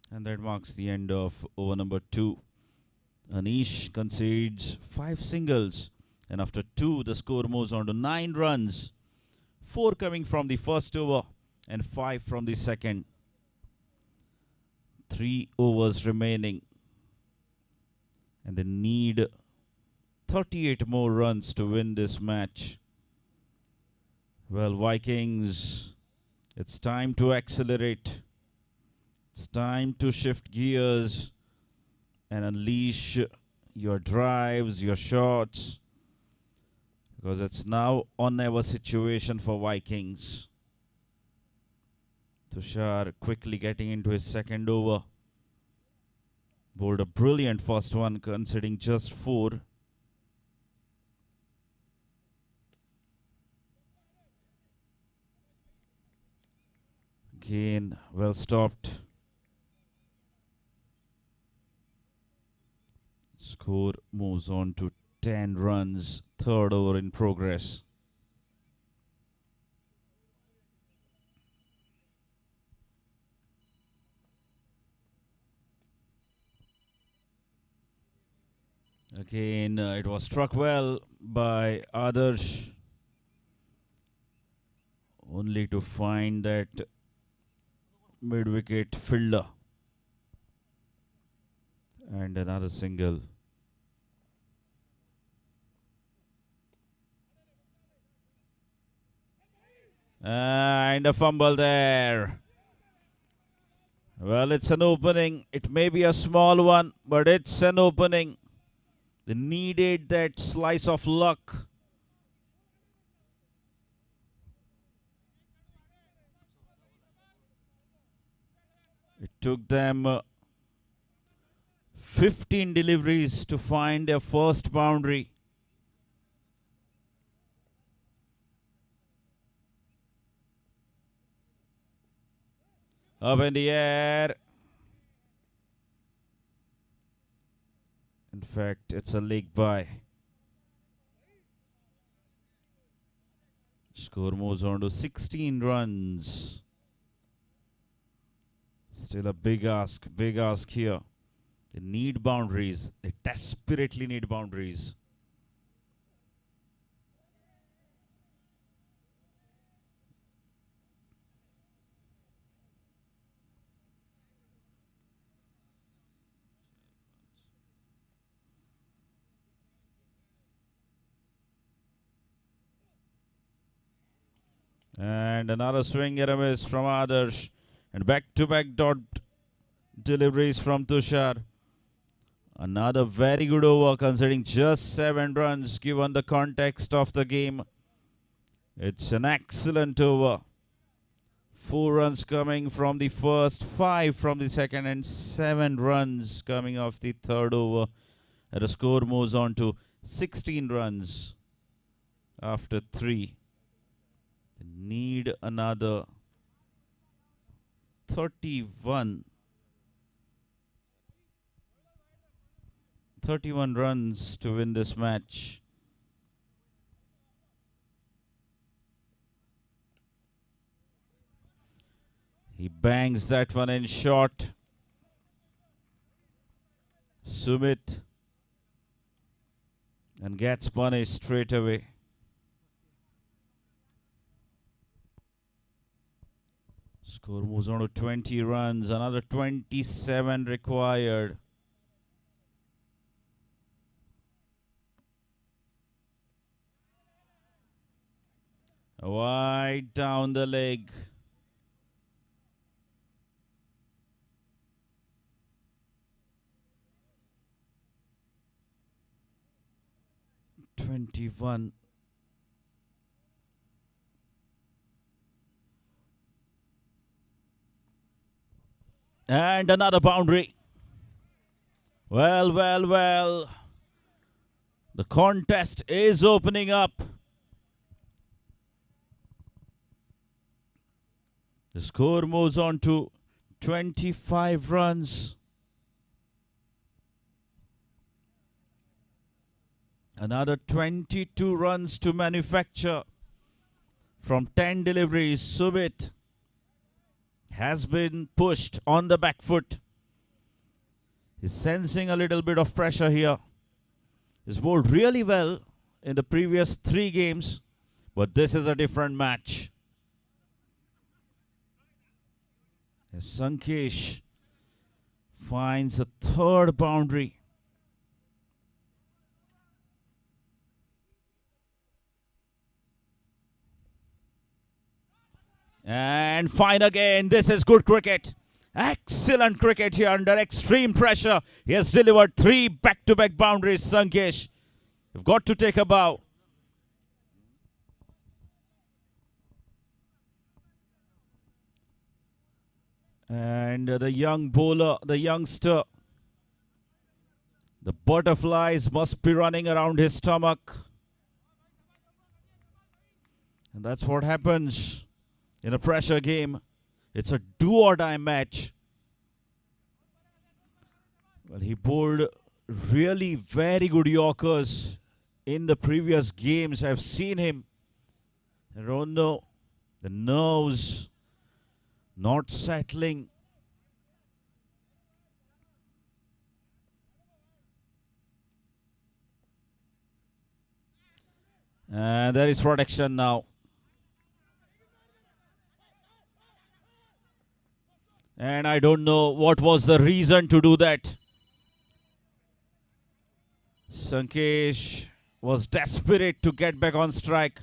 And that marks the end of over number 2. Anish concedes 5 singles. And after 2, the score moves on to 9 runs. 4 coming from the first over and 5 from the second. 3 overs remaining. And they need 38 more runs to win this match. Well, Vikings, it's time to accelerate. It's time to shift gears and unleash your drives, your shots, because it's now or never situation for Vikings. Tushar quickly getting into his second over. Bowled a brilliant first one, conceding just 4. Again, well stopped. Score moves on to 10 runs, 3rd over in progress. Again, it was struck well by Adarsh, only to find that mid-wicket fielder. And another single. And a fumble there. Well, it's an opening. It may be a small one, but it's an opening. They needed that slice of luck. It took them 15 deliveries to find their first boundary. Up in the air. In fact, it's a leg by. Score moves on to 16 runs. Still a big ask here. They need boundaries. They desperately need boundaries. And another swing and a miss from Adarsh. And back-to-back dot deliveries from Tushar. Another very good over considering just 7 runs given the context of the game. It's an excellent over. 4 runs coming from the first, 5 from the second, and 7 runs coming off the third over. And the score moves on to 16 runs after 3. They need another 31 runs to win this match. He bangs that one in short. Sumit and gets punished straight away. Score moves on to 20 runs, another 27 required. Wide down the leg. "21. And another boundary. Well. The contest is opening up. The score moves on to 25 runs. Another 22 runs to manufacture from 10 deliveries. Sumit has been pushed on the back foot. He's sensing a little bit of pressure here. He's bowled really well in the previous 3 games, but this is a different match. As Sankesh finds a third boundary. And fine again. This is good cricket. Excellent cricket here under extreme pressure. He has delivered 3 back-to-back boundaries, Sankesh. You've got to take a bow. And the young bowler, the youngster, the butterflies must be running around his stomach. And that's what happens in a pressure game. It's a do-or-die match. Well, he bowled really very good Yorkers in the previous games. I've seen him. I don't know. The nerves not settling. And there is protection now. And I don't know what was the reason to do that. Sankesh was desperate to get back on strike.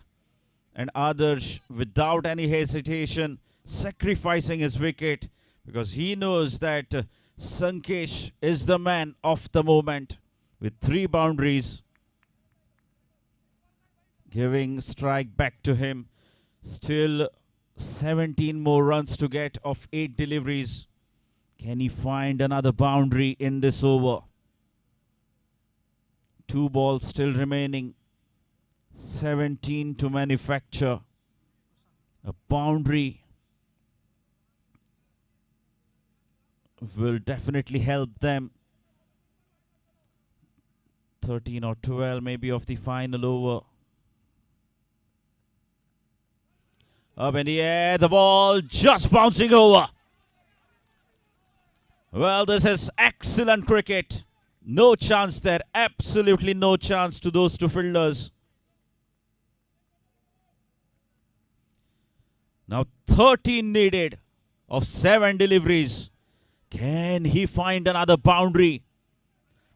And Adarsh, without any hesitation, sacrificing his wicket because he knows that Sankesh is the man of the moment with 3 boundaries, giving strike back to him. Still 17 more runs to get of 8 deliveries. Can he find another boundary in this over? 2 balls still remaining. 17 to manufacture. A boundary will definitely help them 13 or 12 maybe of the final over. Up in the air, the ball just bouncing over. Well, this is excellent cricket. No chance there, absolutely no chance to those two fielders. Now 13 needed of 7 deliveries. Can he find another boundary?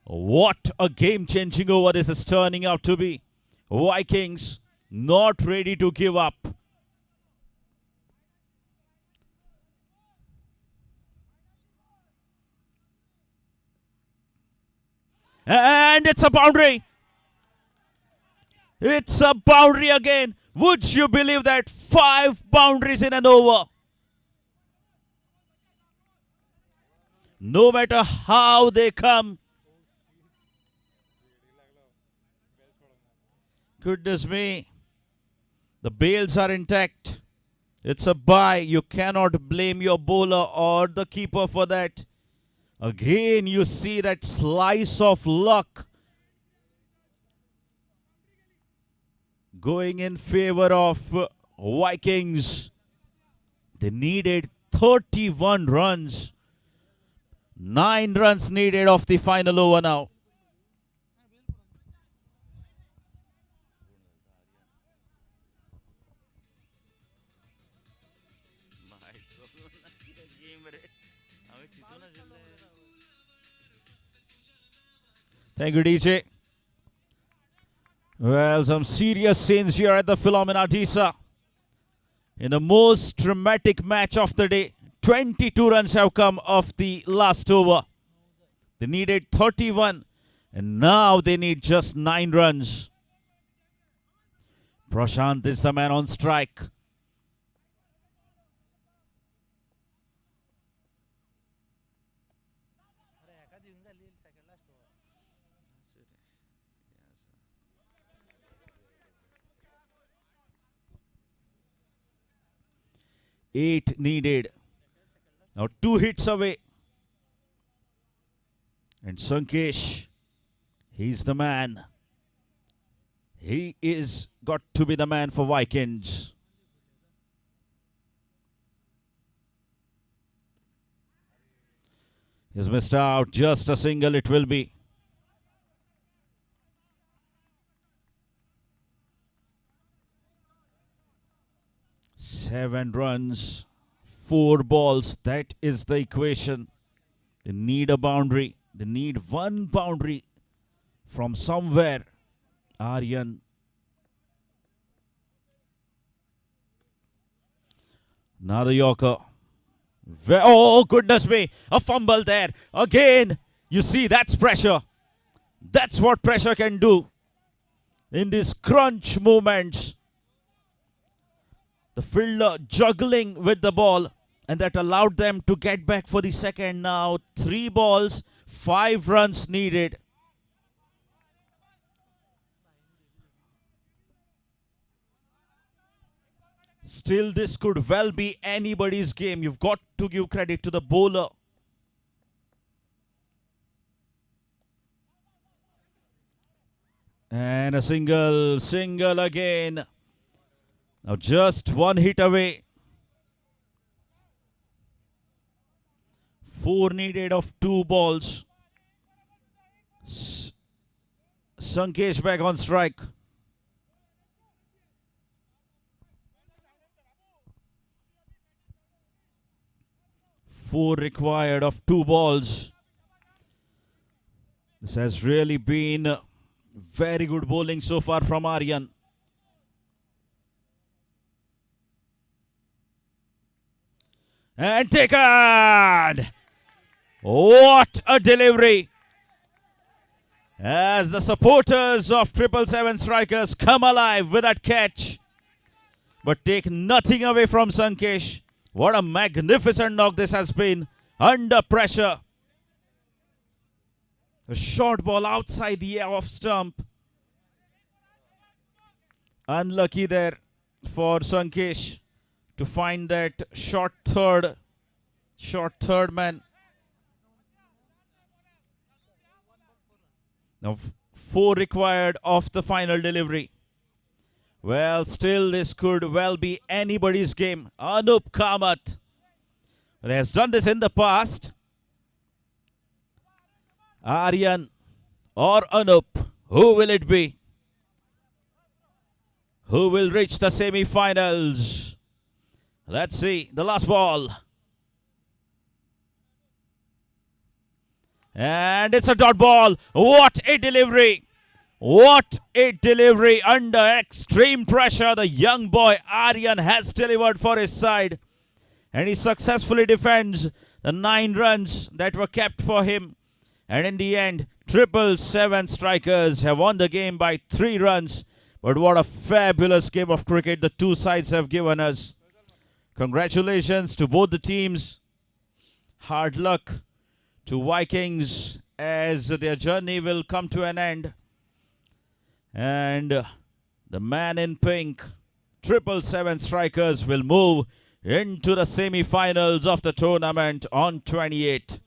What a game-changing over this is turning out to be. Vikings not ready to give up. And it's a boundary. It's a boundary again. Would you believe that? 5 boundaries in an over. No matter how they come. Goodness me. The bails are intact. It's a bye. You cannot blame your bowler or the keeper for that. Again, you see that slice of luck going in favor of Vikings. They needed 31 runs. 9 runs needed of the final over now. Thank you, DJ. Well, some serious scenes here at the Philomena Disa. In the most dramatic match of the day, 22 runs have come off the last over. They needed 31, and now they need just 9 runs. Prashant is the man on strike. Eight needed. Now 2 hits away. And Sankesh, he's the man. He is got to be the man for Vikings. He's missed out. Just a single it will be. Seven runs, 4 balls. That is the equation. They need a boundary. They need 1 boundary from somewhere. Aryan. Another Yorker. Oh, goodness me. A fumble there. Again, you see, that's pressure. That's what pressure can do. In these crunch moments. The fielder juggling with the ball, and that allowed them to get back for the second. Now 3 balls, 5 runs needed. Still, this could well be anybody's game. You've got to give credit to the bowler. And a single again. Now just 1 hit away. 4 needed of 2 balls. Sankesh back on strike. Four required of 2 balls. This has really been very good bowling so far from Aryan. And taken! What a delivery! As the supporters of 777 Strikers come alive with that catch. But take nothing away from Sankesh. What a magnificent knock this has been. Under pressure. A short ball outside the off stump. Unlucky there for Sankesh to find that short third man. Now 4 required of the final delivery. Well, still this could well be anybody's game. Anup Kamath has done this in the past. Aryan or Anup, who will it be? Who will reach the semi-finals? Let's see the last ball. And it's a dot ball. What a delivery. What a delivery under extreme pressure. The young boy Aryan has delivered for his side. And he successfully defends the 9 runs that were kept for him. And in the end, 777 strikers have won the game by 3 runs. But what a fabulous game of cricket the two sides have given us. Congratulations to both the teams. Hard luck to Vikings as their journey will come to an end. And the man in pink, 777 strikers, will move into the semi-finals of the tournament on 28th.